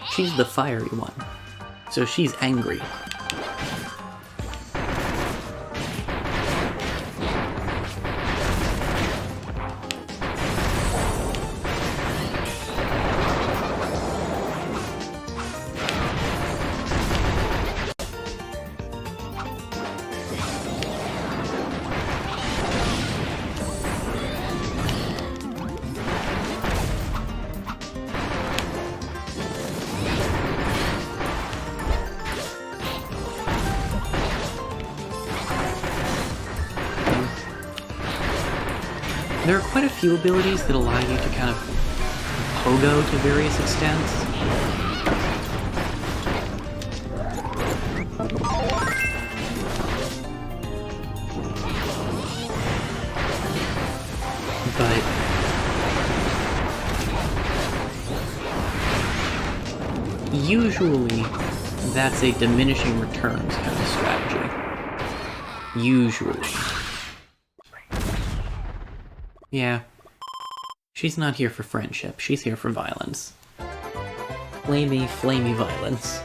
She's the fiery one, so she's angry. There are quite a few abilities that allow you to kind of pogo to various extents. But usually that's a diminishing returns kind of strategy. Usually. Yeah. She's not here for friendship, she's here for violence. Flamey, flamey violence.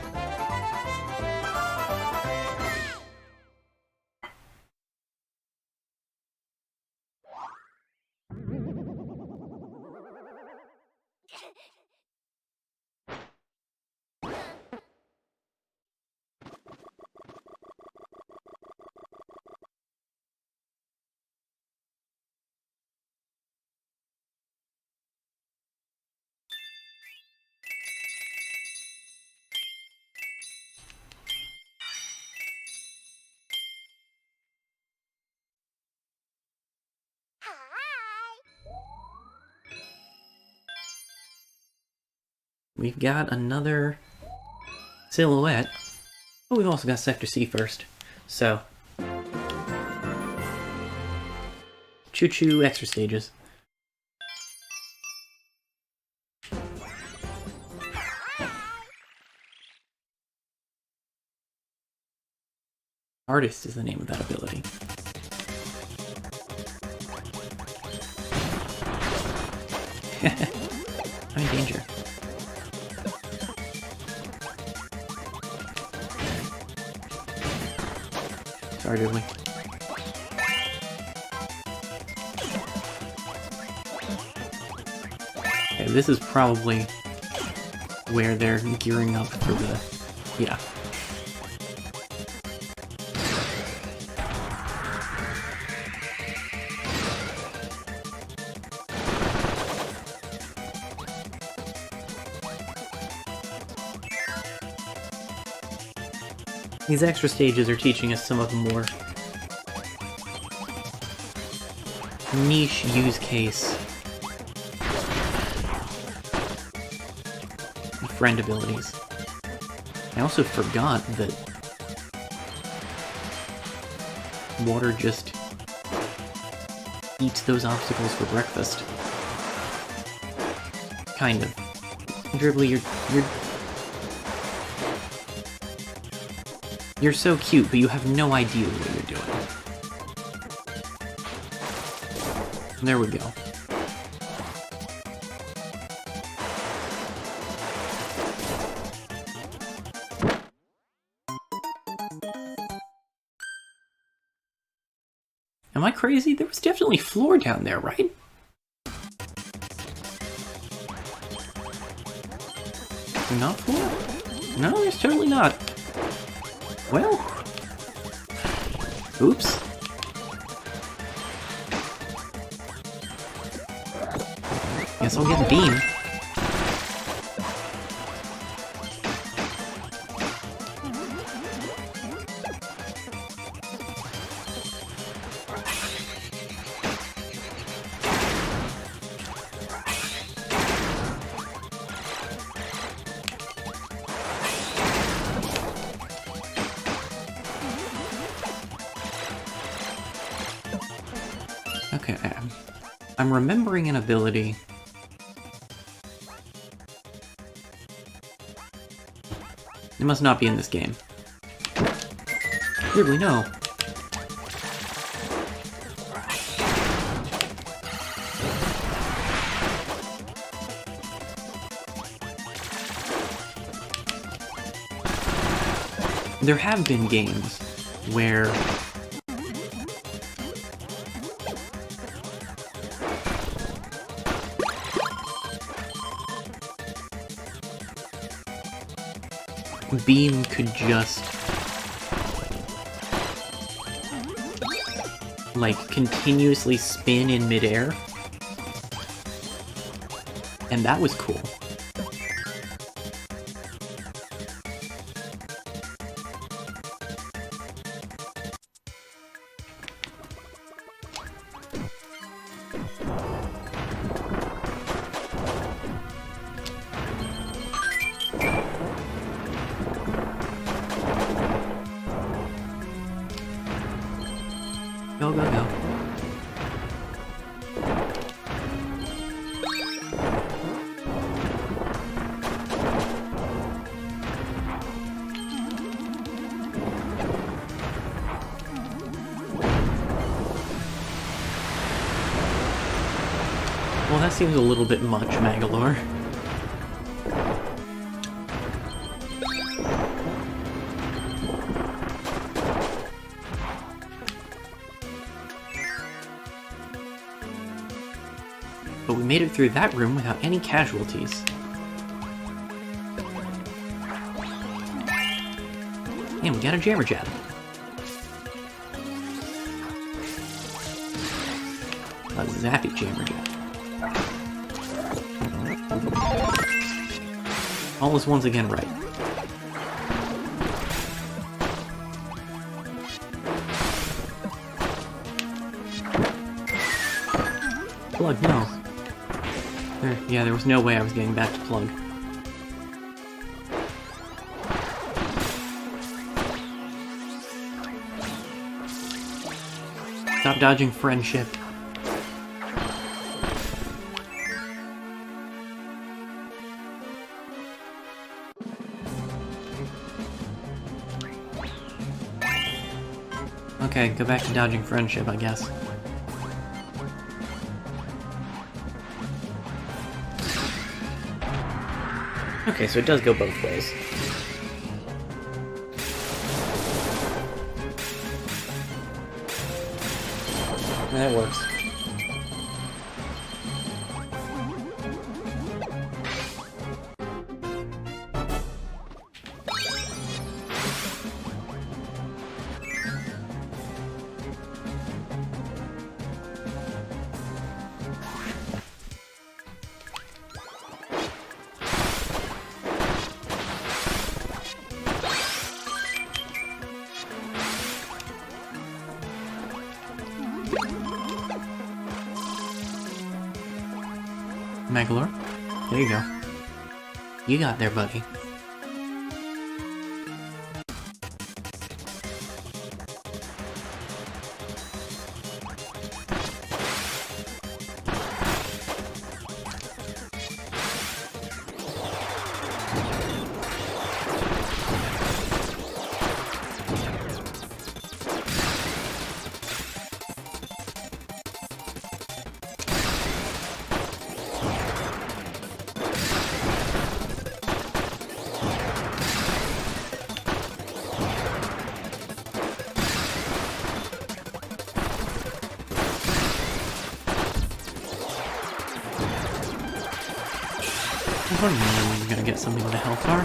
We've got another silhouette. Oh, we've also got Sector C first. So, choo-choo extra stages. Artist is the name of that ability. I'm in danger. Sorry, Diddley. Okay, this is probably where they're gearing up for the... yeah. These extra stages are teaching us some of the more niche use case friend abilities. I also forgot that water just eats those obstacles for breakfast. Kind of. Dribbly, you're so cute, but you have no idea what you're doing. There we go. Am I crazy? There was definitely floor down there, right? Not floor? No, there's totally not. Well... Oops. Guess I'll get a beam. Okay, I'm remembering an ability. It must not be in this game. Weirdly, no. There have been games where beam could just like continuously spin in midair, and that was cool. Go, go, go. Well, that seems a little bit much, Magalore. But we made it through that room without any casualties. And we got a Jammer Jab. A zappy Jammer Jab. All is once again right. Plug, no. Yeah, there was no way I was getting back to Plug. Stop dodging friendship. Okay, go back to dodging friendship, I guess. Okay, so it does go both ways. That works. Magalore, there you go. You got there, buddy. I'm gonna get something with a health bar.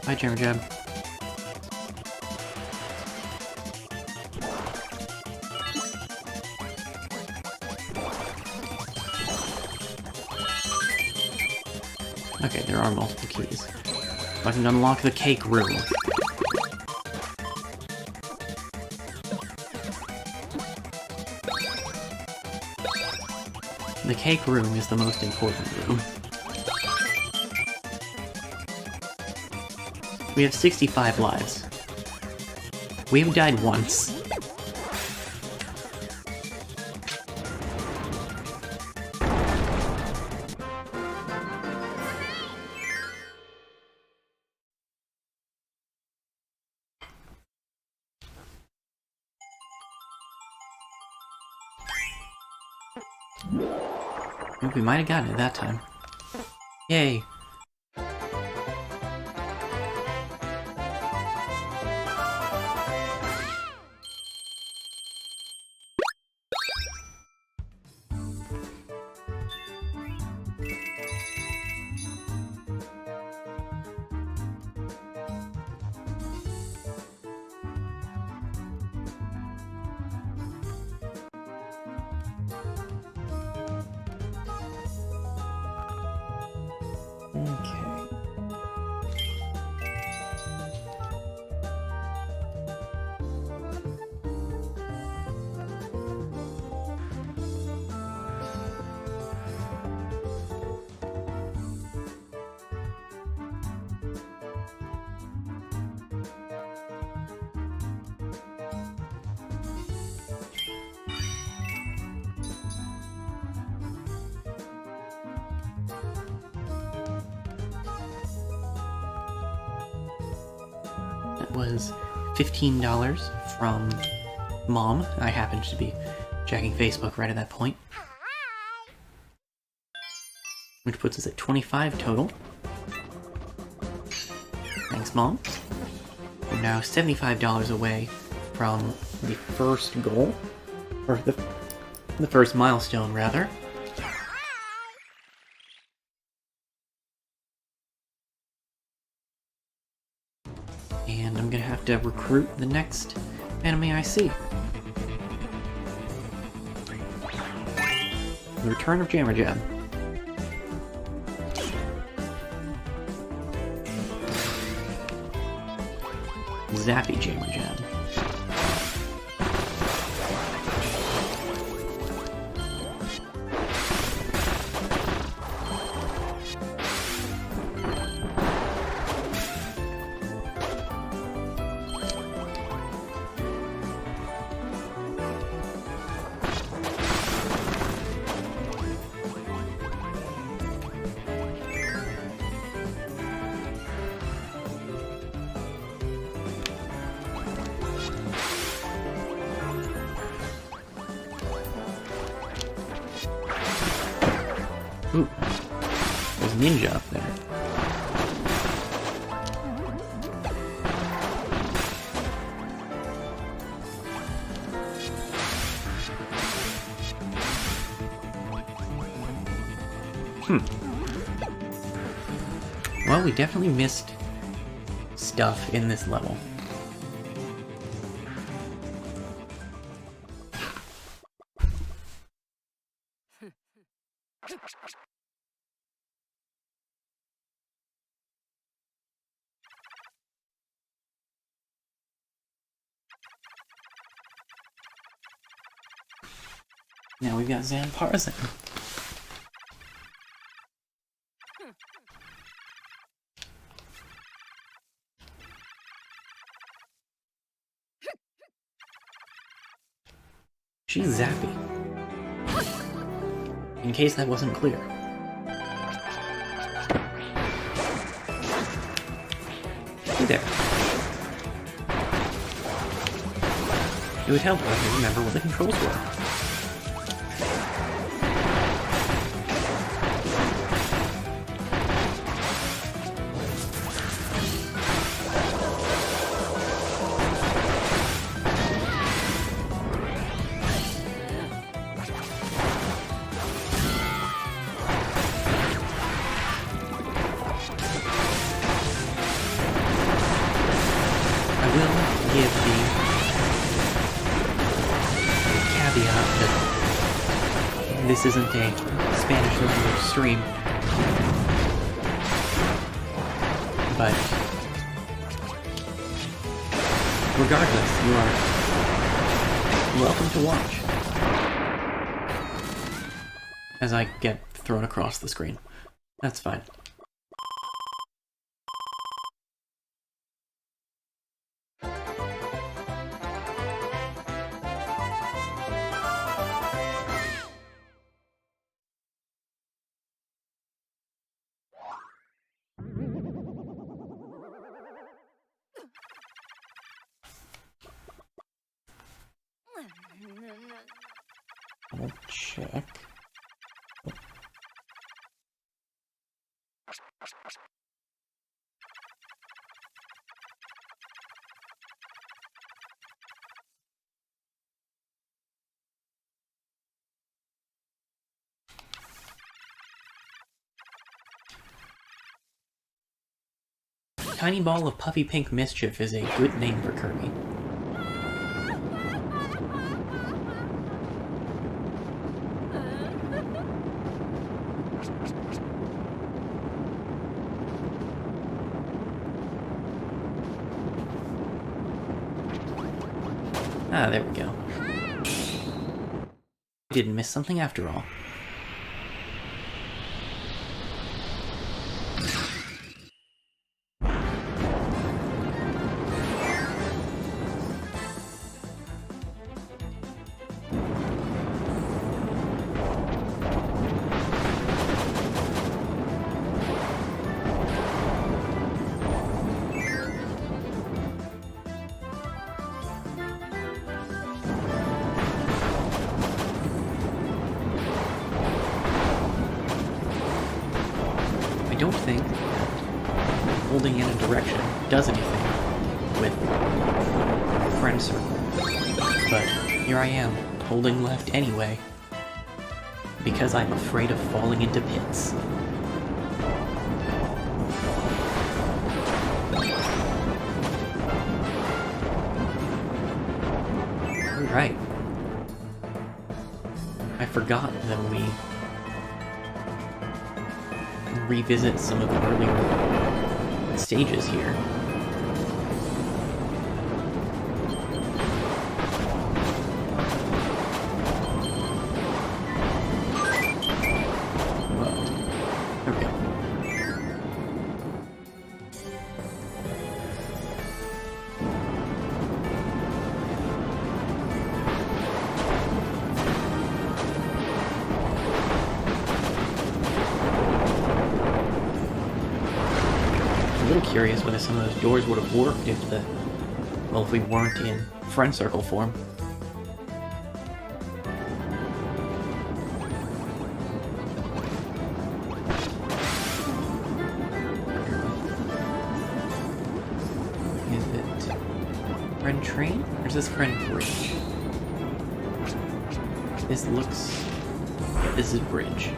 Bye, Jammer Jab. Okay, there are multiple keys. I can unlock the cake room. The cake room is the most important room. We have 65 lives. We have died once. We might have gotten it that time. Yay! Was $15 from Mom. I happened to be checking Facebook right at that point. Which puts us at 25 total. Thanks, Mom. We're now $75 away from the first goal. Or the first milestone, rather. And I'm gonna have to recruit the next enemy I see. The return of Jammer Jab. Zappy Jammer Jab. Ooh, there's a ninja up there. Well, we definitely missed stuff in this level. Now we've got Zamparzen. She's zappy. In case that wasn't clear. Hey there. It would help if I remember what the controls were. that this isn't a Spanish language stream. But regardless, you are welcome to watch as I get thrown across the screen. That's fine. I'll check. Tiny Ball of Puffy Pink Mischief is a good name for Kirby. Ah, there we go. We didn't miss something after all. I don't think holding in a direction does anything with friend circle, but here I am, holding left anyway, because I'm afraid of falling into pits. Alright. I forgot that we revisit some of the earlier stages here. Whoa. There we go. I'm a little curious whether some of those doors would have worked if if we weren't in friend circle form. Is it friend train or is this friend bridge? This looks... this is bridge.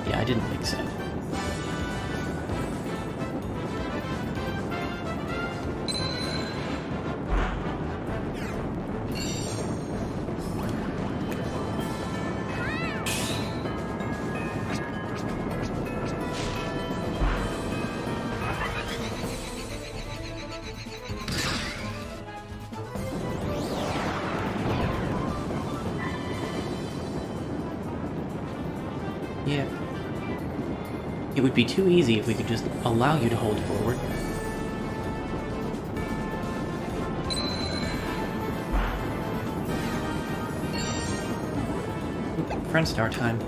Yeah, I didn't think so. Yeah. It would be too easy if we could just allow you to hold forward. Friend star time.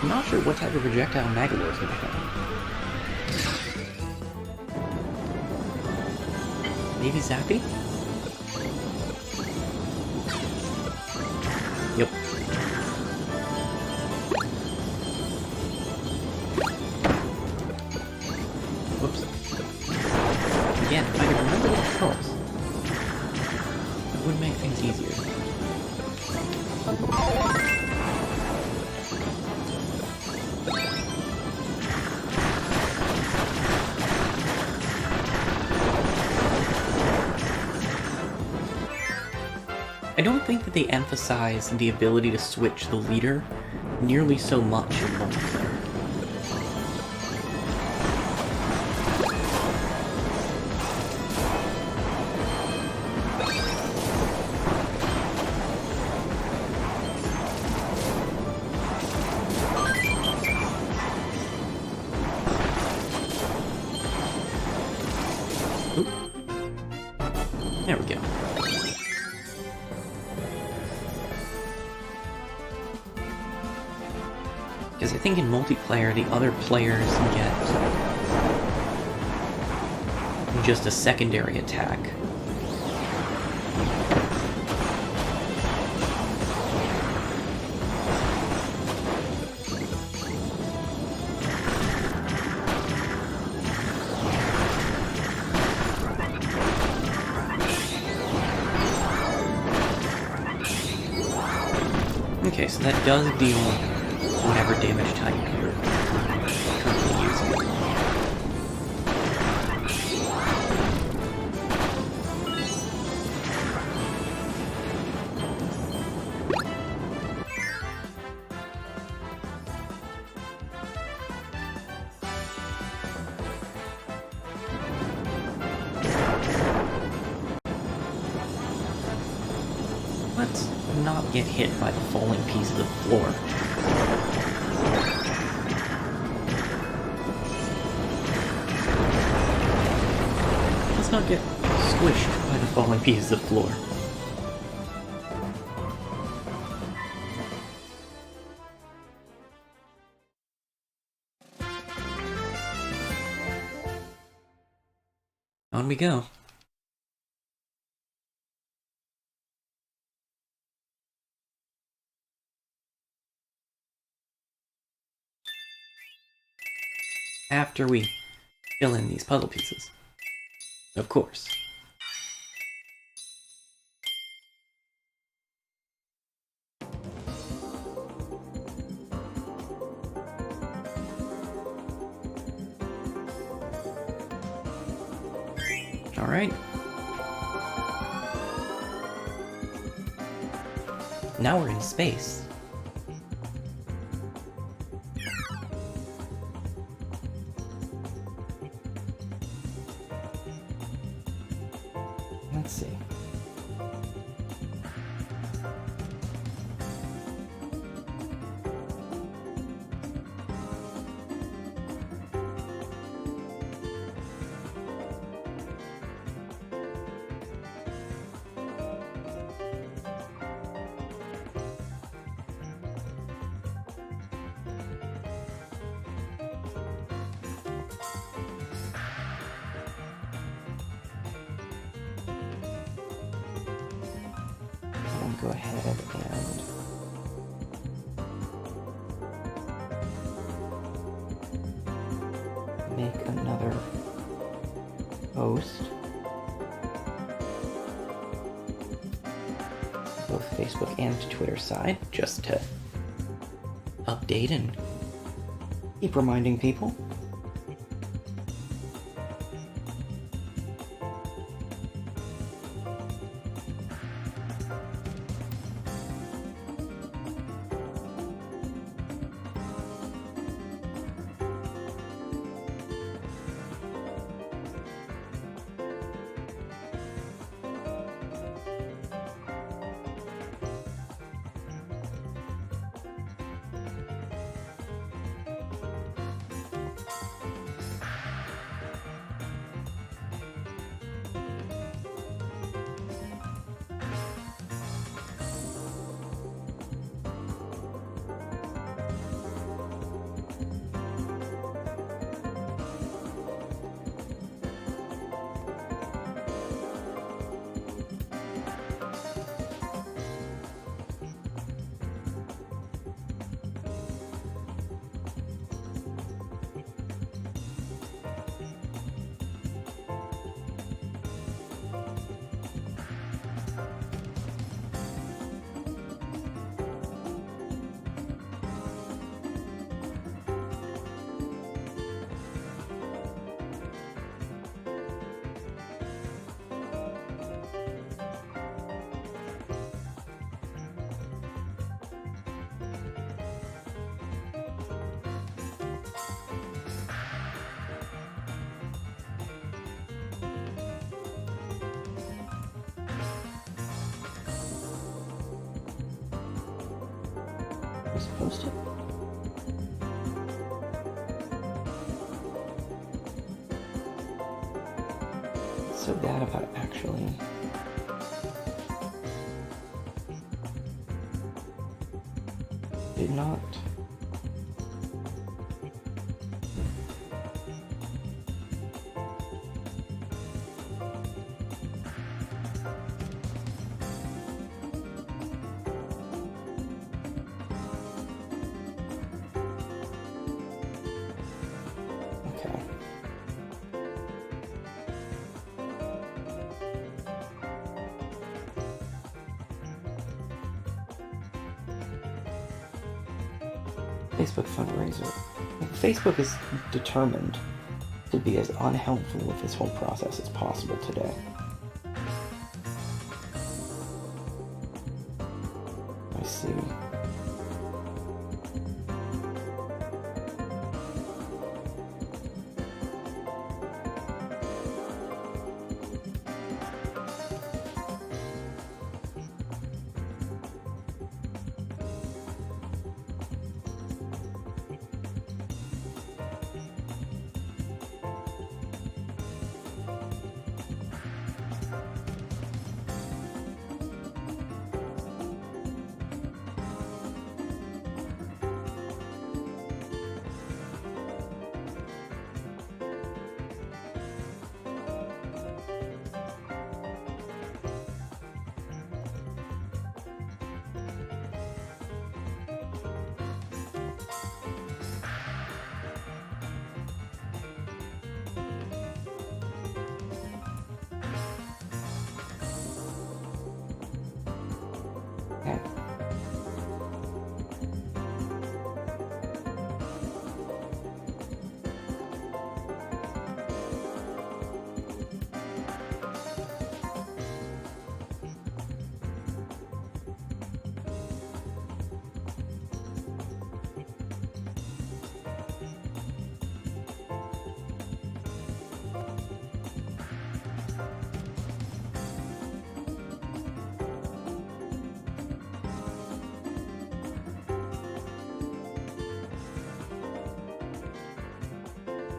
I'm not sure what type of projectile Magolor is going to come. Maybe Zappy? Yep. Whoops. Again, if I could remember the controls, it would make things easier. I don't think that they emphasize the ability to switch the leader nearly so much in multiplayer. Oop. There we go. Because I think in multiplayer, the other players get just a secondary attack. Okay, so that does deal whatever damage type you're currently using. Let's not get hit by the falling piece of the floor. Let's not get squished by the falling pieces of the floor. On we go. After we fill in these puzzle pieces. Of course. All right. Now we're in space. Let's see. Go ahead and make another post, both Facebook and Twitter side, just to update and keep reminding people. Just post it. It's so bad about actually. Did not. Okay. Facebook fundraiser. Facebook is determined to be as unhelpful with this whole process as possible today. I see. Okay.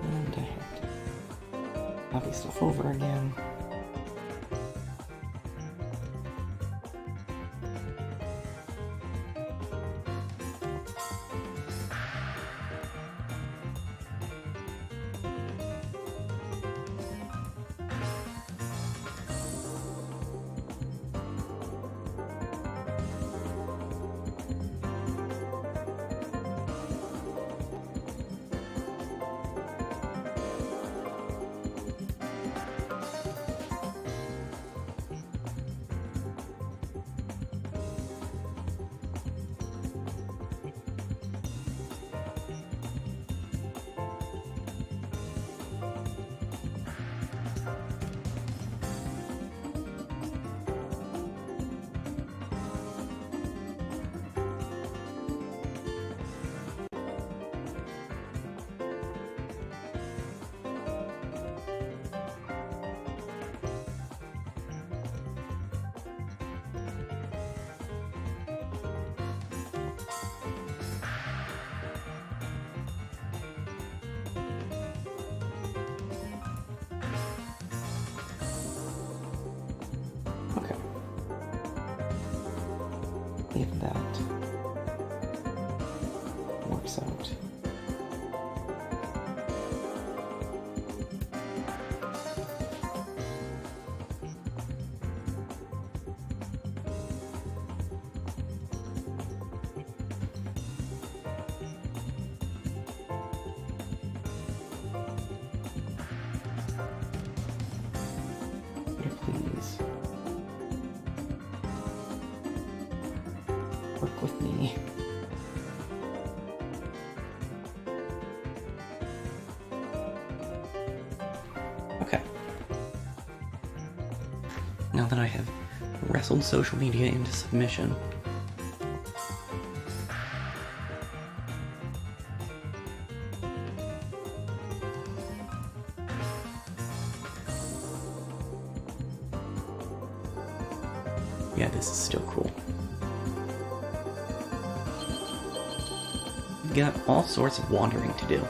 And I have to copy stuff over again. Okay. If that works out. Please work with me. Okay. Now that I have wrestled social media into submission, yeah, this is still cool. got all sorts of wandering to do.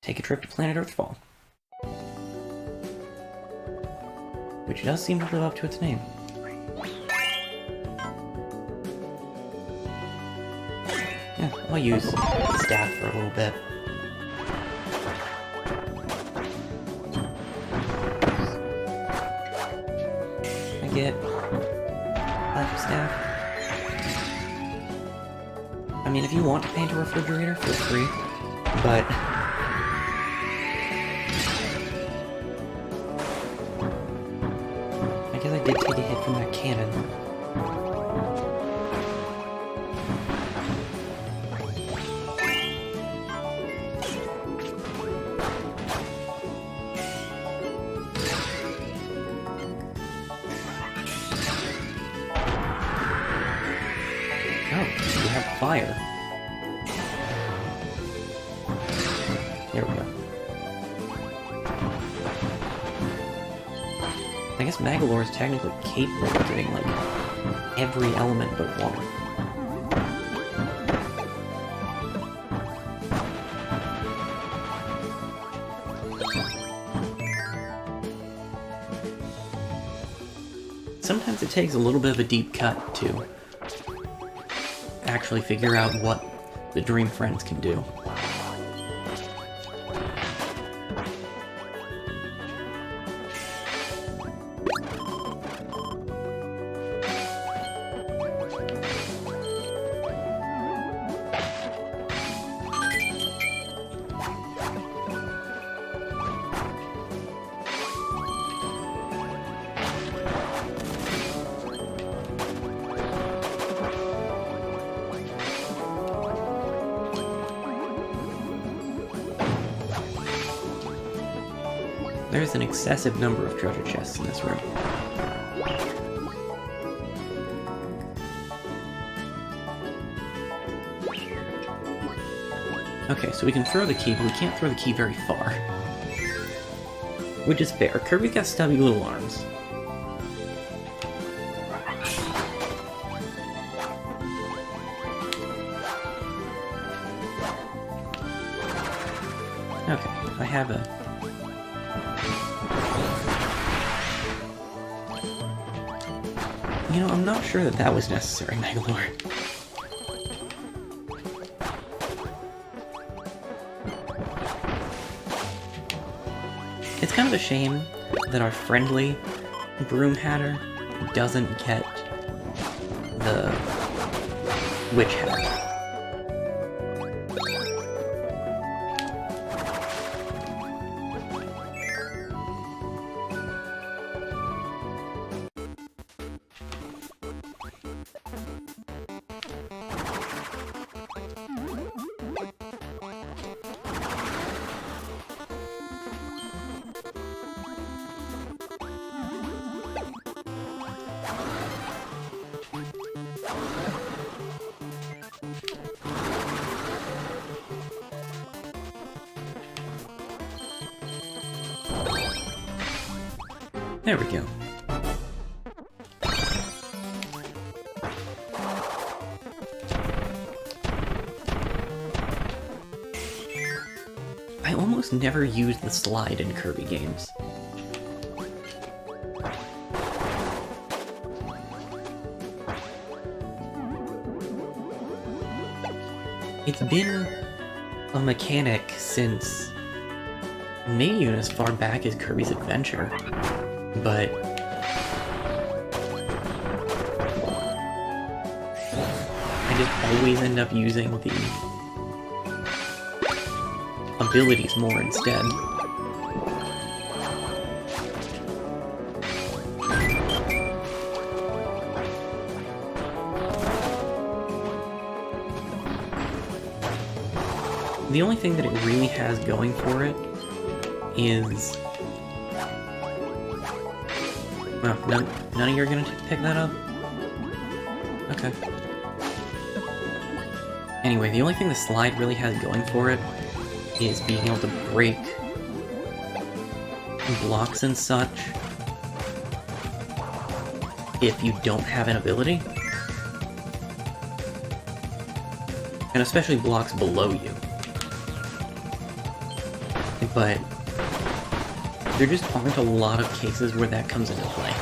Take a trip to planet Earthfall. Which does seem to live up to its name. Yeah, I'll use the staff for a little bit. I get magic staff. I mean, if you want to paint a refrigerator, feel free, but I guess I did take a hit from that cannon. Fire. There we go. I guess Magolor is technically capable of doing, like, every element but water. Sometimes it takes a little bit of a deep cut to actually figure out what the Dream Friends can do. There's an excessive number of treasure chests in this room. Okay, so we can throw the key, but we can't throw the key very far. Which is fair. Kirby's got stubby little arms. Okay, I have a... You know, I'm not sure that that was necessary, Magolor. It's kind of a shame that our friendly Broom Hatter doesn't get the Witch Hat. There we go. I almost never use the slide in Kirby games. It's been a mechanic since maybe even as far back as Kirby's Adventure. But I just always end up using the abilities more instead. The only thing that it really has going for it is... Oh, none of you are gonna pick that up? Okay. Anyway, the only thing the slide really has going for it is being able to break blocks and such if you don't have an ability. And especially blocks below you. But there just aren't a lot of cases where that comes into play.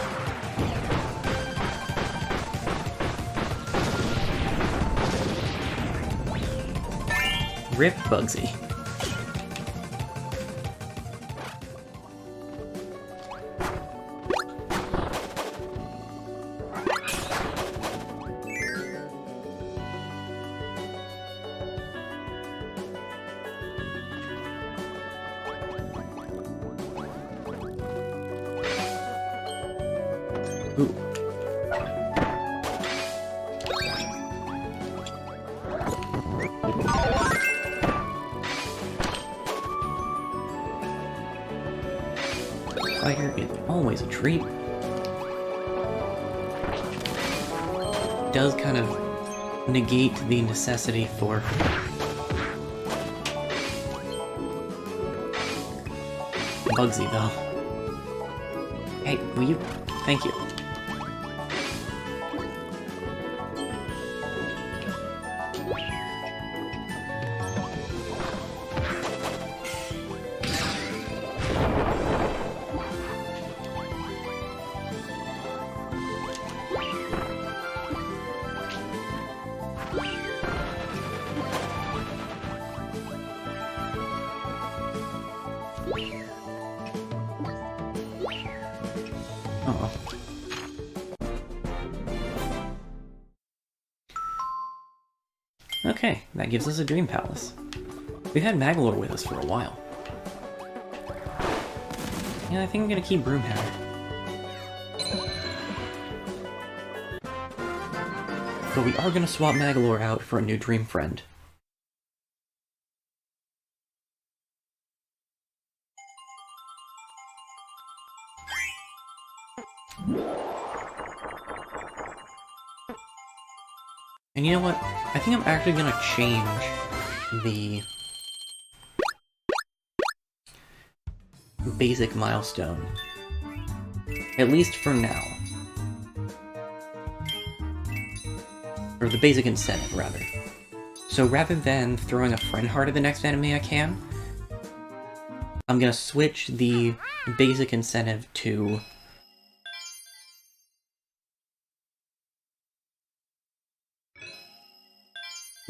Rip Bugsy. Ooh. Fire is always a treat. Does kind of negate the necessity for Bugsy, though. Hey, will you? Thank you. Uh-oh. Okay, that gives us a Dream Palace. We've had Magalore with us for a while. Yeah, I think I'm gonna keep Broomhatter. But we are gonna swap Magalore out for a new Dream Friend. And you know what? I think I'm actually gonna change the basic milestone. At least for now. Or the basic incentive, rather. So rather than throwing a friend heart at the next enemy I can, I'm gonna switch the basic incentive to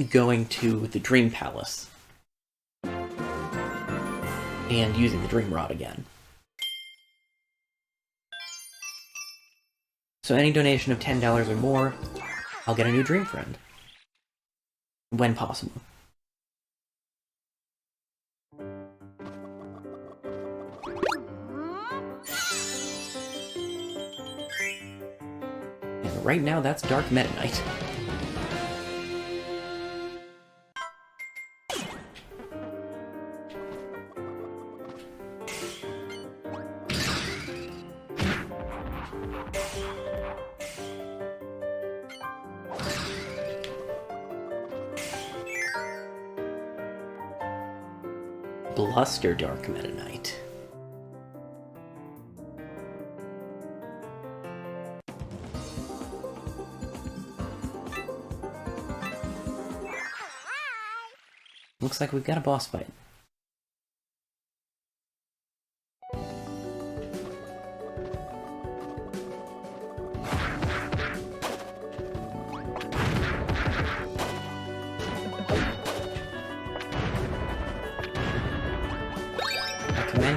going to the Dream Palace and using the Dream Rod again. So any donation of $10 or more, I'll get a new Dream Friend. When possible. And right now that's Dark Meta Knight. Bluster Dark Meta Knight. Looks like we've got a boss fight.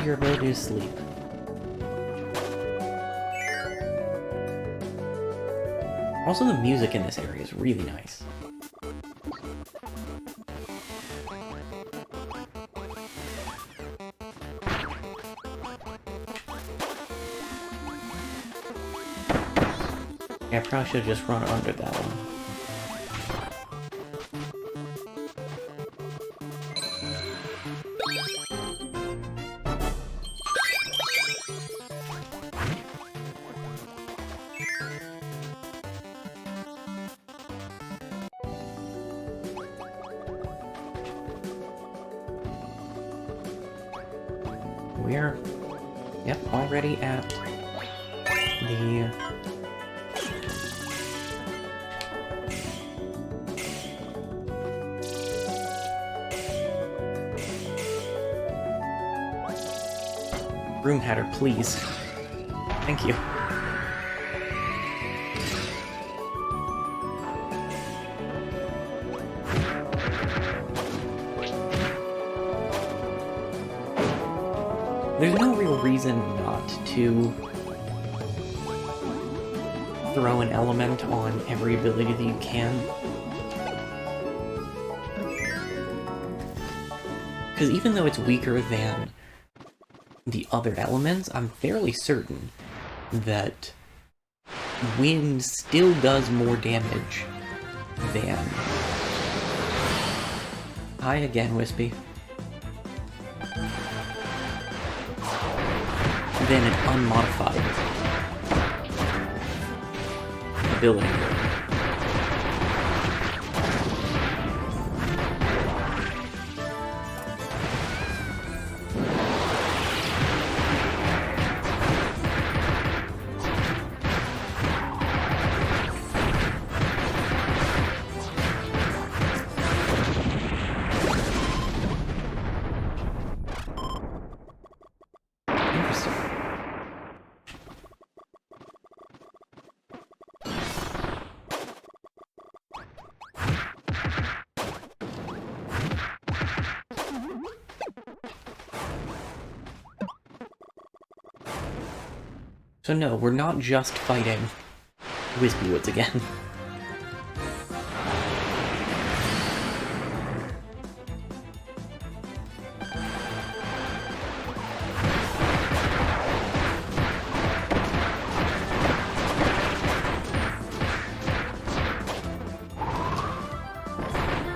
Your ability to sleep. Also, the music in this area is really nice. Yeah, I probably should have just run under that one. We're, yep, already at the Broom Hatter, please. Thank you. There's no real reason not to throw an element on every ability that you can. Because even though it's weaker than the other elements, I'm fairly certain that wind still does more damage than... Hi again, Wispy. Than an unmodified ability. So no, we're not just fighting Wispy Woods again.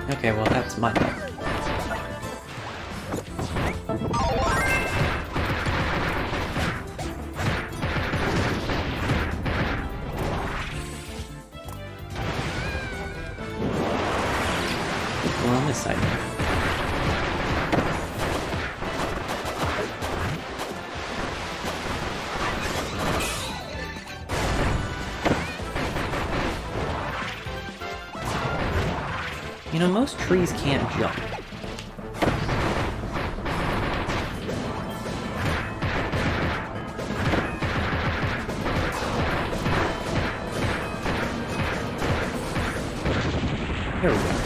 Okay, well that's my bad. On this side now. You know, most trees can't jump. There we go.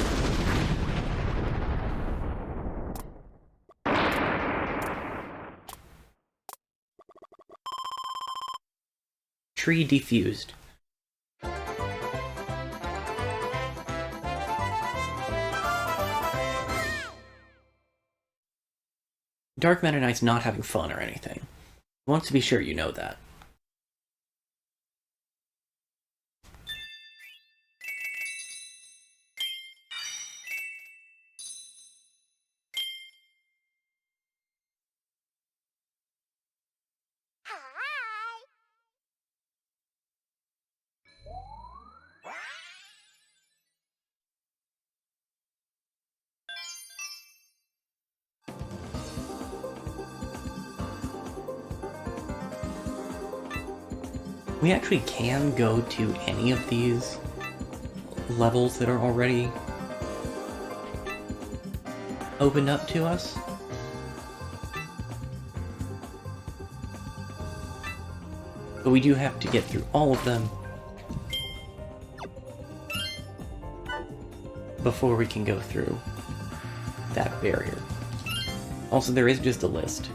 Tree defused. Dark Meta Knight's not having fun or anything. He wants to be sure you know that. We actually can go to any of these levels that are already opened up to us. But we do have to get through all of them before we can go through that barrier. Also, there is just a list.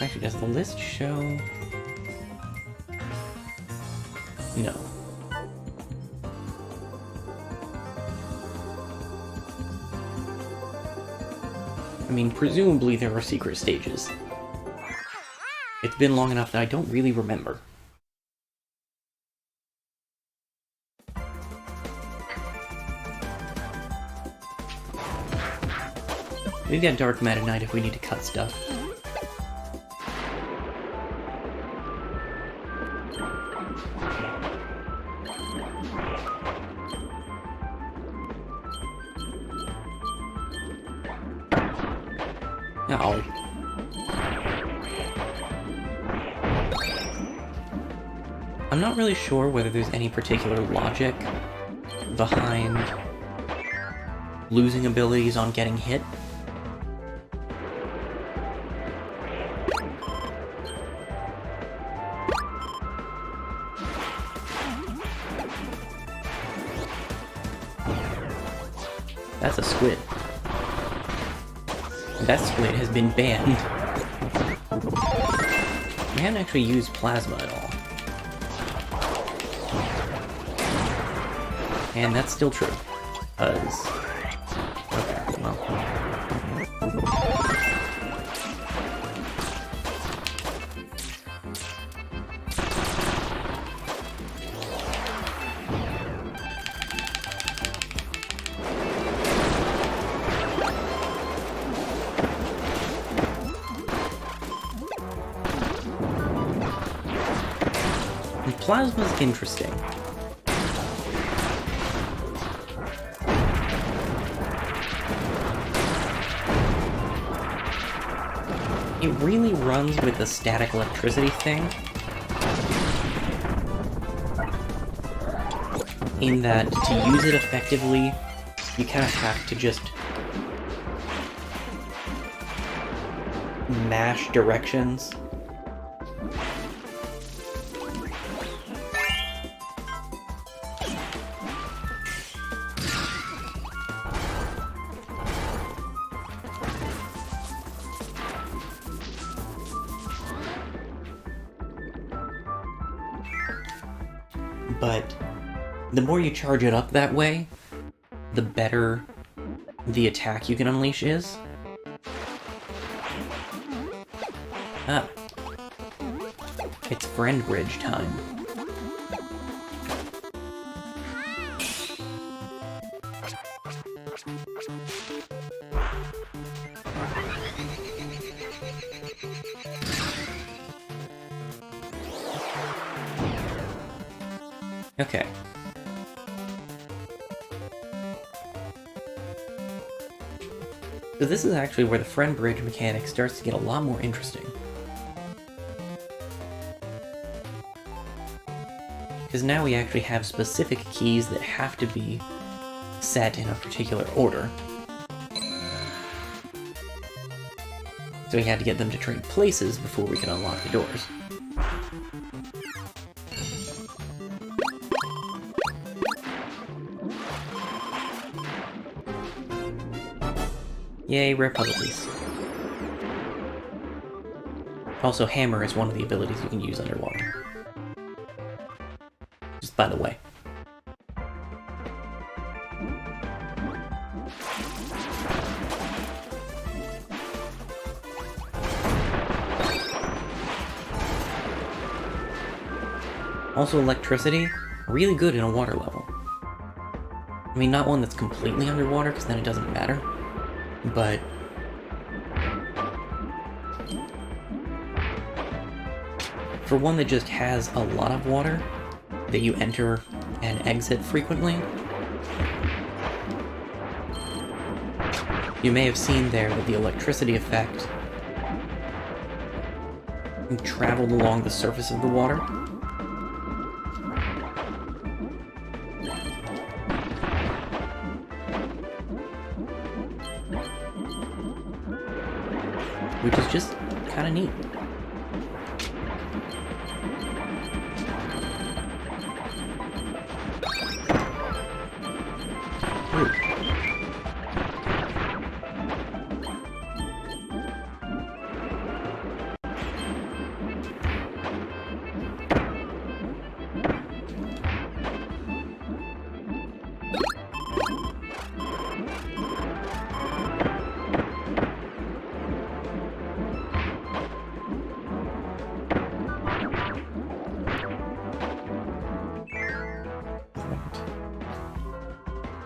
Actually, does the list show? No. I mean, presumably there are secret stages. It's been long enough that I don't really remember. We've got Dark Meta Knight if we need to cut stuff. Oh. I'm not really sure whether there's any particular logic behind losing abilities on getting hit. That's a squid. That squid has been banned. We haven't actually used plasma at all. And that's still true. Okay, well. Plasma's interesting. It really runs with the static electricity thing, in that to use it effectively, you kind of have to just mash directions. But the more you charge it up that way, the better the attack you can unleash is. Ah. It's friend bridge time. Okay. So this is actually where the friend bridge mechanic starts to get a lot more interesting. Because now we actually have specific keys that have to be set in a particular order. So we had to get them to trade places before we could unlock the doors. Yay, rare puzzle piece. Also, hammer is one of the abilities you can use underwater. Just by the way. Also, electricity, really good in a water level. I mean, not one that's completely underwater, because then it doesn't matter. But for one that just has a lot of water that you enter and exit frequently, you may have seen there that the electricity effect traveled along the surface of the water. Which is just kind of neat. Ooh.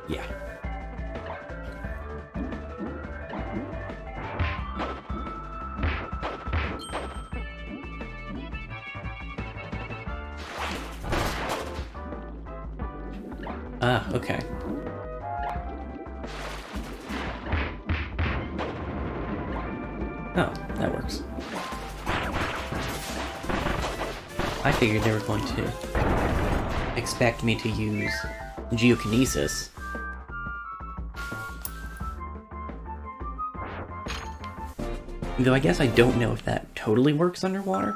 Yeah. Ah, okay. Oh, that works. I figured they were going to expect me to use geokinesis. Though I guess I don't know if that totally works underwater.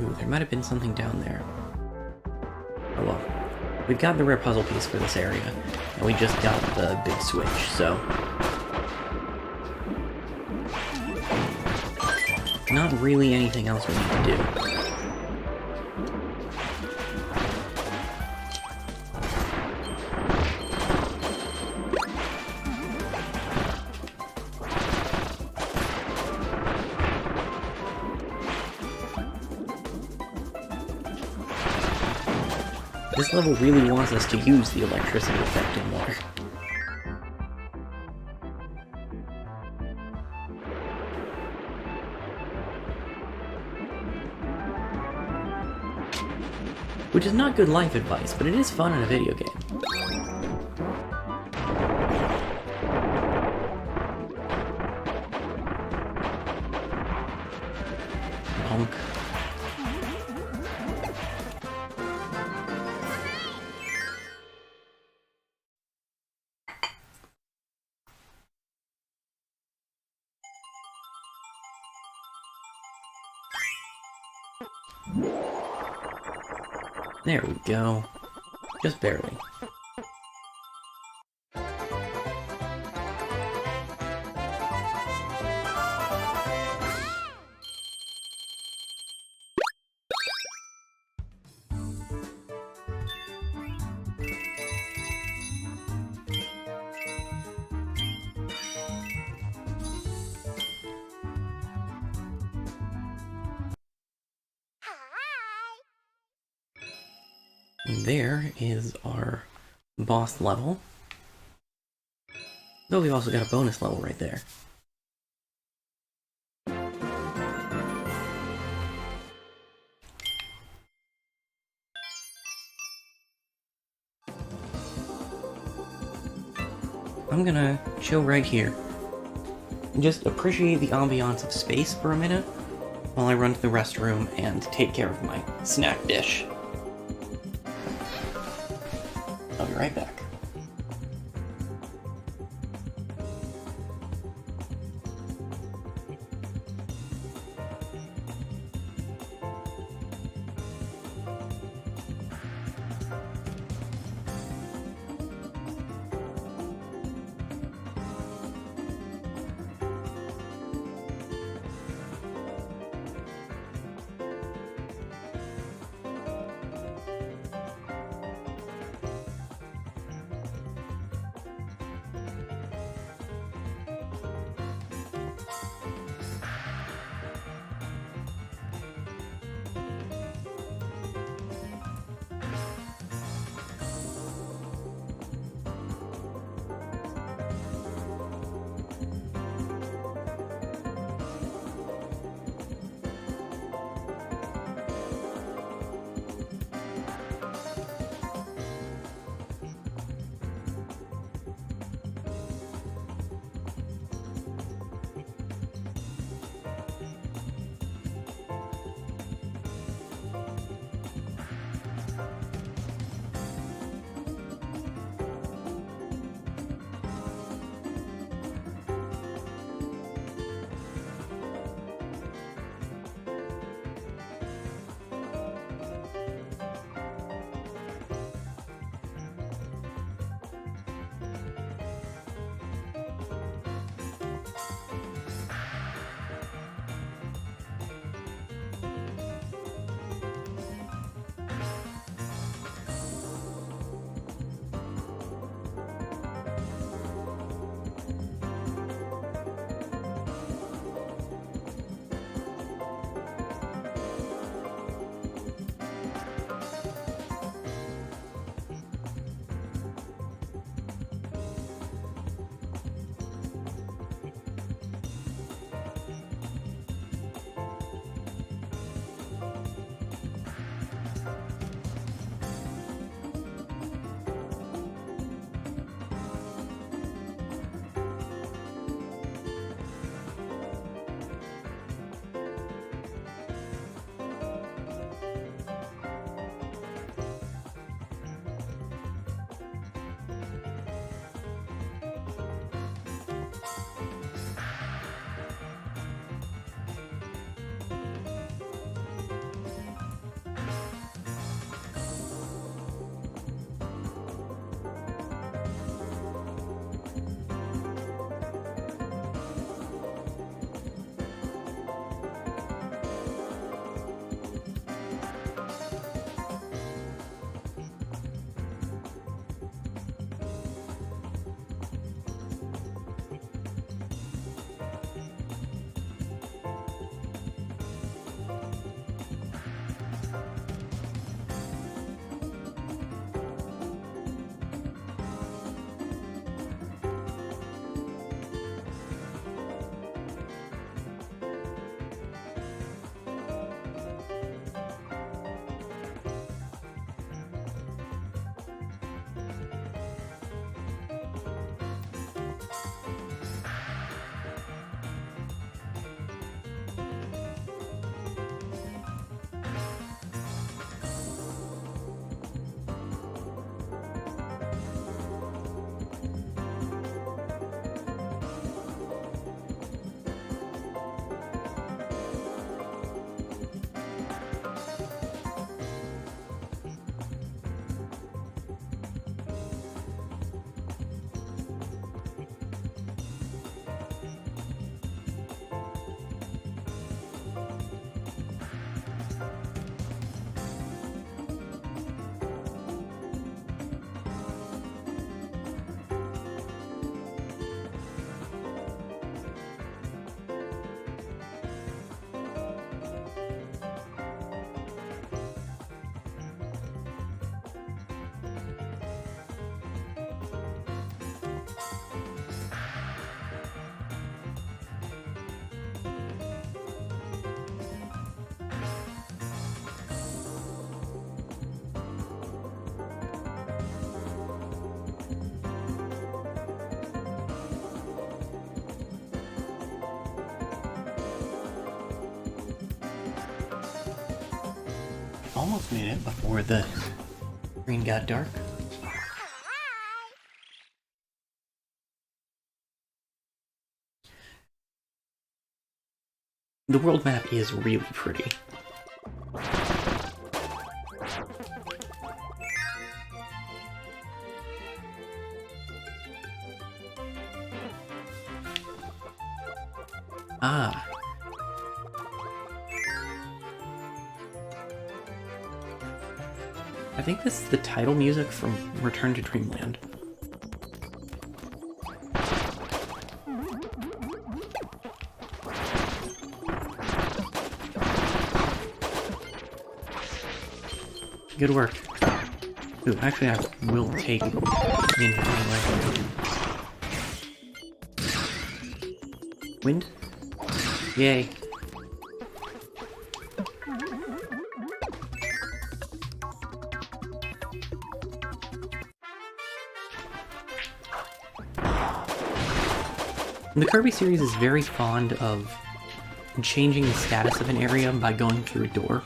Ooh, there might have been something down there. Oh well. We've got the rare puzzle piece for this area, and we just got the big switch, so... not really anything else we need to do. This level really wants us to use the electricity effect in water. Which is not good life advice, but it is fun in a video game. Honk. There we go. Just barely. There is our boss level. Though we've also got a bonus level right there. I'm gonna chill right here and just appreciate the ambiance of space for a minute while I run to the restroom and take care of my snack dish. I'll be right back. almost made it before the screen got dark. The world map is really pretty. Ah. I think this is the title music from Return to Dreamland. Good work. Ooh, actually I will take it anyway. Wind? Yay. The Kirby series is very fond of changing the status of an area by going through a door.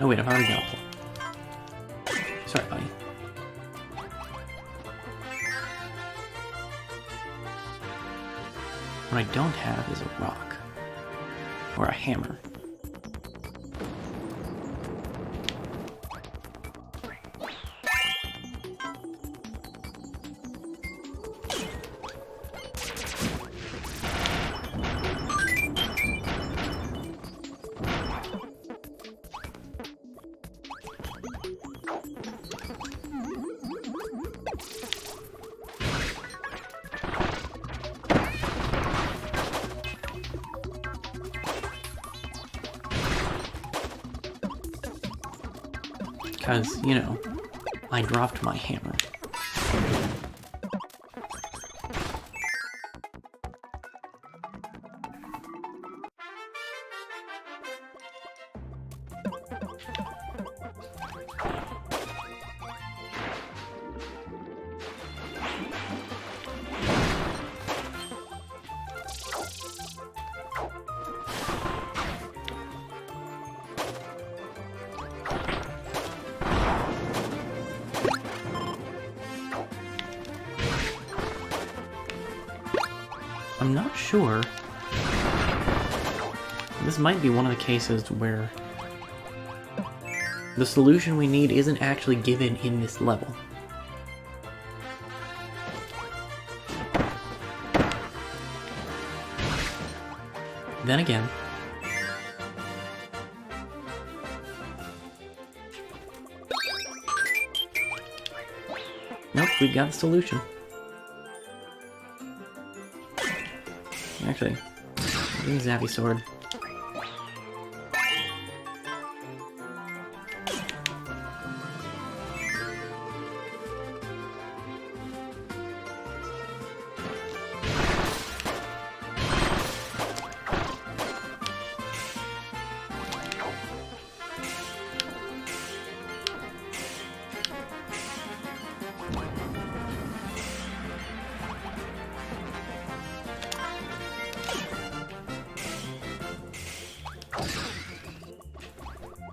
Oh wait, I've already got a pull. Sorry, buddy. What I don't have is a rock. Or a hammer. Because, you know, I dropped my hammer. I'm not sure. This might be one of the cases where the solution we need isn't actually given in this level. Then again, nope, we've got the solution. Actually, Zappy Sword.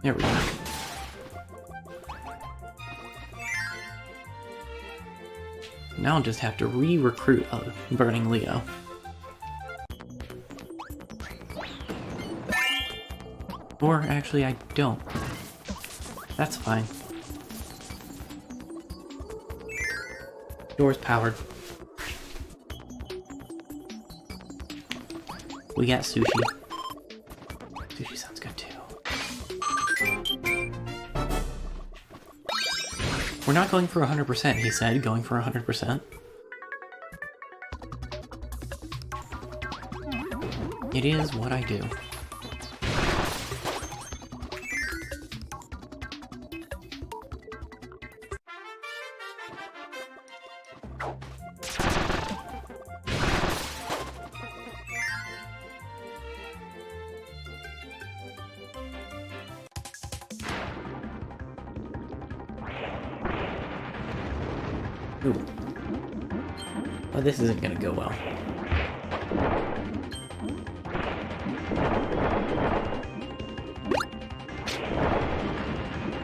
There we go. Now I'll just have to re-recruit a Burning Leo. Or actually I don't. That's fine. Door's powered. We got sushi. Sushi sounds good too. We're not going for 100%, he said, going for 100%. It is what I do. Ooh. Oh, this isn't gonna go well.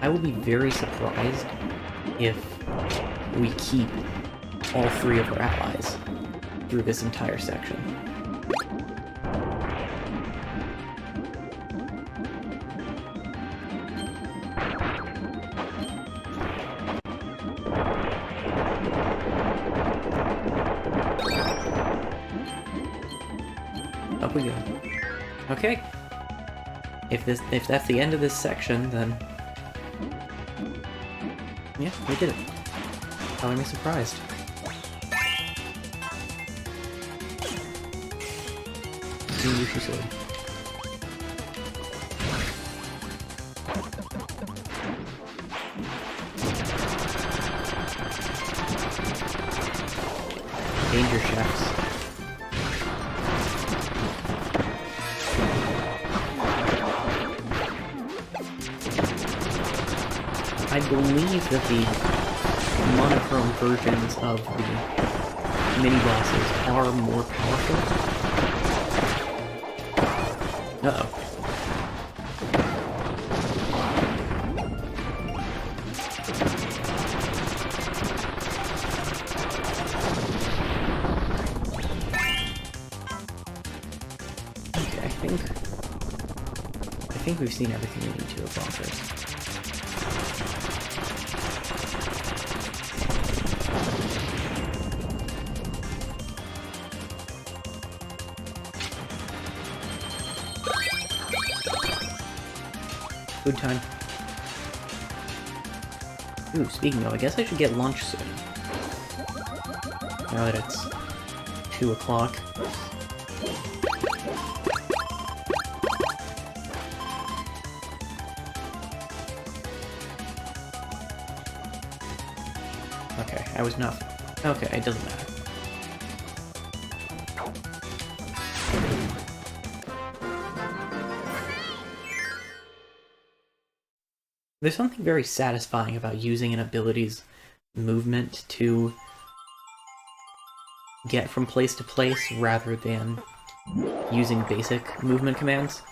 I will be very surprised if we keep all 3 of our allies through this entire section. Up we go. Okay. If that's the end of this section, then yeah, we did it. Telling me surprised. Use your sword. Danger chefs. I believe that the monochrome versions of the mini-bosses are more powerful. Uh-oh. Okay, I think we've seen everything we need to of bonkers. Food time. Ooh, speaking of, I guess I should get lunch soon. Now that it's 2 o'clock. Okay, I was not... Okay, it doesn't matter. There's something very satisfying about using an ability's movement to get from place to place rather than using basic movement commands.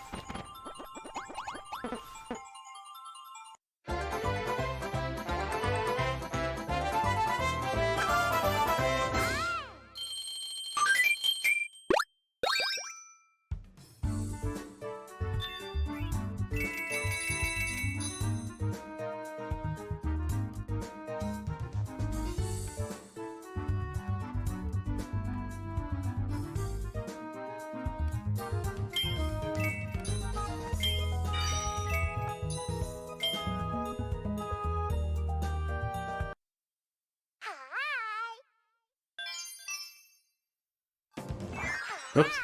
Oops.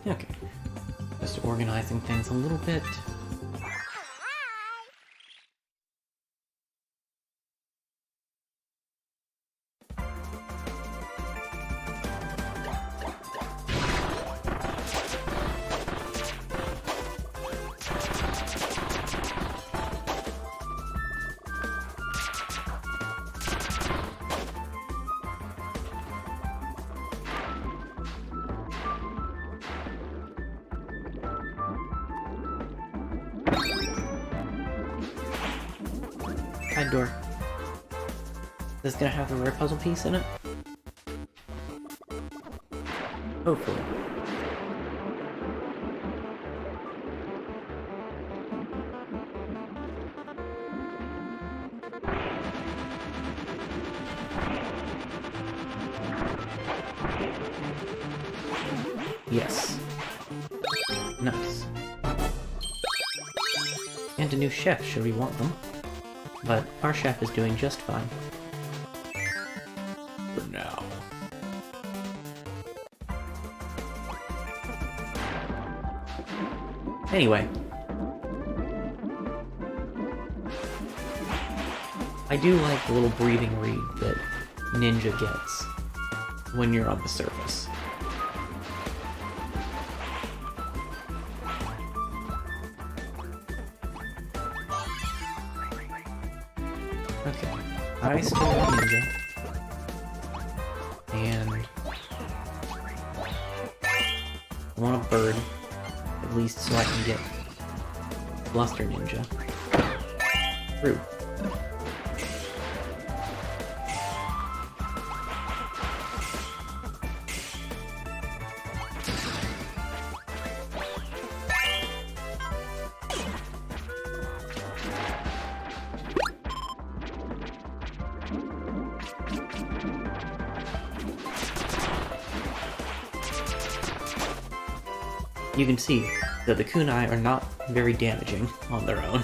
Okay. Just organizing things a little bit. Side door. Is this gonna have the rare puzzle piece in it? Hopefully. Yes. Nice. And a new chef, should we want them. But our chef is doing just fine. For now. Anyway. I do like the little breathing read that Ninja gets when you're on the surface. Okay, I still want Ninja. And I want a bird, at least so I can get Bluster Ninja. True. You can see that the kunai are not very damaging on their own.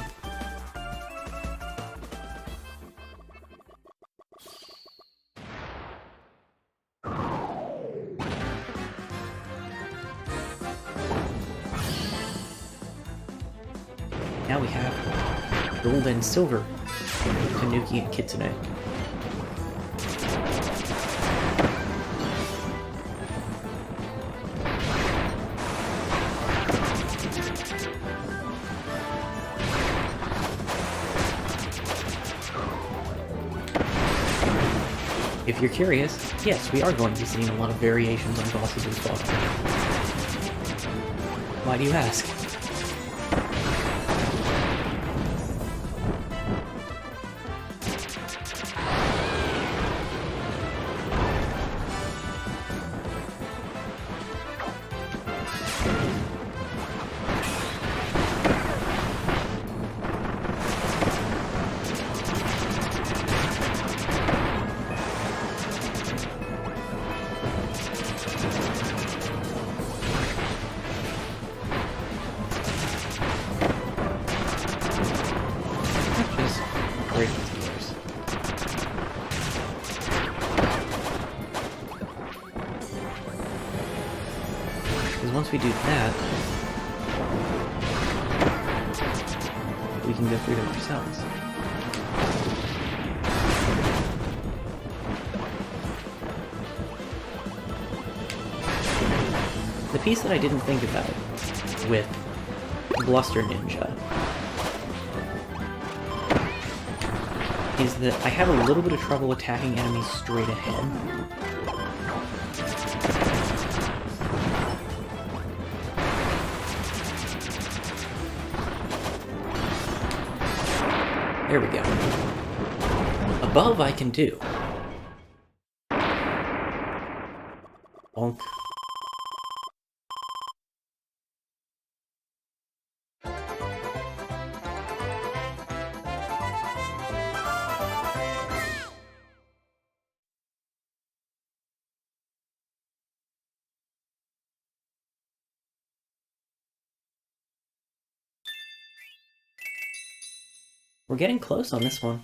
Now we have gold and silver Tanuki and Kitsune. If you're curious, yes, we are going to be seeing a lot of variations on bosses as well. Why do you ask? Once we do that, we can go through them ourselves. The piece that I didn't think about with Bluster Ninja is that I have a little bit of trouble attacking enemies straight ahead. There we go. Above I can do. Bonk. We're getting close on this one.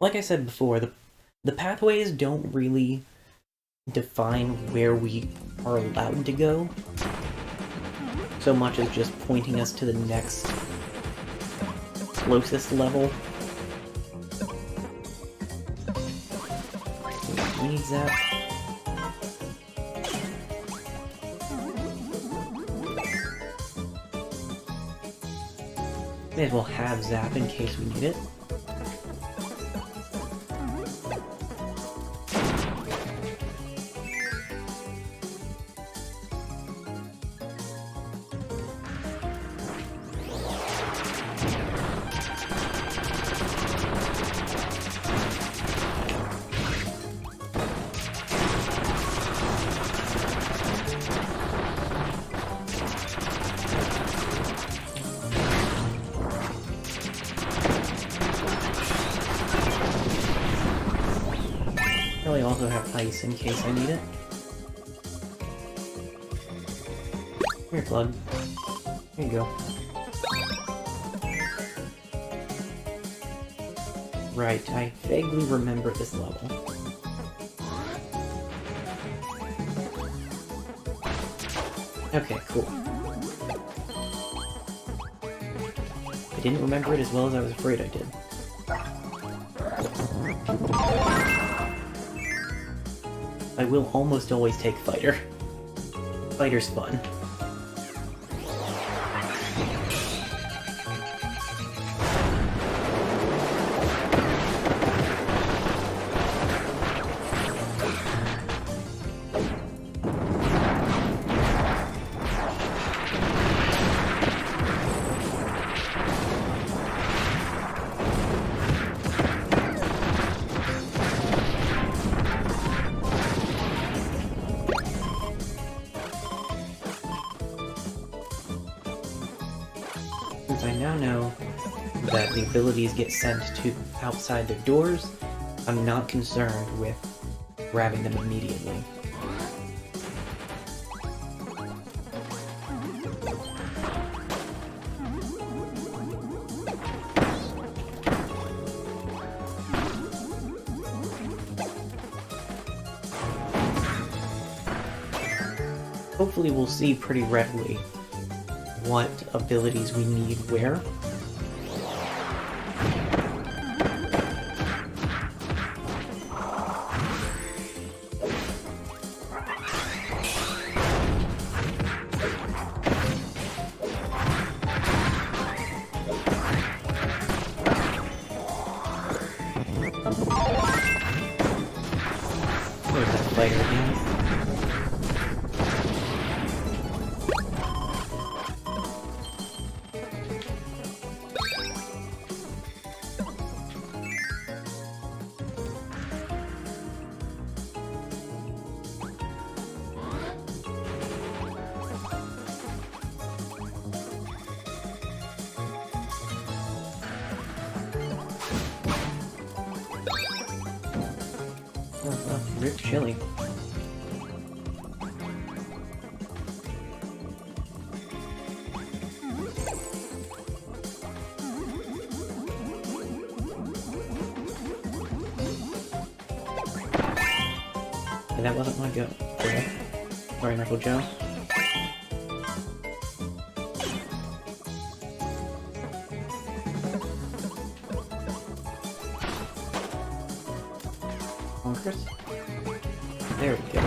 Like I said before, the pathways don't really define where we are allowed to go, so much as just pointing us to the next closest level. We need Zap. May as well have Zap in case we need it. also have ice in case I need it. Come here, Plug. Here you go. Right, I vaguely remember this level. Okay, cool. I didn't remember it as well as I was afraid I did. I will almost always take Fighter. Fighter's fun. Since I now know that the abilities get sent to outside their doors, I'm not concerned with grabbing them immediately. Hopefully we'll see pretty readily what abilities we need where. There's that fighter again. Rip chili. And that wasn't my go. Sorry, Knuckle Joe. Bonkers. There we go.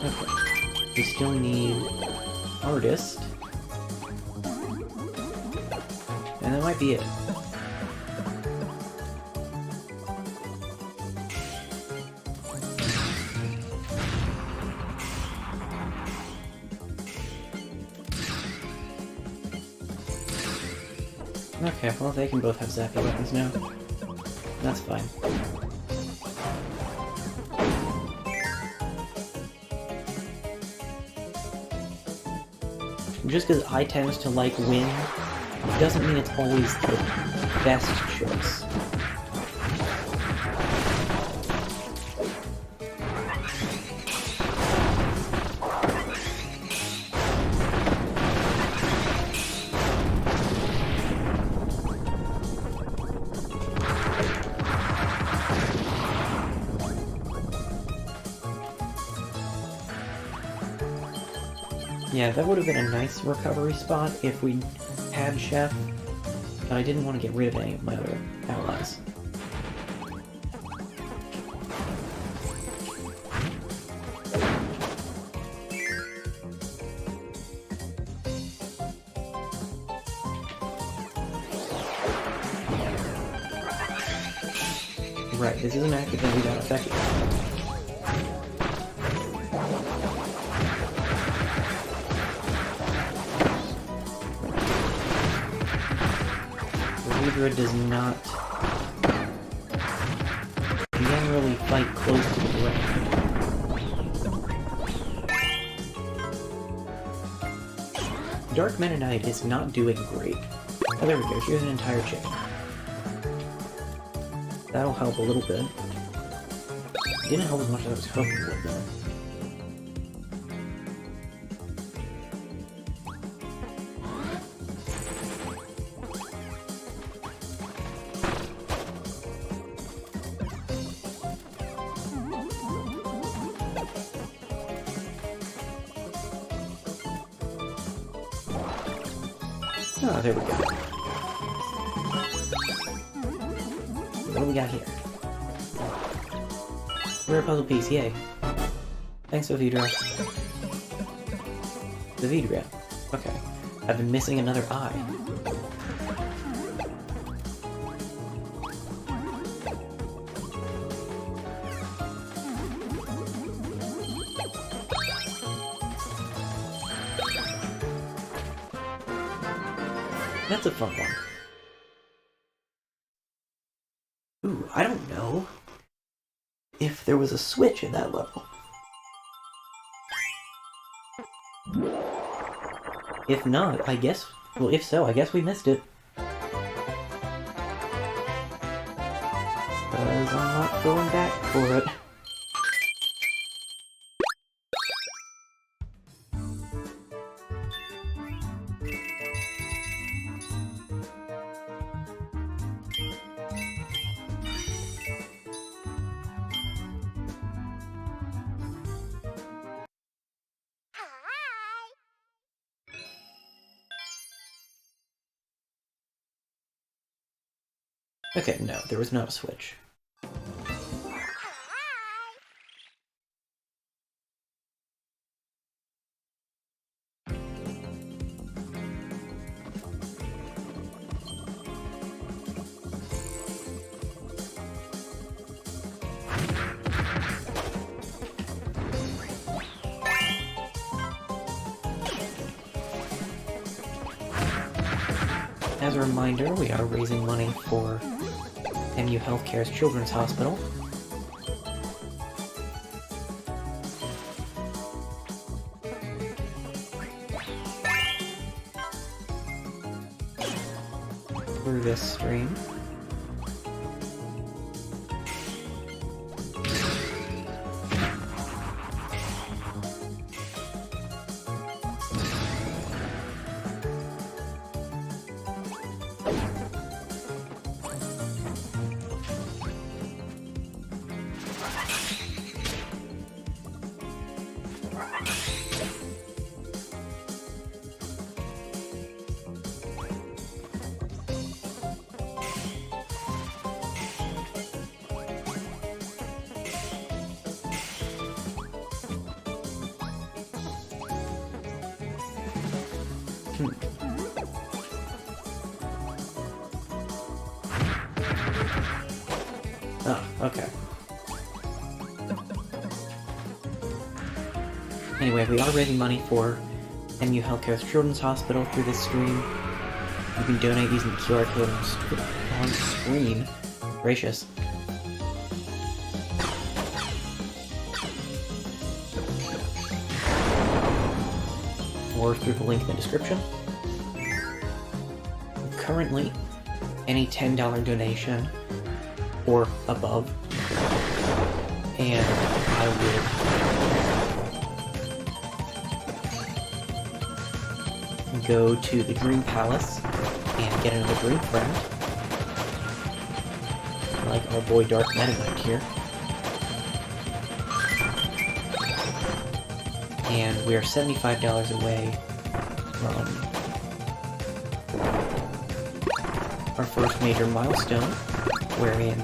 Okay. We still need Artist. And that might be it. Okay, well they can both have zappy weapons now. That's fine. Just because I tend to like win, doesn't mean it's always the best choice. Yeah, that would have been a nice recovery spot if we had Chef, but I didn't want to get rid of any of my other allies. Right, this isn't actively that effective. Does not generally fight close to the ground. Dark Mennonite is not doing great. Oh, there we go. Here's an entire chain. That'll help a little bit. Didn't help as much as I was hoping it would, though. Oh, there we go. What do we got here? Rare puzzle piece, yay. Thanks, Vidra. The Vidra. Okay. I've been missing another eye. That's a fun one. Ooh, I don't know if there was a switch in that level. If not, I guess... Well, if so, I guess we missed it. Because I'm not going back for it. Okay, no, there was not a switch. As a reminder, we are raising money for MU Healthcare's Children's Hospital. Through this stream. Oh, okay. Anyway, we are raising money for MU Healthcare's Children's Hospital through this stream. You can donate using the QR code on screen. Gracious. Or through the link in the description. Currently, any $10 donation or above, and I will go to the Dream Palace and get another Dream Friend, like our boy Dark Meta Knight here. And we are $75 away from our first major milestone, wherein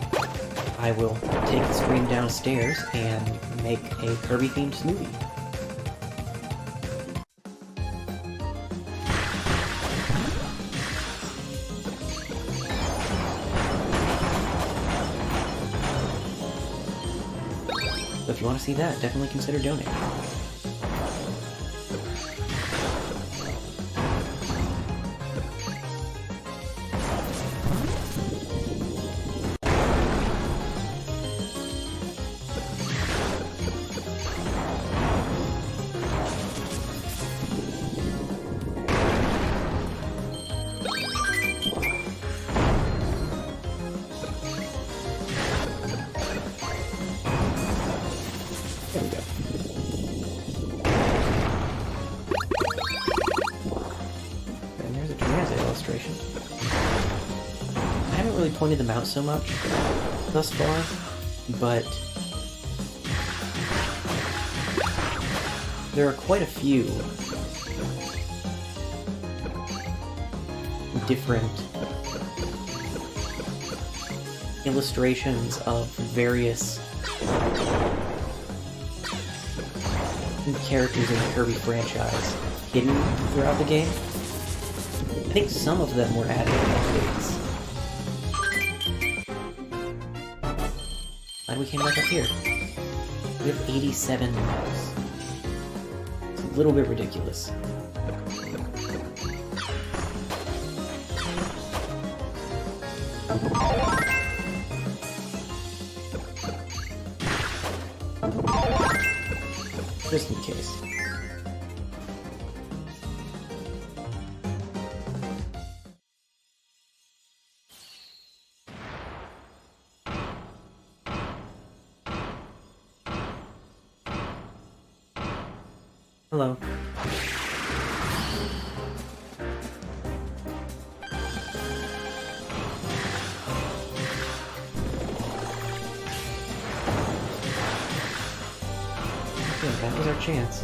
I will take the stream downstairs and make a Kirby-themed smoothie. So if you want to see that, definitely consider donating. pointed them out so much thus far, but there are quite a few different illustrations of various characters in the Kirby franchise hidden throughout the game. I think some of them were added in updates. And we came back up here. We have 87 lives. It's a little bit ridiculous. Just in case. Hello. Okay, that was our chance.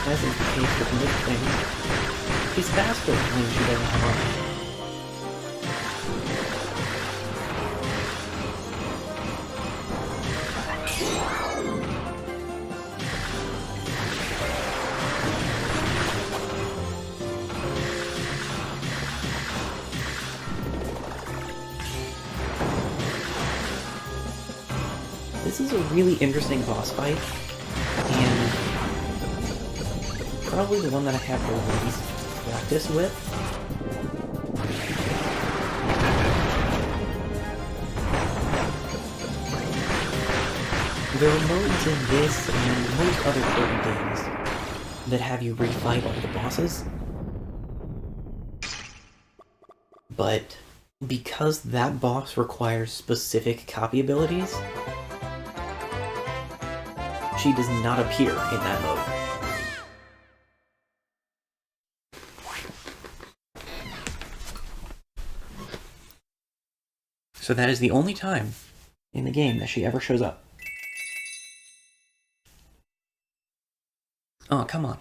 As is the case with most things, she's faster when she doesn't have armor. This is a really interesting boss fight, and probably the one that I have the least practice with. There are modes in this and most other Kirby games that have you refight all the bosses, but because that boss requires specific copy abilities, she does not appear in that mode. So that is the only time in the game that she ever shows up. Oh, come on.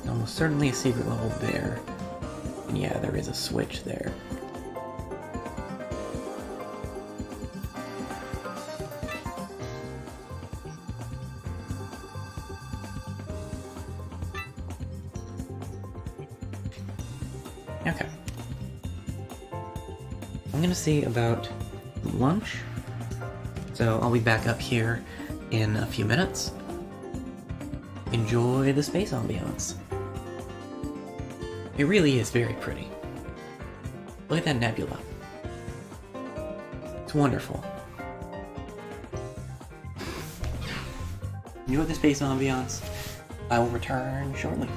Almost certainly a secret level there. And yeah, there is a switch there. Okay. I'm gonna see about lunch. So I'll be back up here in a few minutes. Enjoy the space ambiance. It really is very pretty. Look at that nebula. It's wonderful. Enjoy the space ambiance. I will return shortly.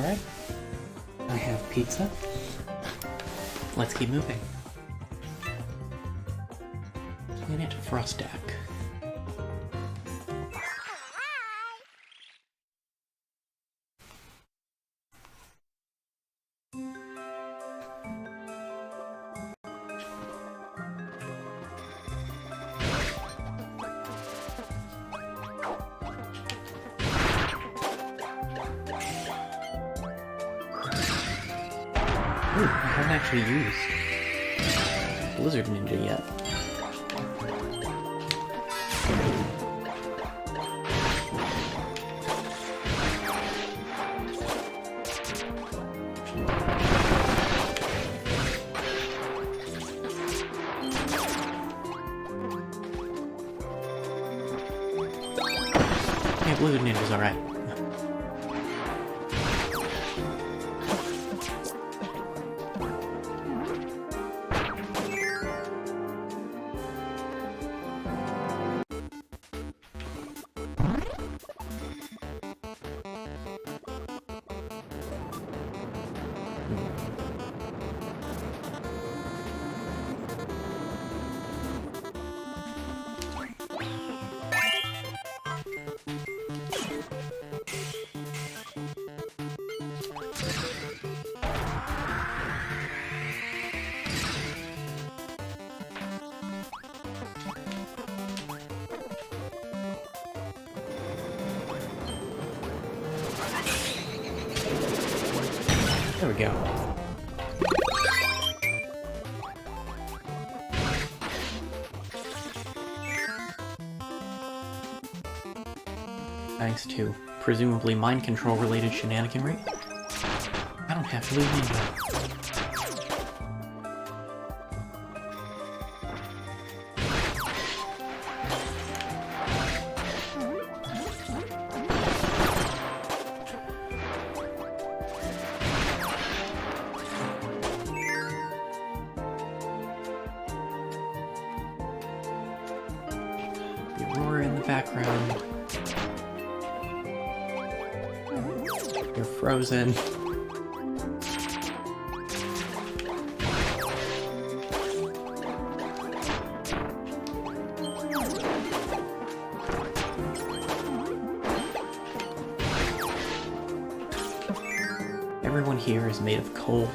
Alright. I have pizza. Let's keep moving. Planet Frostak. Ooh, I haven't actually used Blizzard Ninja yet. Yeah, Blizzard Ninja's alright. There we go. Thanks to presumably mind control related shenaniganry, I don't have to leave Ninja. The Aurora in the background. You're frozen. Everyone here is made of cold.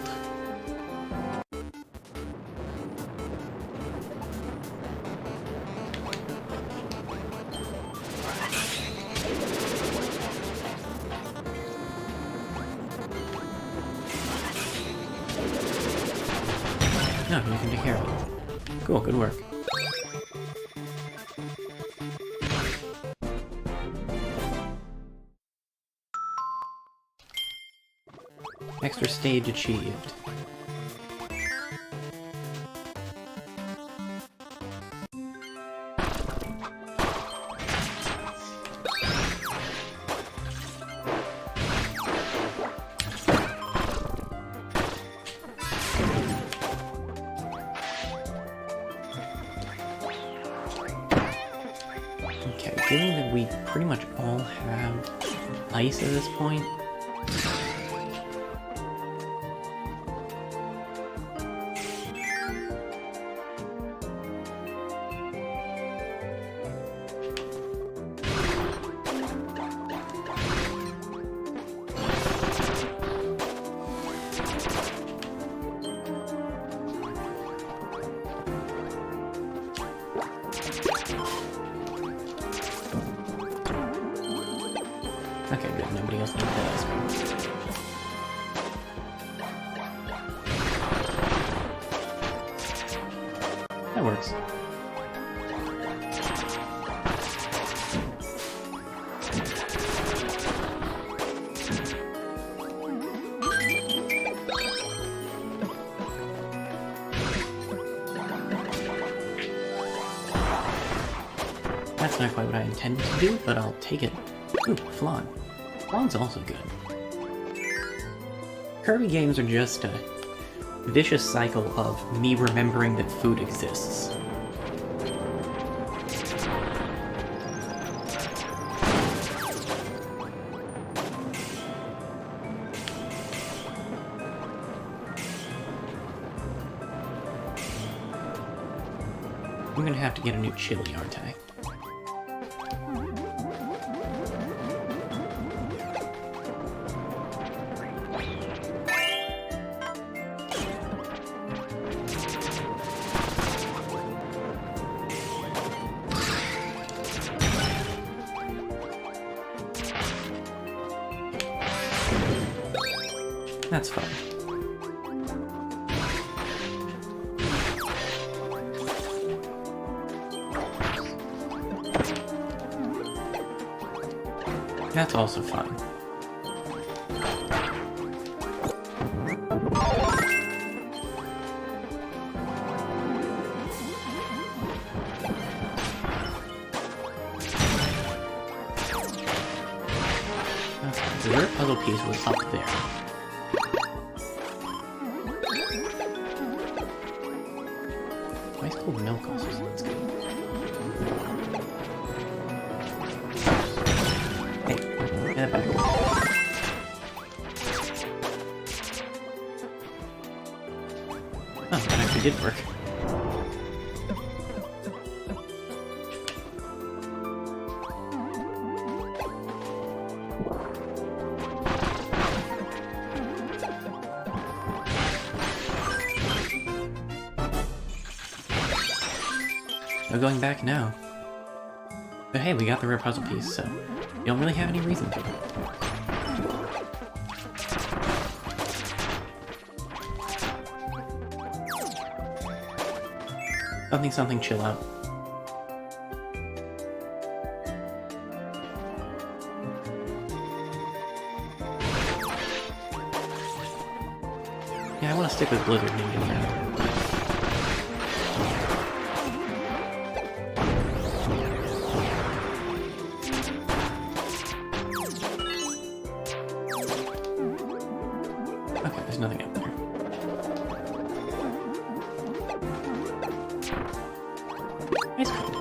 No, you can take care of it. Cool, good work. Extra stage achieved. Okay, given that we pretty much all have ice at this point, okay, good. Nobody else needs that ice cream. That works. That's not quite what I intended to do, but I'll take it. Ooh, flan. Flan's also good. Kirby games are just a vicious cycle of me remembering that food exists. I'm gonna have to get a new chili, aren't I? That's fine. That's also fine. Okay, the rare puzzle piece was up there. Ice cold milk also sounds good. Hey, get that back. Oh, that actually did work. No going back now. But hey, we got the rare puzzle piece, so you don't really have any reason to. Something, chill out. Yeah, I want to stick with Blizzard Ninja now. Okay, there's nothing up there. Ice cream.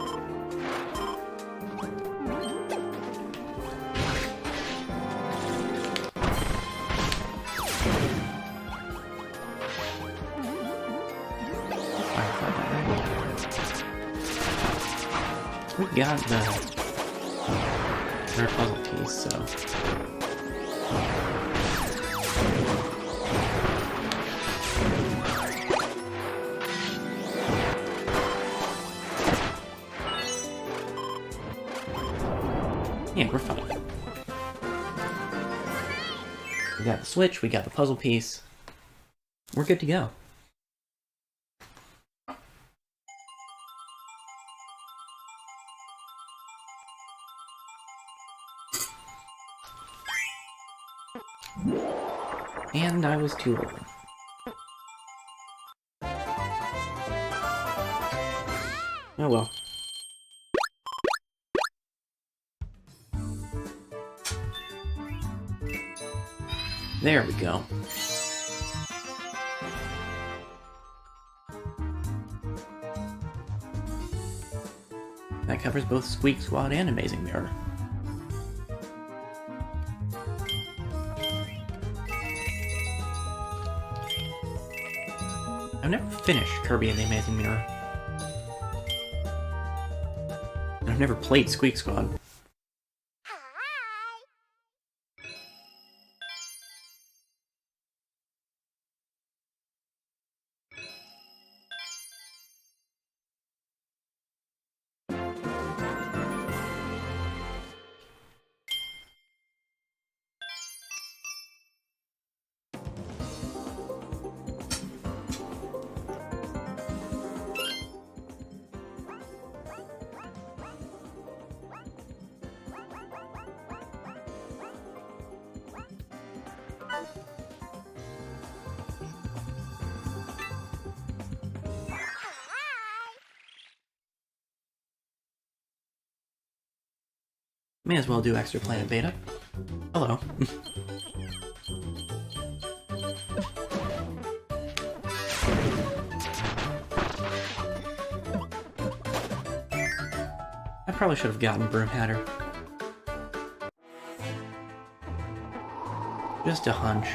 We got the rare puzzle piece, so yeah, we're fine. We got the switch, we got the puzzle piece. We're good to go. And I was too early. Oh well. There we go. That covers both Squeak Squad and Amazing Mirror. I've never finished Kirby and the Amazing Mirror. And I've never played Squeak Squad. May as well do Extra Planet Beta. Hello. I probably should have gotten Broom Hatter. Just a hunch.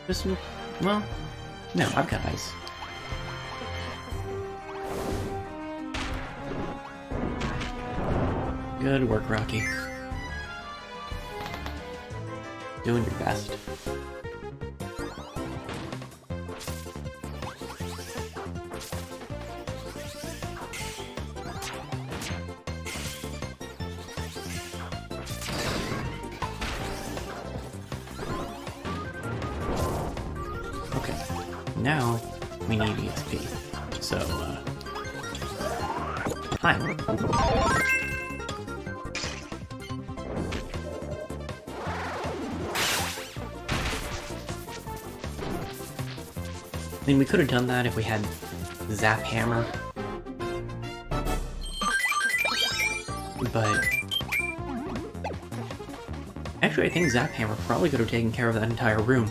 This one, well, no, I've got ice. Good work, Rocky. Doing your best. Okay, now we need EXP. So, hi. I mean, we could have done that if we had Zap Hammer. But actually, I think Zap Hammer probably could have taken care of that entire room.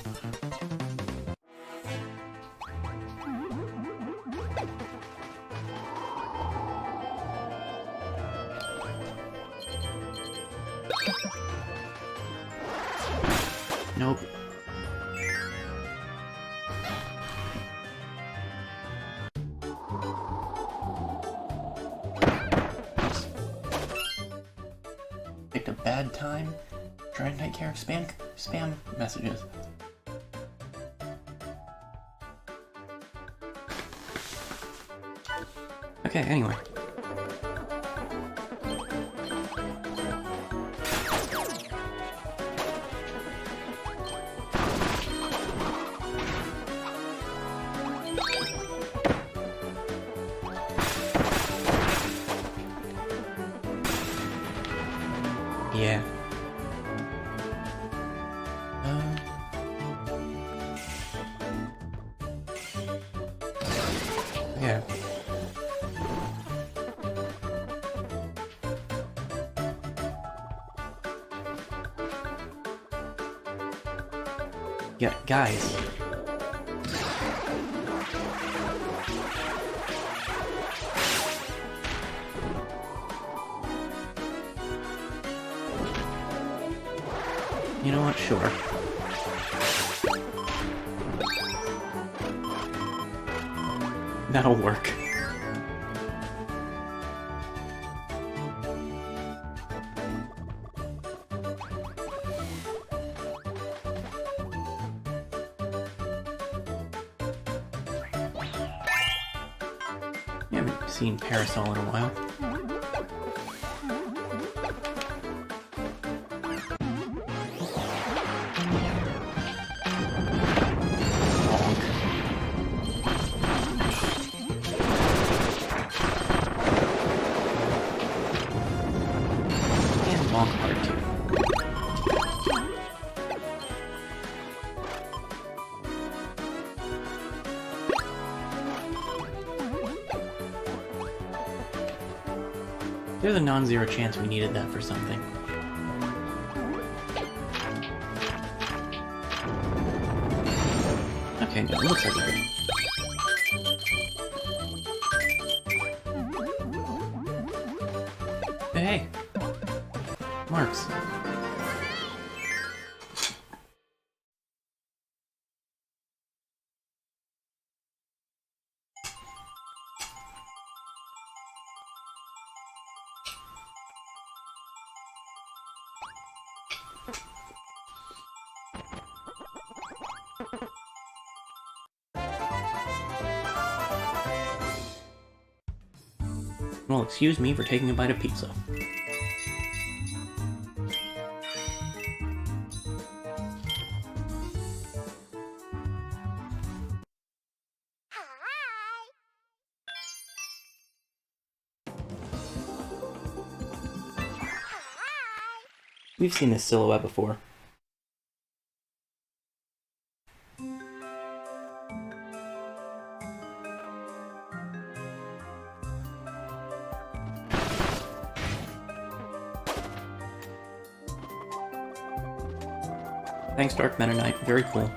Nope. Picked a bad time trying to take care of spam messages. Okay, anyway. Yeah. Yeah. Yeah, guys. You know what? Sure. That'll work. I haven't seen Parasol in a while. There's a non-zero chance we needed that for something. Okay, no, it looks like we did. Hey! Marks. Well, excuse me for taking a bite of pizza. We've seen this silhouette before. Thanks, Dark Meta Knight. Very cool.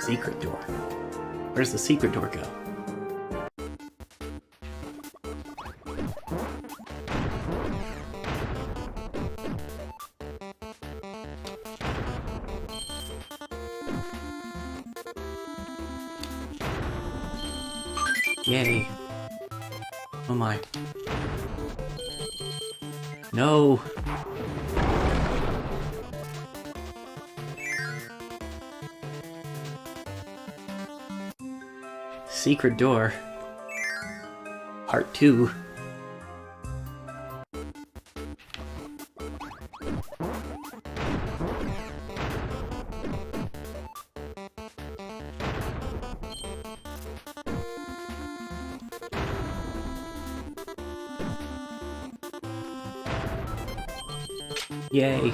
secret door. Where's the secret door go? Yay. Oh my. No! Secret door. Part 2. Yay.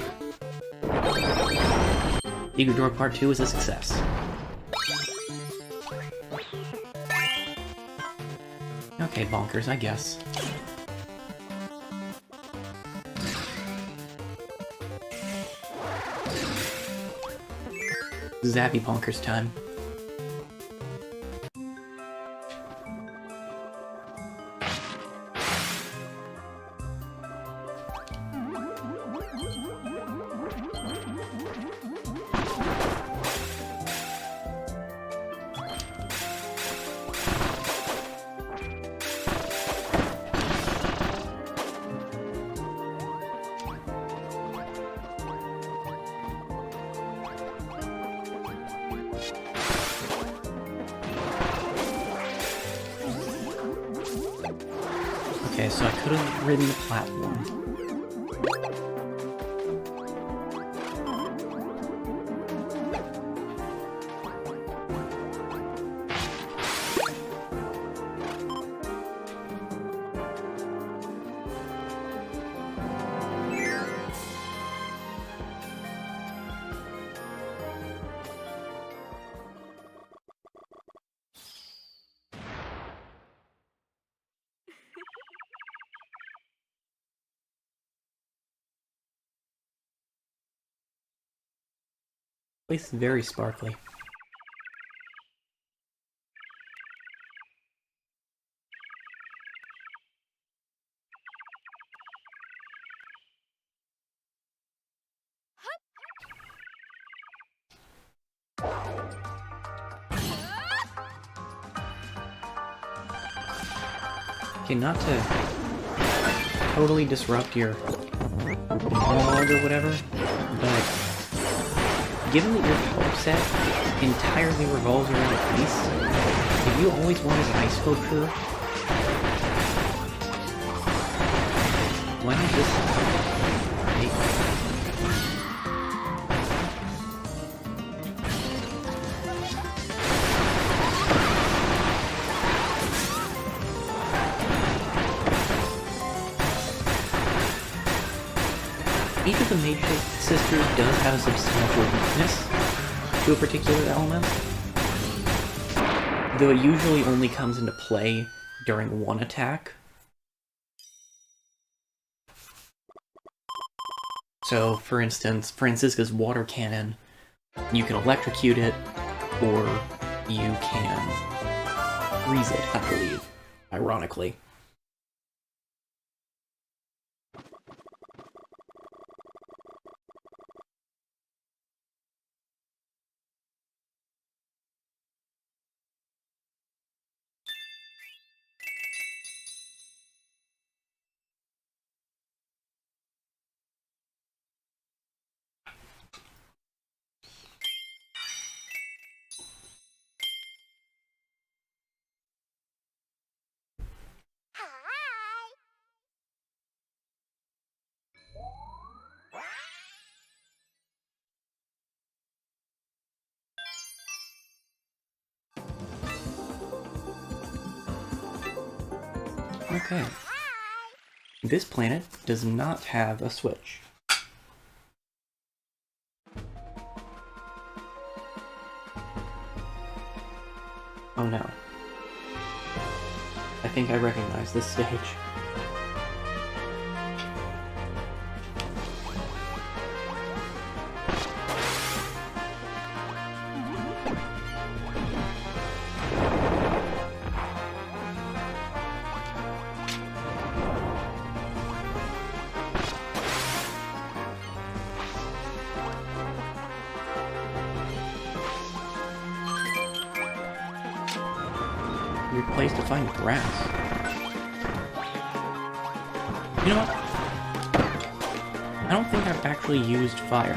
Secret door part 2 is a success. Okay, bonkers, I guess. Zappy bonkers time. Okay, so I could have ridden the platform. Place is very sparkly. Okay, not to totally disrupt your monologue or whatever, but given that your power set entirely revolves around ice, if you always wanted an ice sculpture, why not just... Each of the Mage Sisters does have a substantial weakness to a particular element, though it usually only comes into play during one attack. So, for instance, Franziska's water cannon, you can electrocute it, or you can freeze it, I believe, ironically. Okay. This planet does not have a switch. Oh no. I think I recognize this stage. weird place to find grass. You know what? I don't think I've actually used fire.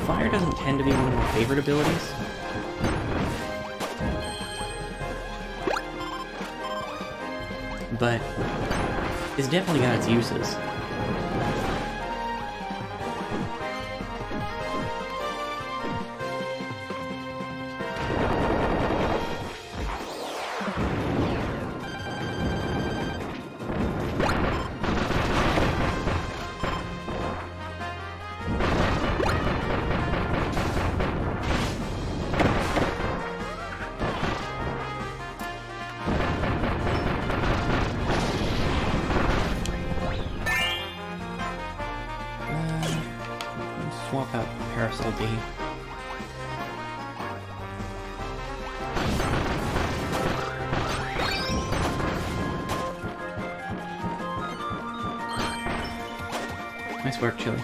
Fire doesn't tend to be one of my favorite abilities. But it's definitely got its uses. Swap out Parasol D. Nice work, Chili.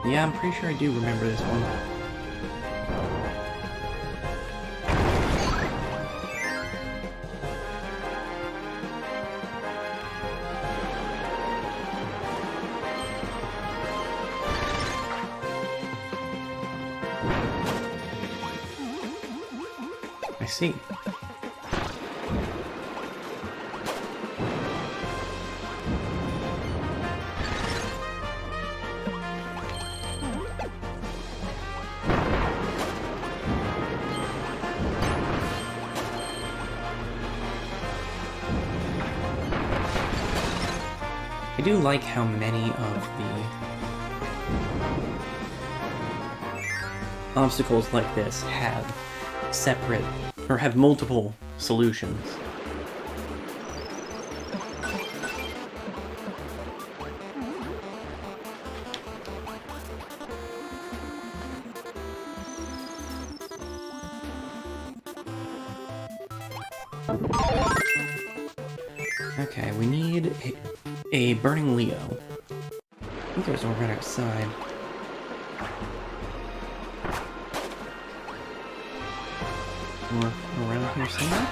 Yeah, I'm pretty sure I do remember this one. I see. I do like how many of the obstacles like this have separate, or have multiple solutions. Okay, we need a Burning Leo. I think there's one right outside. Or around here somewhere?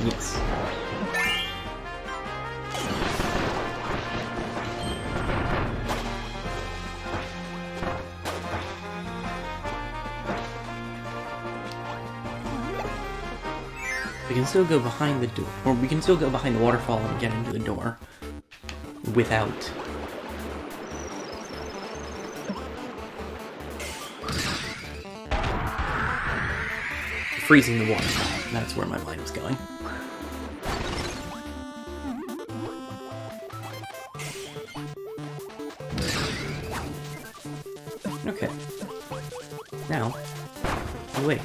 Yes. We can still go behind the door, or we can still go behind the waterfall and get into the door without freezing the water. That's where my mind was going. Okay. Now, awake.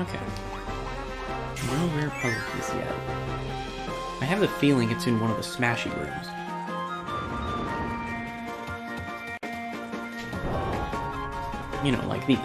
Okay. No rare puzzle piece yet. I have the feeling it's in one of the smashy rooms. You know, like these.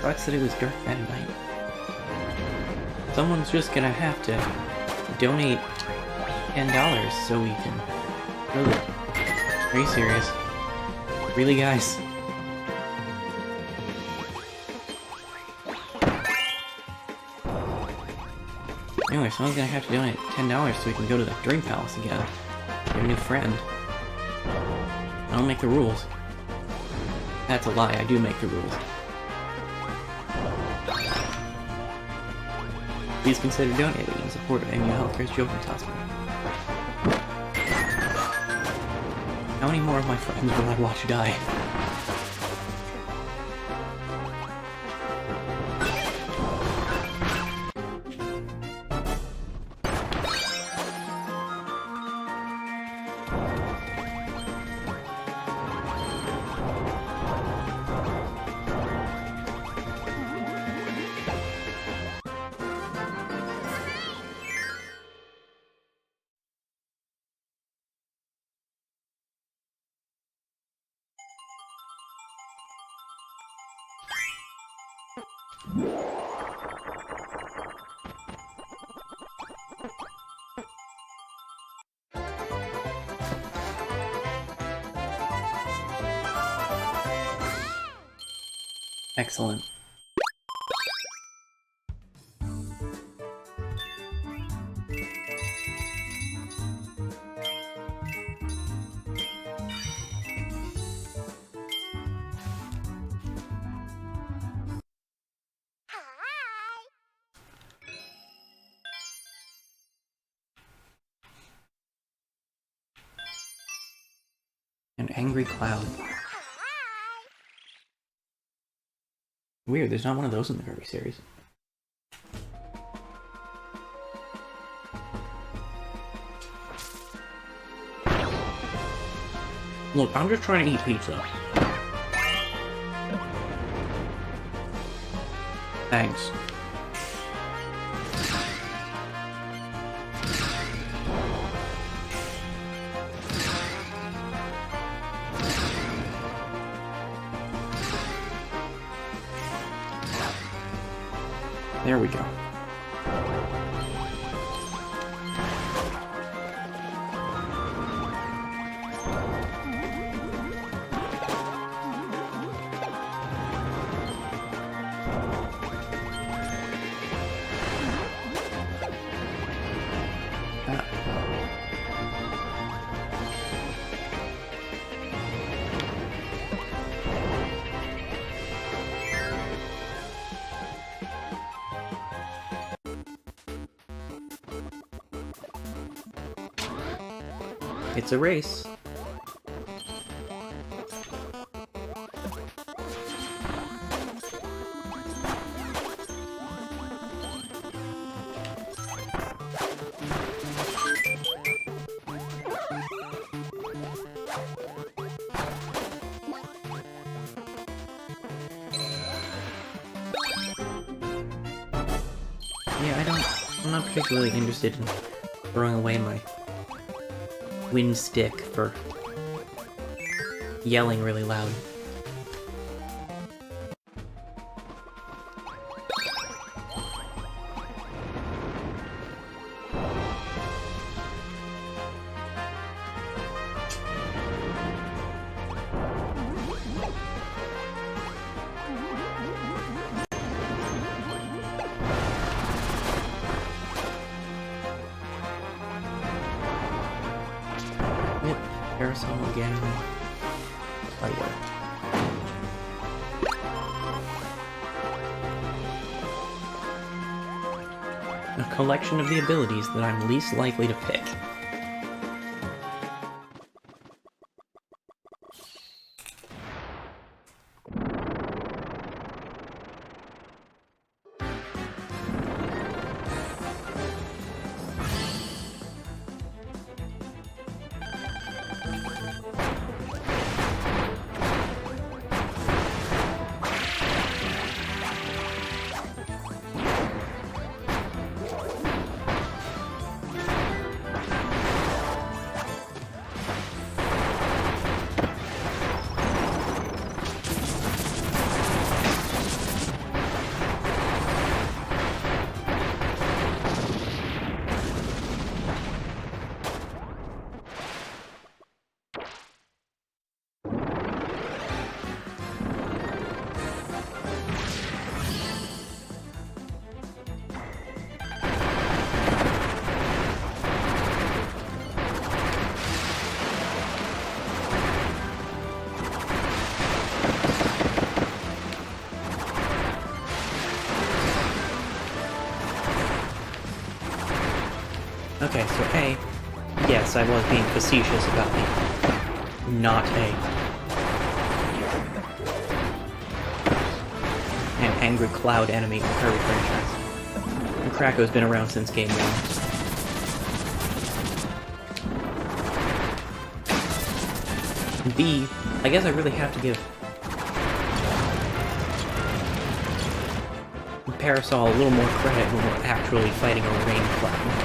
Sucks that it was dark that night. Someone's just gonna have to donate $10 so we can... Really? Are you serious? Really, guys? Anyway, someone's gonna have to donate $10 so we can go to the Dream Palace again. Get a new friend. I don't make the rules. That's a lie, I do make the rules. Please consider donating in support of MU Healthcare's Children's Hospital. How many more of my friends will I watch die? Excellent. An angry cloud. Weird, there's not one of those in the Kirby series. Look, I'm just trying to eat pizza. Thanks. There we go. It's a race. Yeah, I'm not particularly interested in throwing away my wind stick for yelling really loud. Parasol again. Fire. a collection of the abilities that I'm least likely to pick. Okay, so A, yes, I was being facetious about the not an angry cloud enemy in the Kirby franchise. And Krako's been around since Game 1. B, I guess I really have to give Parasol a little more credit when we're actually fighting a rain cloud.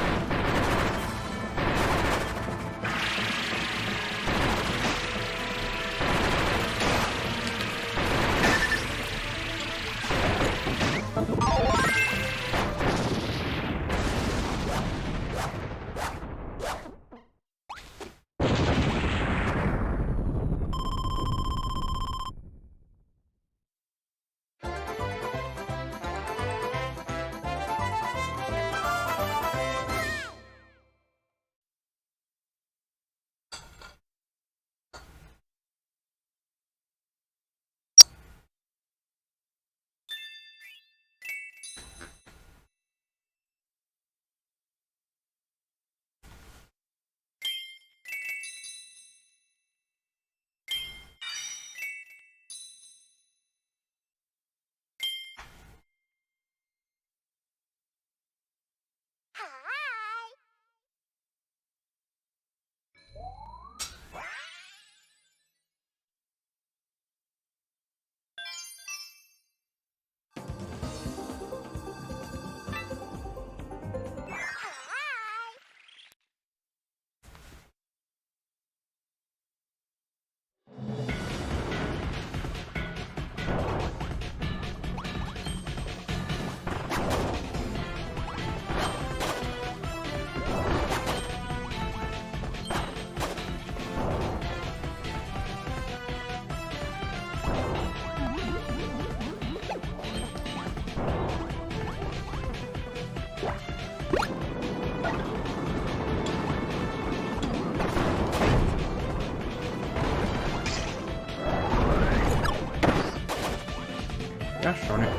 Gosh darn it.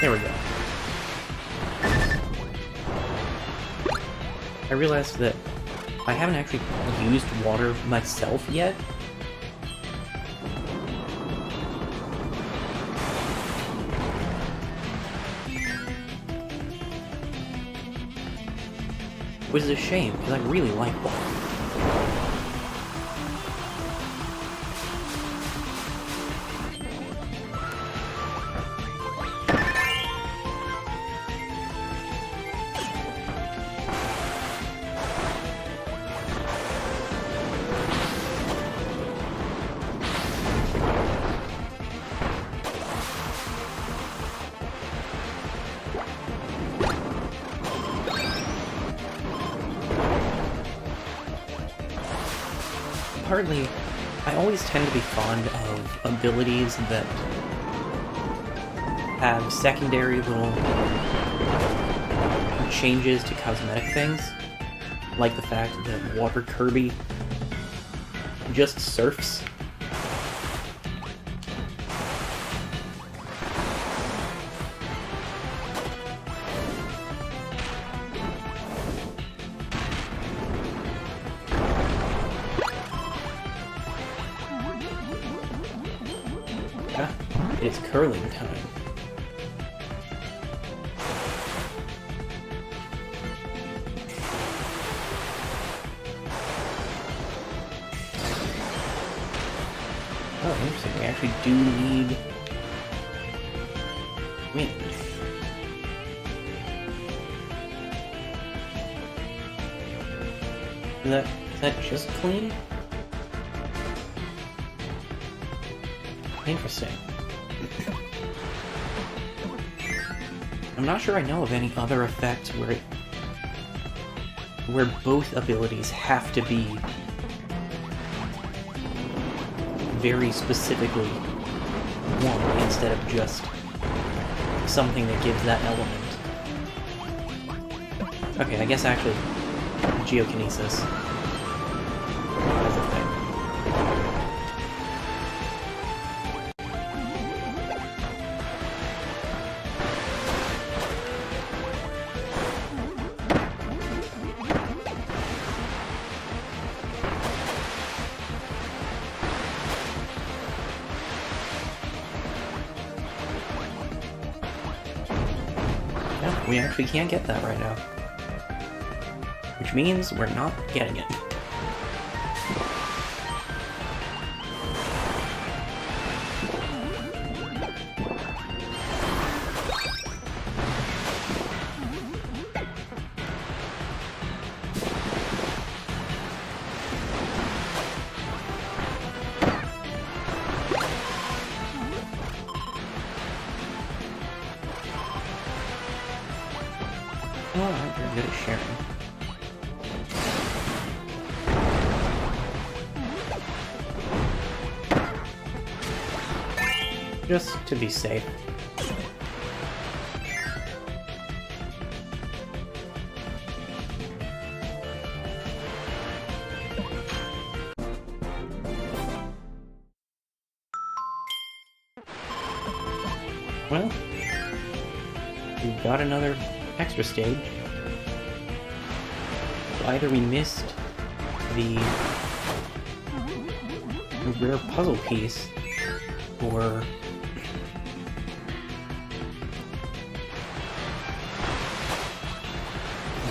There we go. I realized that I haven't actually used water myself yet. Which is a shame, because I really like water. Partly, I always tend to be fond of abilities that have secondary little changes to cosmetic things. like the fact that Water Kirby just surfs. It's curling time. Oh, interesting. We actually do need wind. Is that just clean? Interesting. I'm not sure I know of any other effects where both abilities have to be very specifically one instead of just something that gives that element. Okay, I guess actually Geokinesis is a thing. We actually can't get that right now. Which means we're not getting it. Alright, you're good at sharing. Just to be safe. Well, we've got another extra stage. Either we missed the rare puzzle piece, or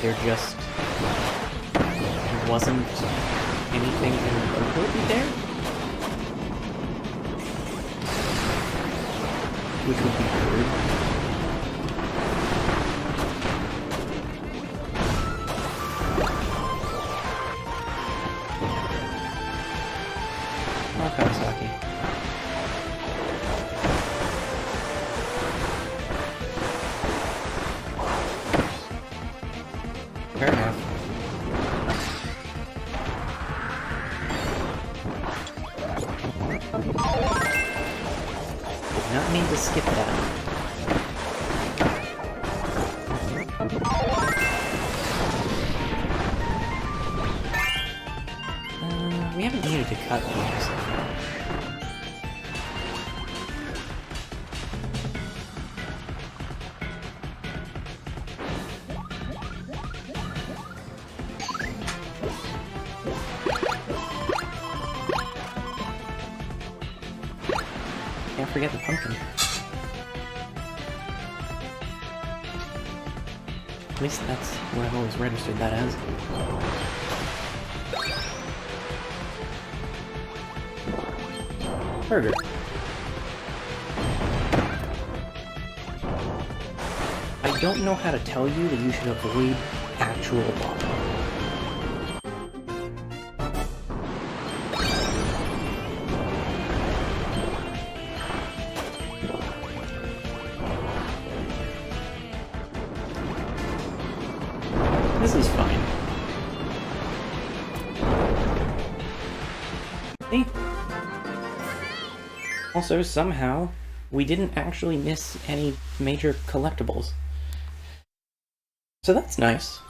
there just wasn't anything appropriately there, which would be weird. Kawasaki. Fair enough. Did not mean to skip that. We haven't needed to cut these. Can't forget the pumpkin. At least that's what I've always registered that as. Burger. I don't know how to tell you that you should avoid actual lava. This is fine. See? Also, somehow, we didn't actually miss any major collectibles. So that's nice.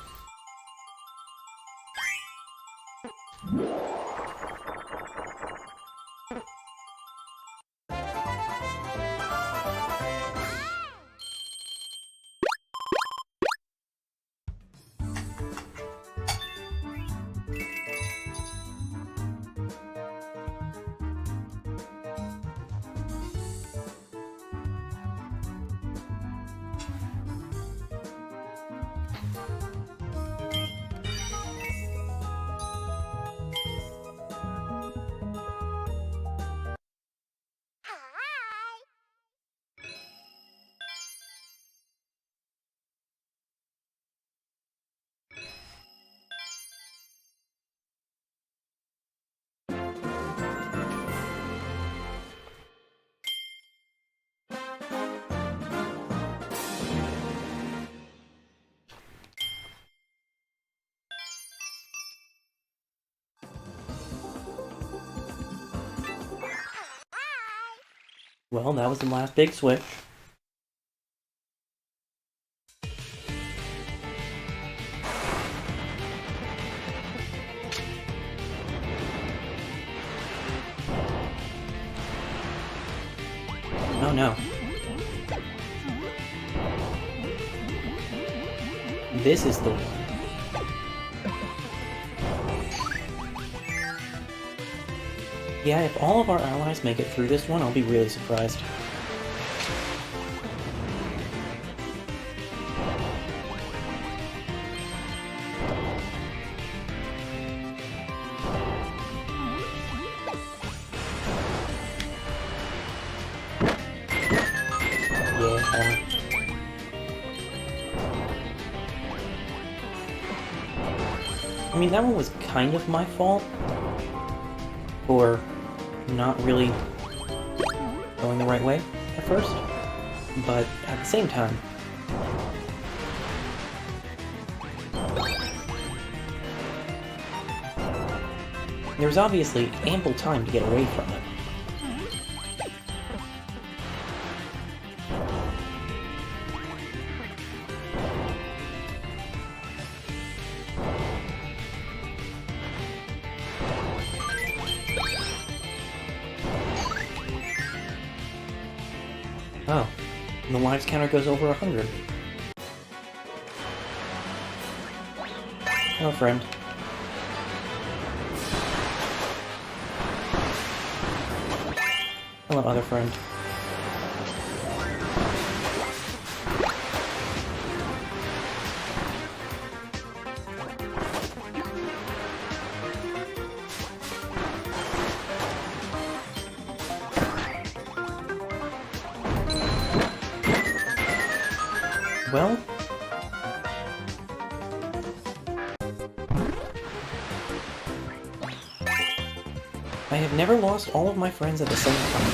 Well, that was the last big switch. Oh no. This is the one. Yeah, if all of our allies make it through this one, I'll be really surprised. Yeah. I mean, that one was kind of my fault for not really going the right way at first, but at the same time, there was obviously ample time to get away from it. Oh, and the lives counter goes over 100. Hello, friend. Hello, other friend. Well, I have never lost all of my friends at the same time.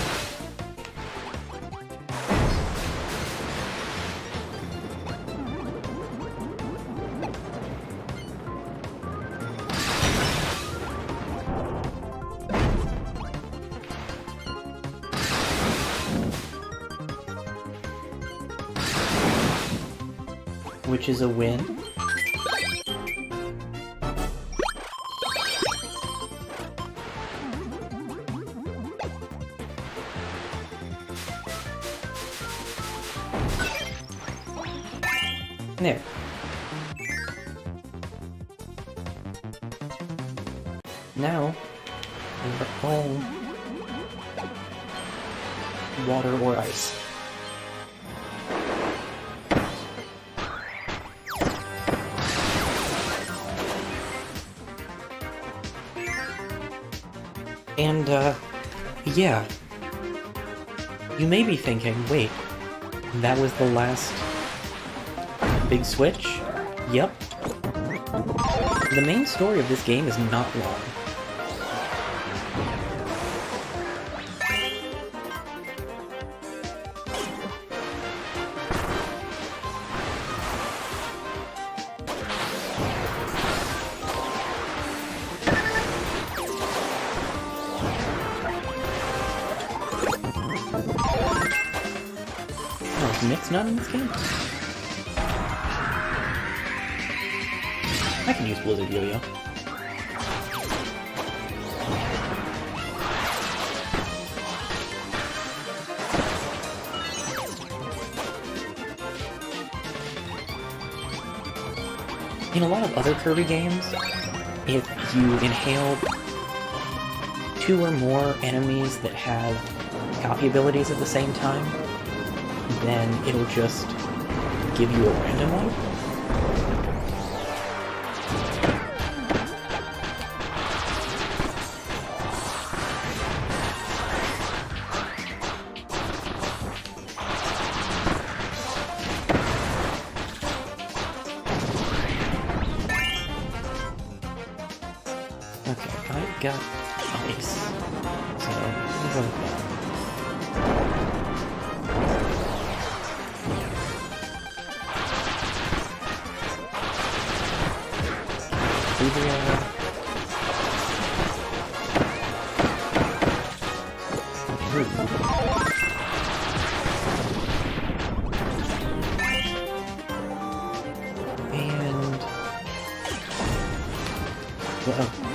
Which is a win. There. Now, we're all water or ice. And, yeah. You may be thinking, wait, that was the last big switch? Yep. The main story of this game is not long. Nick's not in this game? I can use Blizzard Yo-Yo. In a lot of other Kirby games, if you inhale 2 or more enemies that have copy abilities at the same time, then it'll just give you a random one. Okay, I've got ice, so I'm going to Uh-oh.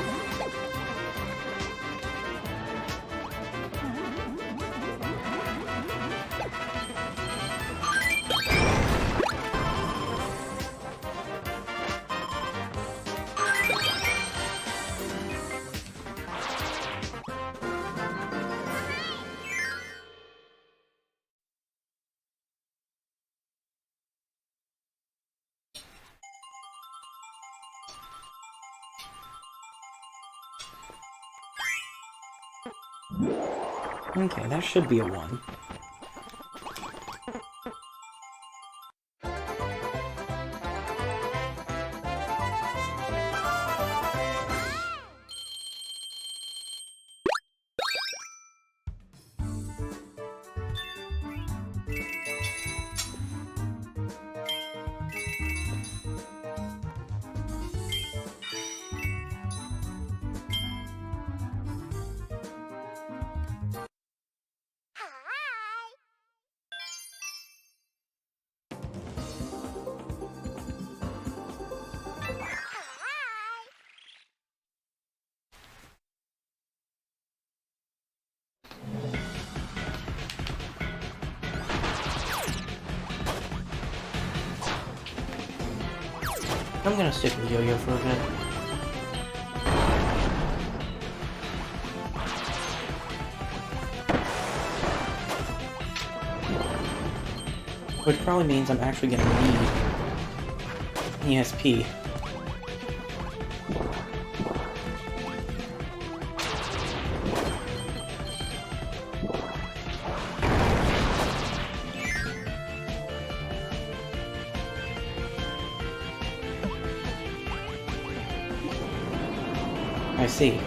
Okay, that should be a 1. I'm gonna stick with Yo-Yo for a bit. Which probably means I'm actually gonna need ESP. I see.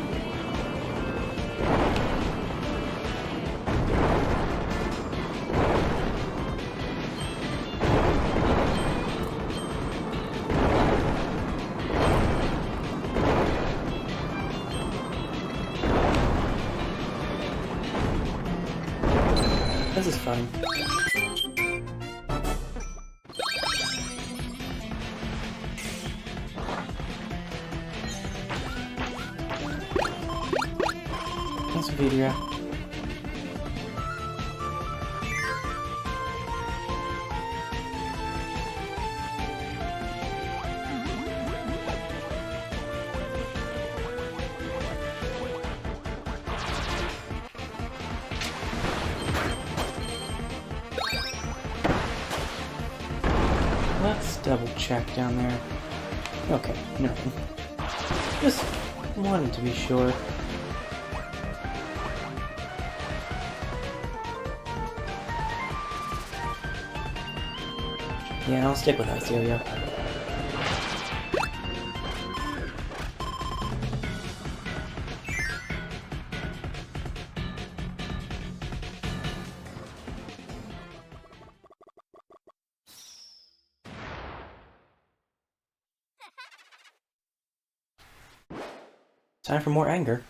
This is fun. Thanks, Vidria. Let's double check down there. Okay, nothing. Just wanted to be sure. Yeah, I'll stick with us, Yo-Yo. Time for more anger.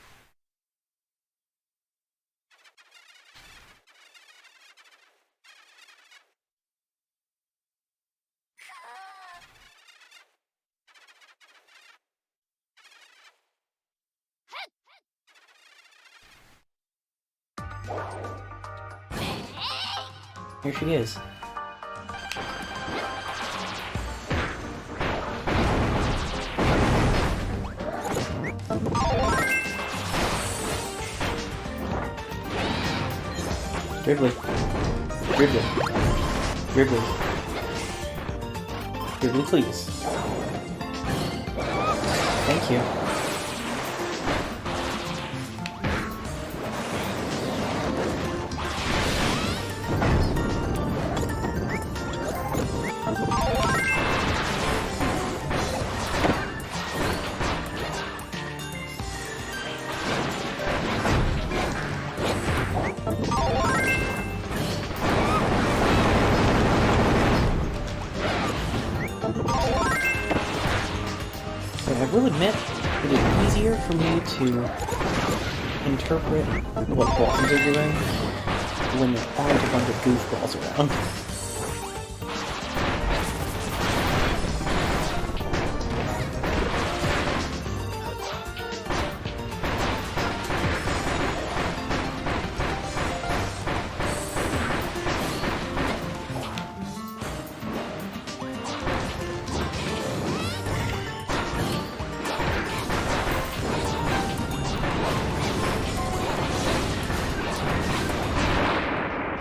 Here she is. Dribbly. Dribbly. Dribbly. Dribbly, please. Thank you. I will admit, it is easier for me to interpret what bosses are doing when there aren't a bunch of goofballs around.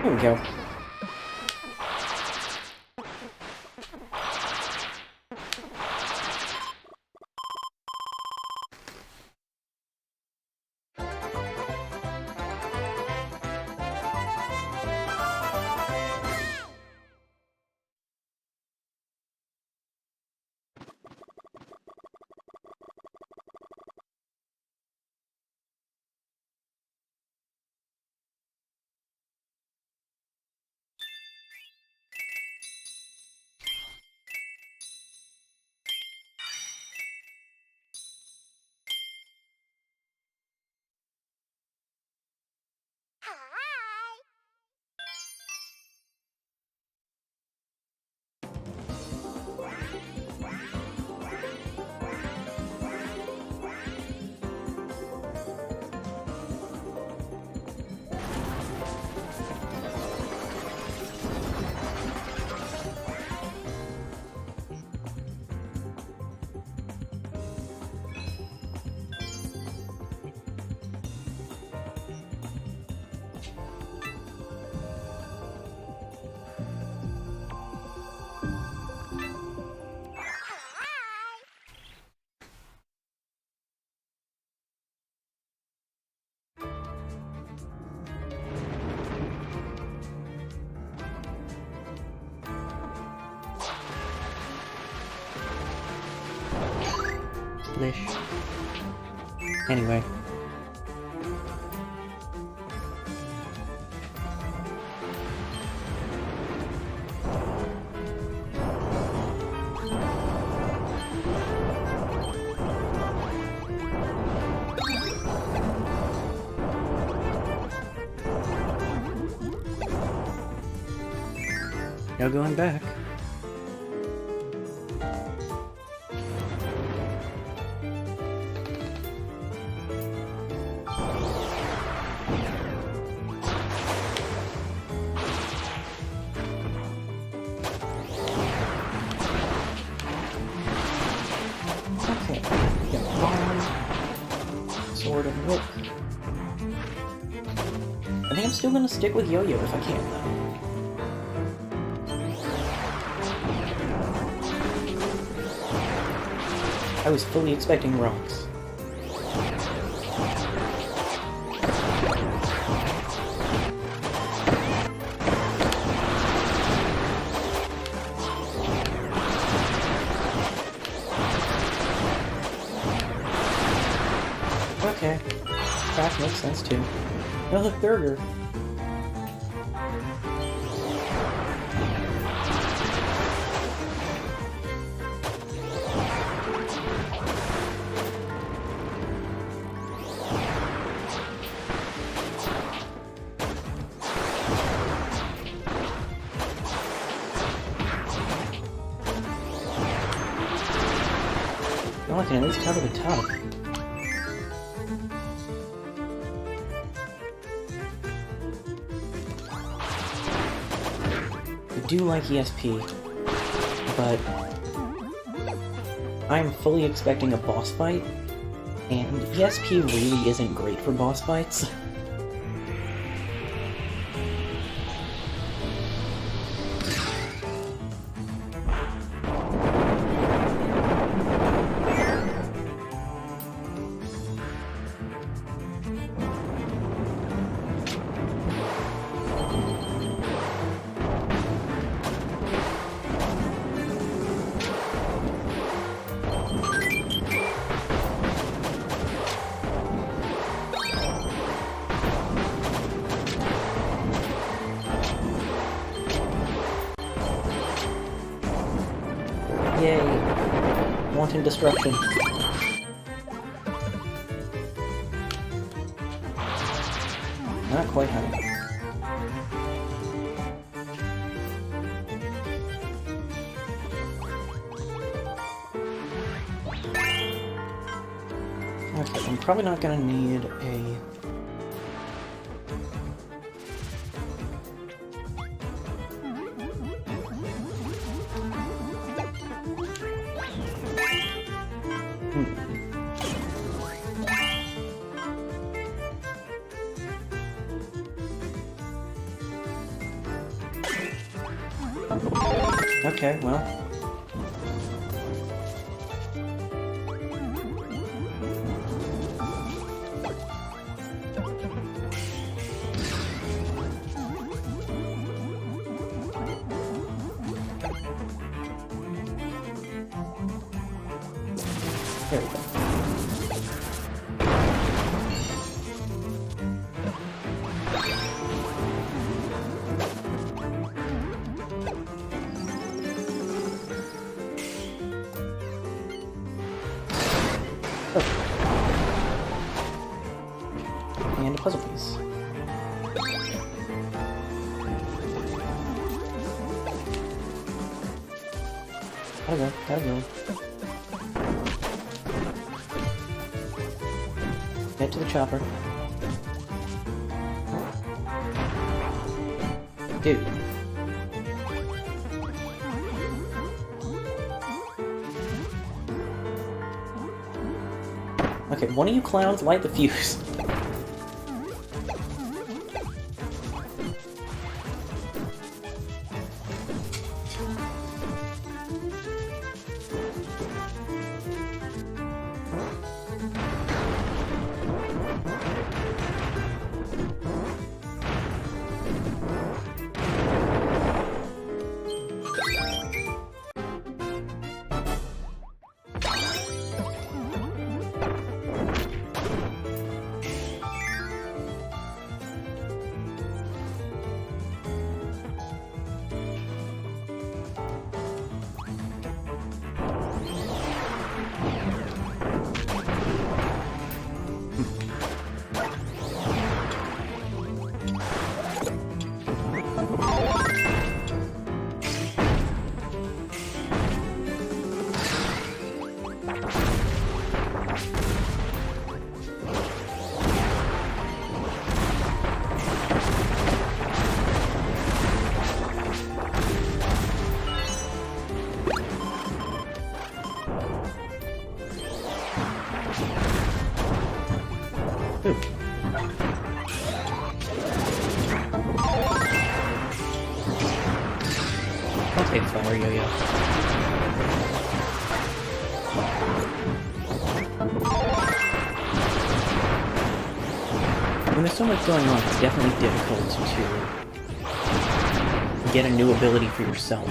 Here we go. Splish. Anyway. No going back. Okay, got bomb, sword and whip. I think I'm still gonna stick with Yo-Yo if I can, though. I was fully expecting rocks. Okay. That makes sense too. Oh, look, burger. Oh, I can at least cover the top. I do like ESP, but I'm fully expecting a boss fight, and ESP really isn't great for boss fights. Yay! Wanton destruction. Not quite high. Okay, I'm probably not gonna need a... Okay, well. There we go. And a puzzle piece. Gotta go. Get to the chopper. Dude. Okay, one of you clowns light the fuse. Ooh. I'll take Fire Yo-Yo. When there's so much going on, it's definitely difficult to get a new ability for yourself.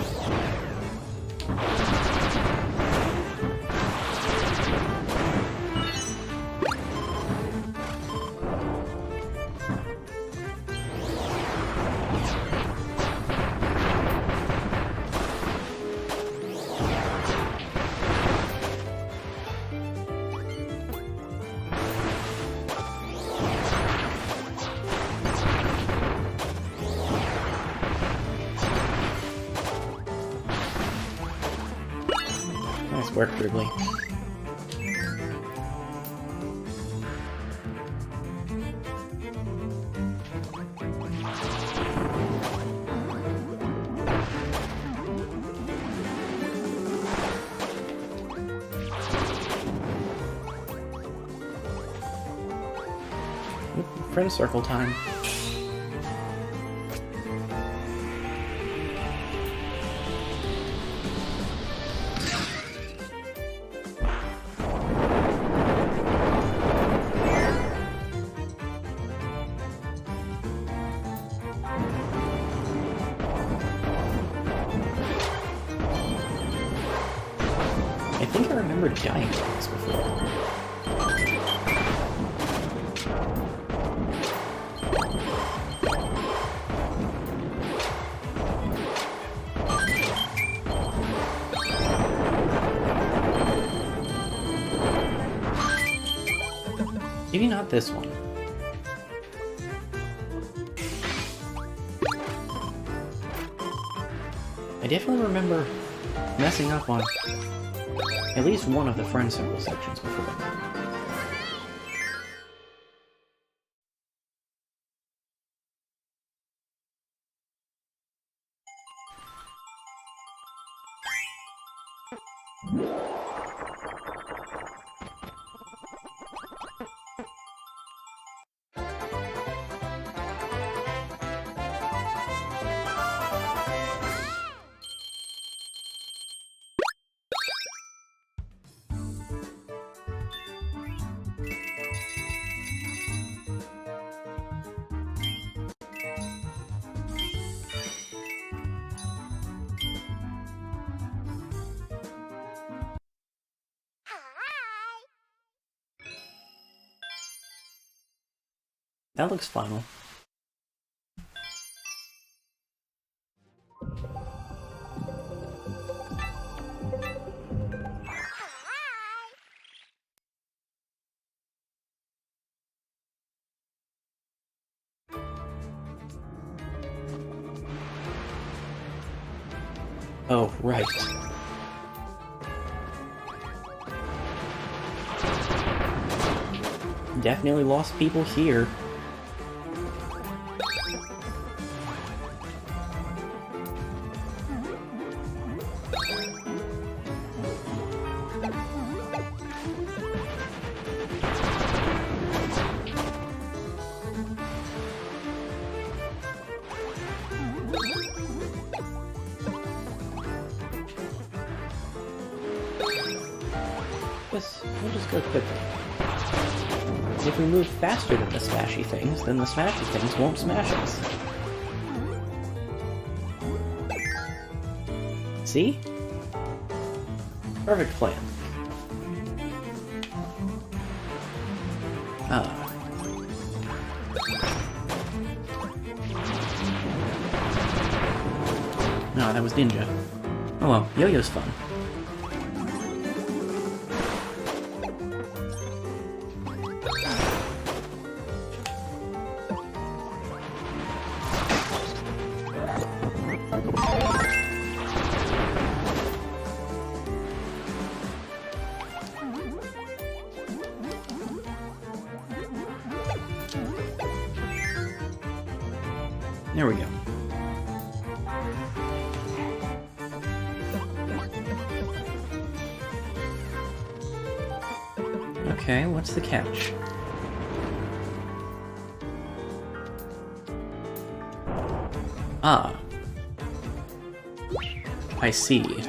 Nice work, Dribbly. Friend circle time. I think I remember dying to this before. Maybe not this one. I definitely remember messing up on at least one of the friend circle sections before. That looks final. Oh, right. Definitely lost people here. We'll just go quickly. If we move faster than the smashy things, then the smashy things won't smash us. See? Perfect plan. No, that was Ninja. Oh well, Yo-Yo's fun. There we go. Okay, what's the catch? Ah. I see.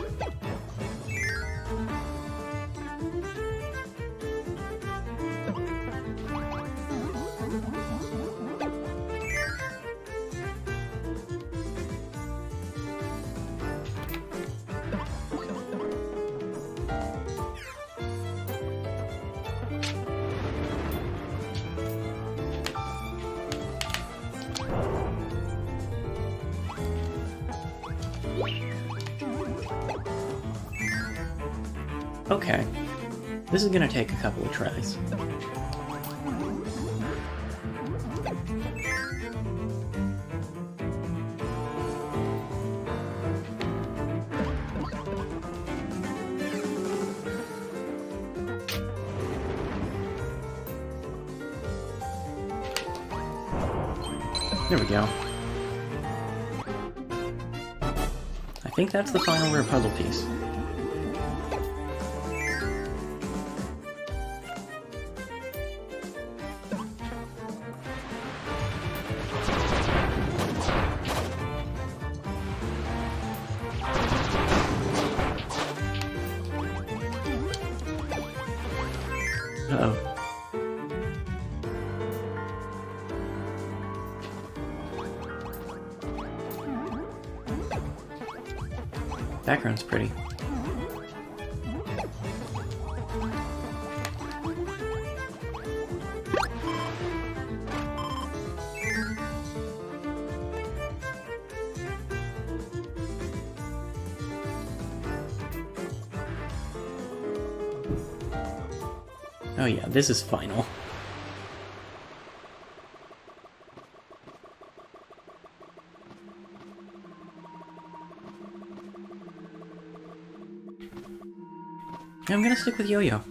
Okay, this is gonna take a couple of tries. There we go. I think that's the final rare puzzle piece. Uh-oh. Background's pretty. Oh yeah, this is final. I'm gonna stick with Yo-Yo.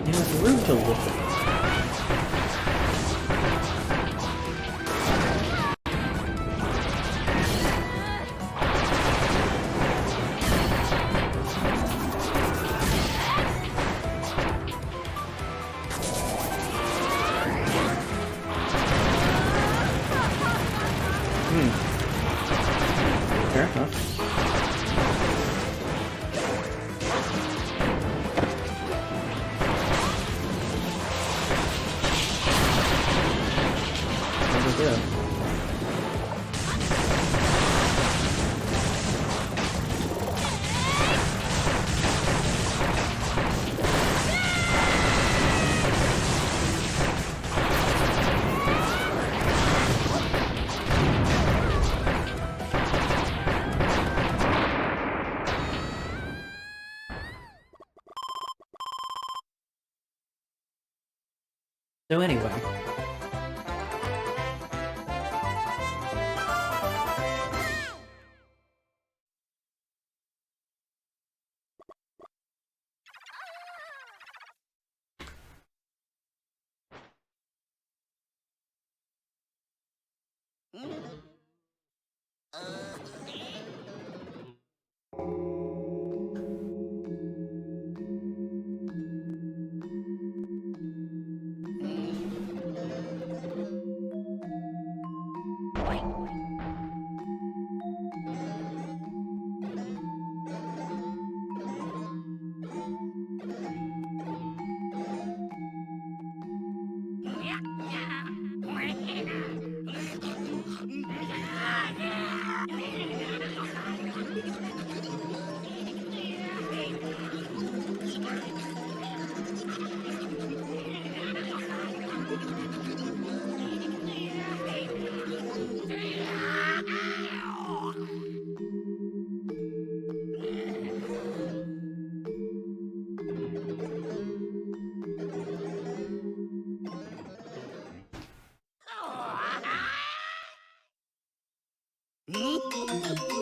It was rude to look at. Fair enough. There we go. So anyway.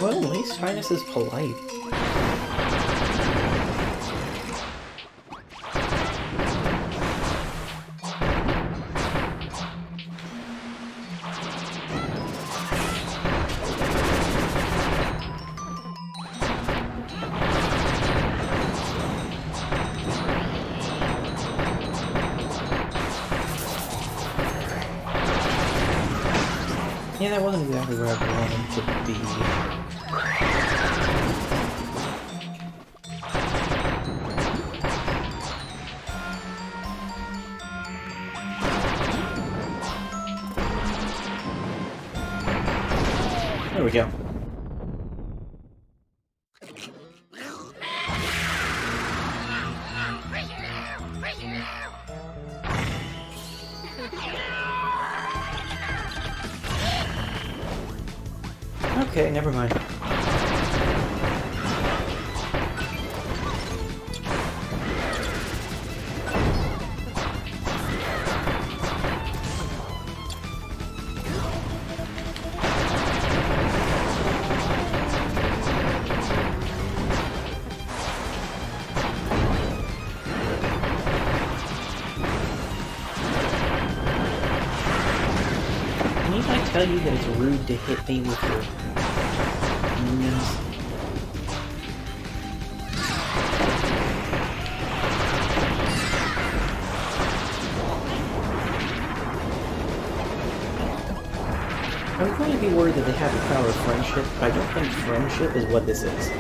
Well, at least Highness is polite. Yeah, that wasn't exactly where I wanted to be. There we go. Okay, never mind. Need I tell you that it's rude to hit me with your minions? I'm going to be worried that they have the power of friendship, but I don't think friendship is what this is.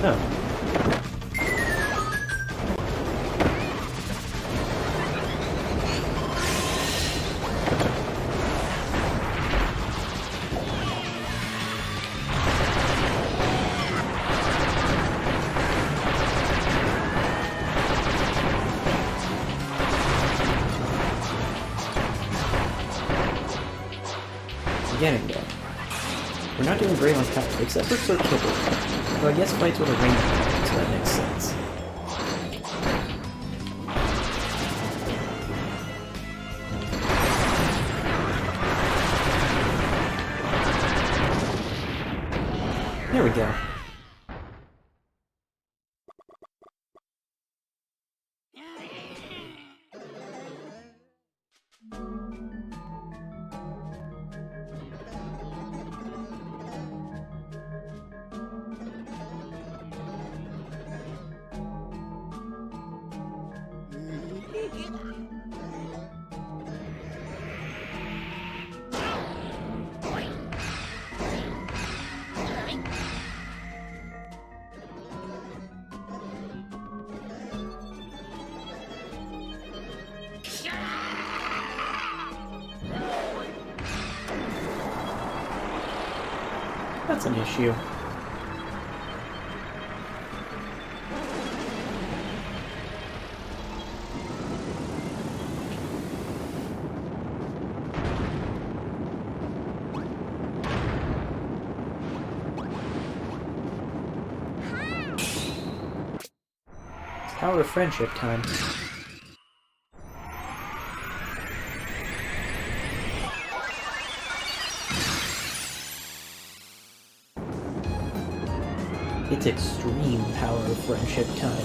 Oh. Getting there. We're not doing great on power, except for Sir Kibble. So I guess fights with a range weapon, so that makes sense. There we go. That's an issue. Power of friendship time. It's extreme power of friendship time.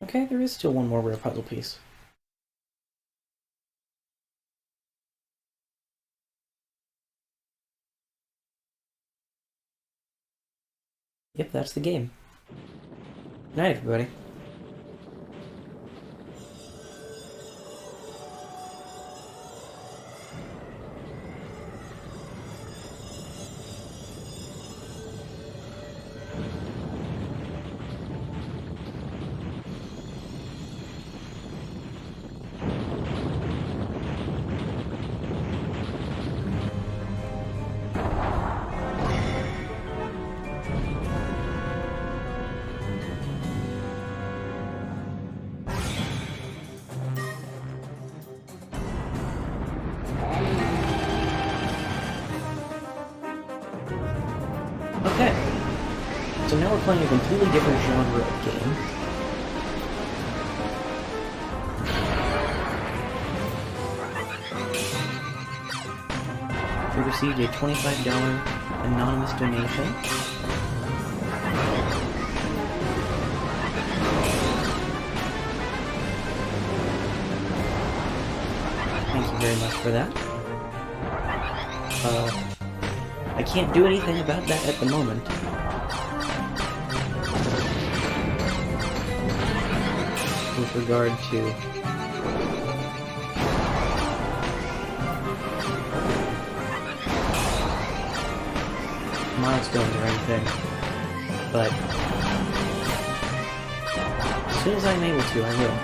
Okay, there is still one more rare puzzle piece. Yep, that's the game. Good night, everybody. Okay, so now we're playing a completely different genre of game. We received a $25 anonymous donation. Thank you very much for that. I can't do anything about that at the moment. With regard to milestones or anything, but as soon as I'm able to, I will.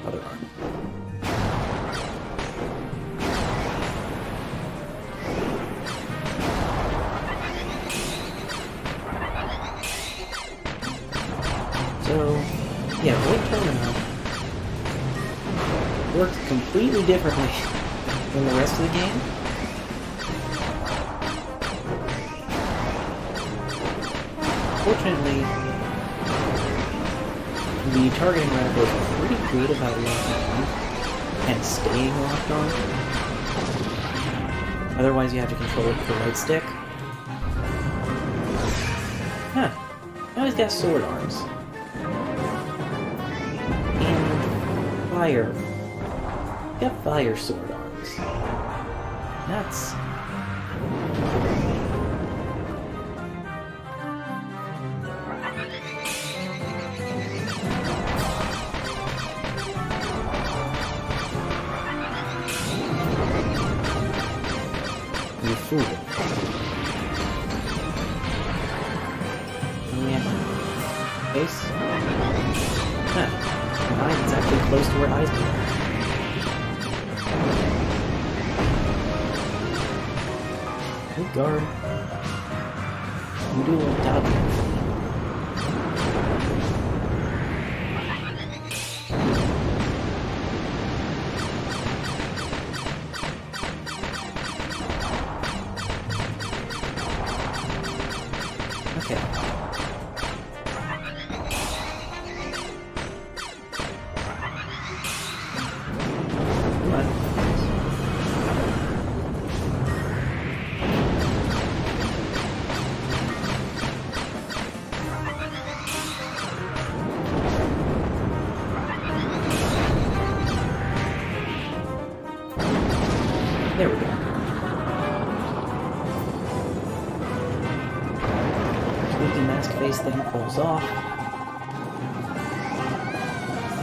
Other arm. So, yeah, Void Terminal works completely differently than the rest of the game. Fortunately, the targeting reticle is pretty good about locking on and staying locked on. Otherwise, you have to control it with the right stick. Huh. Now he's got sword arms. And fire. He's got fire sword arms. Nuts. fool. Oh yeah. Base? Huh. Mine is actually close to where eyes are. Good guard. You do a little dodging. Okay. Come on. There we go. Squeaky mask face thing pulls off.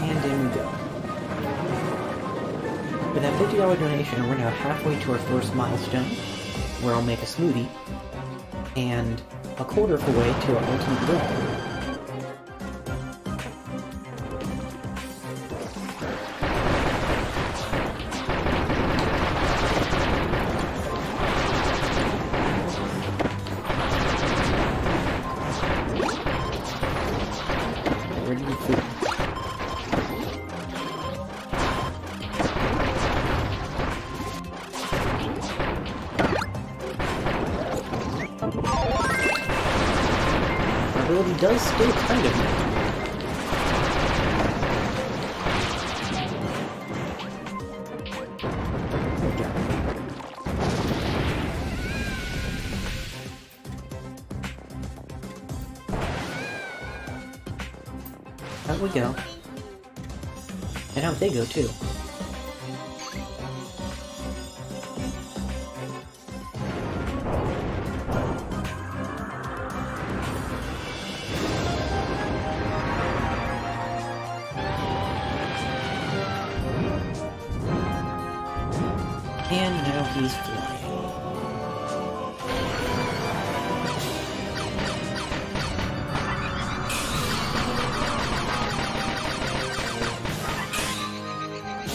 And in we go. With that $50 donation, we're now halfway to our first milestone, where I'll make a smoothie, and a quarter of the way to our ultimate goal. Ready to food. Our ability does still kind of. There we go. Out we go. And out they go, too. And now he's flying.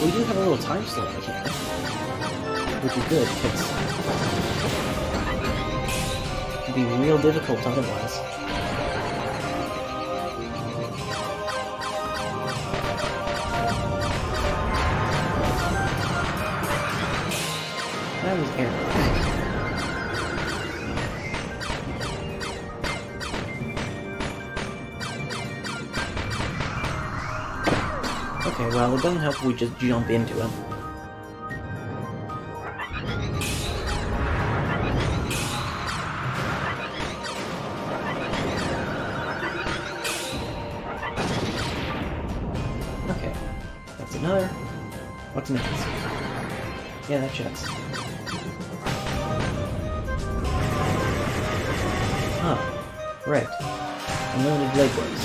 We do have a little time slot here, which is good, because it'd be real difficult otherwise. That was error. Okay, well, it doesn't help if we just jump into him. Okay, that's another. What's next? Yeah, that checks. Huh. Right. Unlimited leg works.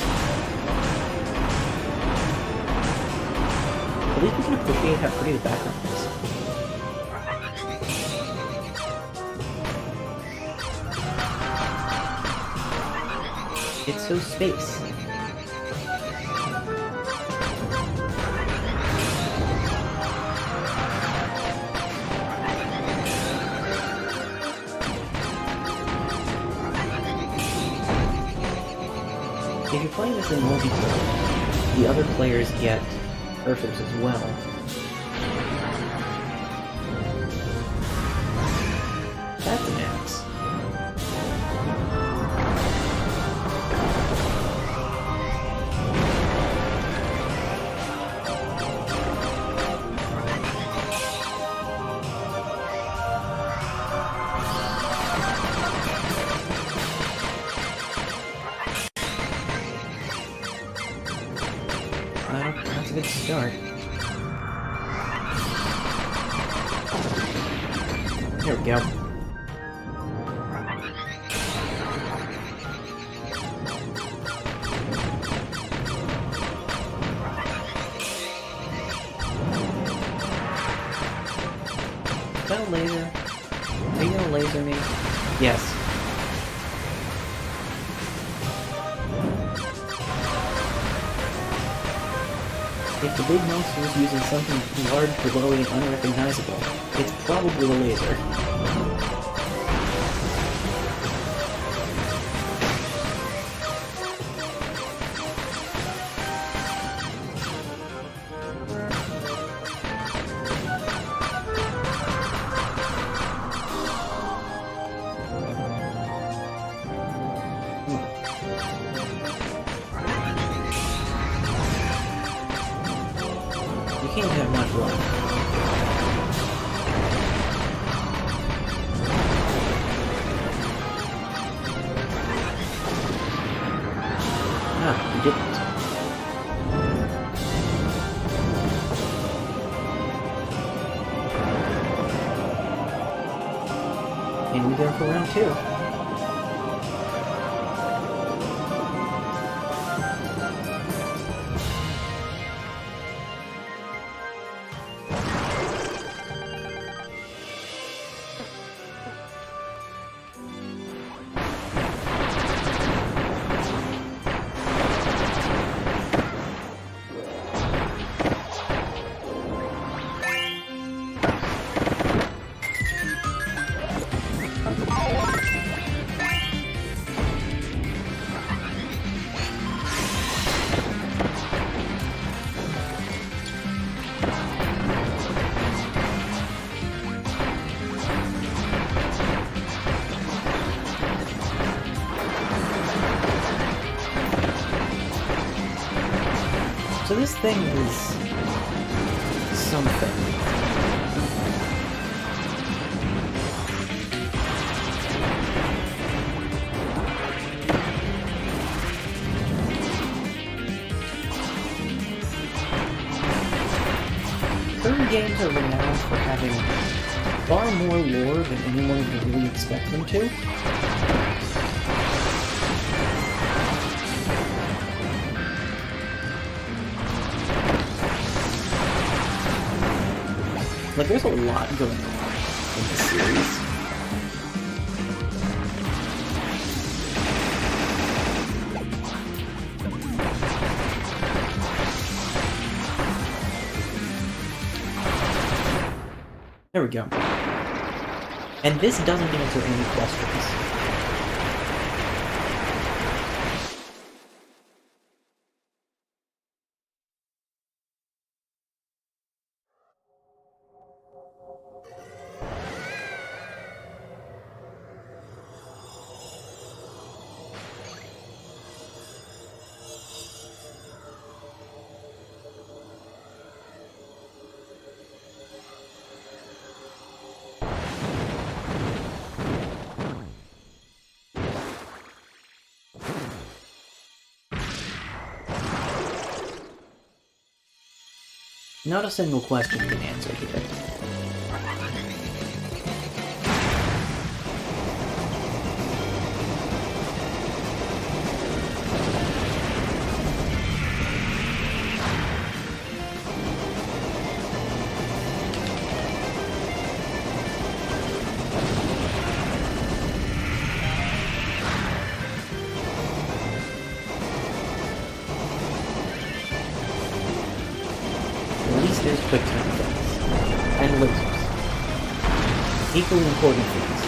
At least we can appreciate how pretty the background is. It's so space. If you're playing this in multiplayer, the other players get cursors as well. That's an axe. Well, that's a good start. There we go. That laser. Are you gonna laser me? Yes. If the big monster is using something large, glowy, and unrecognizable, it's probably a laser. You can't have much luck. Ah, you didn't. And we go for round 2. So this thing is something. Certain games are renowned for having far more lore than anyone would really expect them to. Like, there's a lot going on in this series. There we go. And this doesn't answer any questions. Not a single question can answer here. At least there's quick time things. And lasers. Equally important things.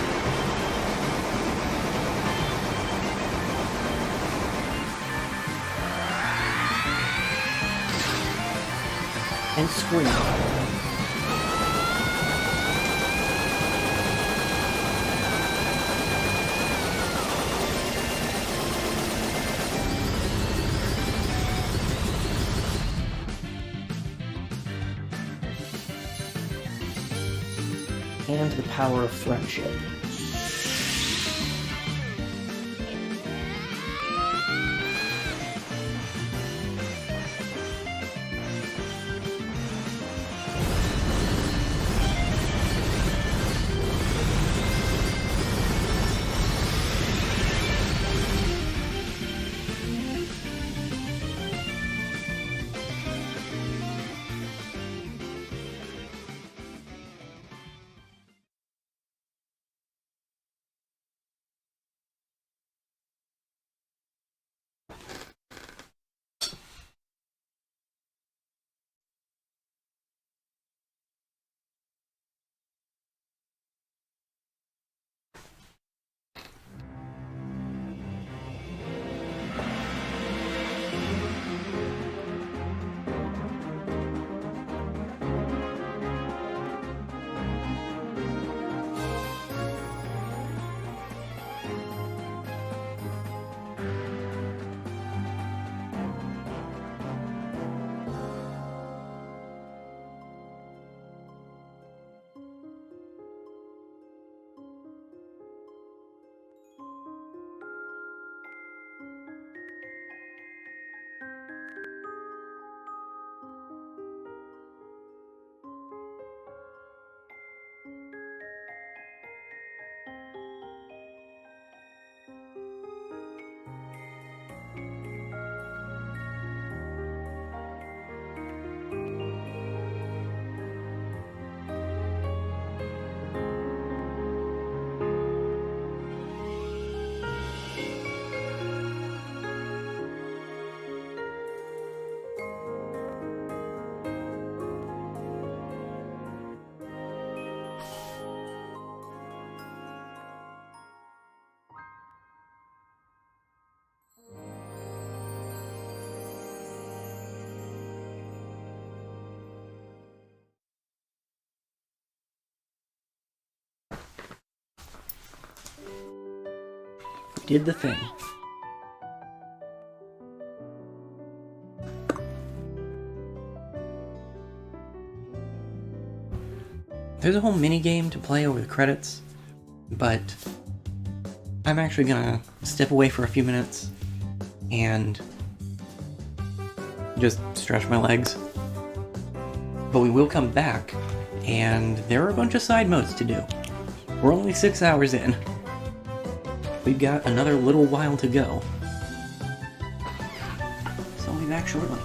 And scream. And the power of friendship. did the thing. There's a whole mini game to play over the credits, but I'm actually gonna step away for a few minutes and just stretch my legs. But we will come back, and there are a bunch of side modes to do. We're only 6 hours in. We've got another little while to go. So I'll be back shortly.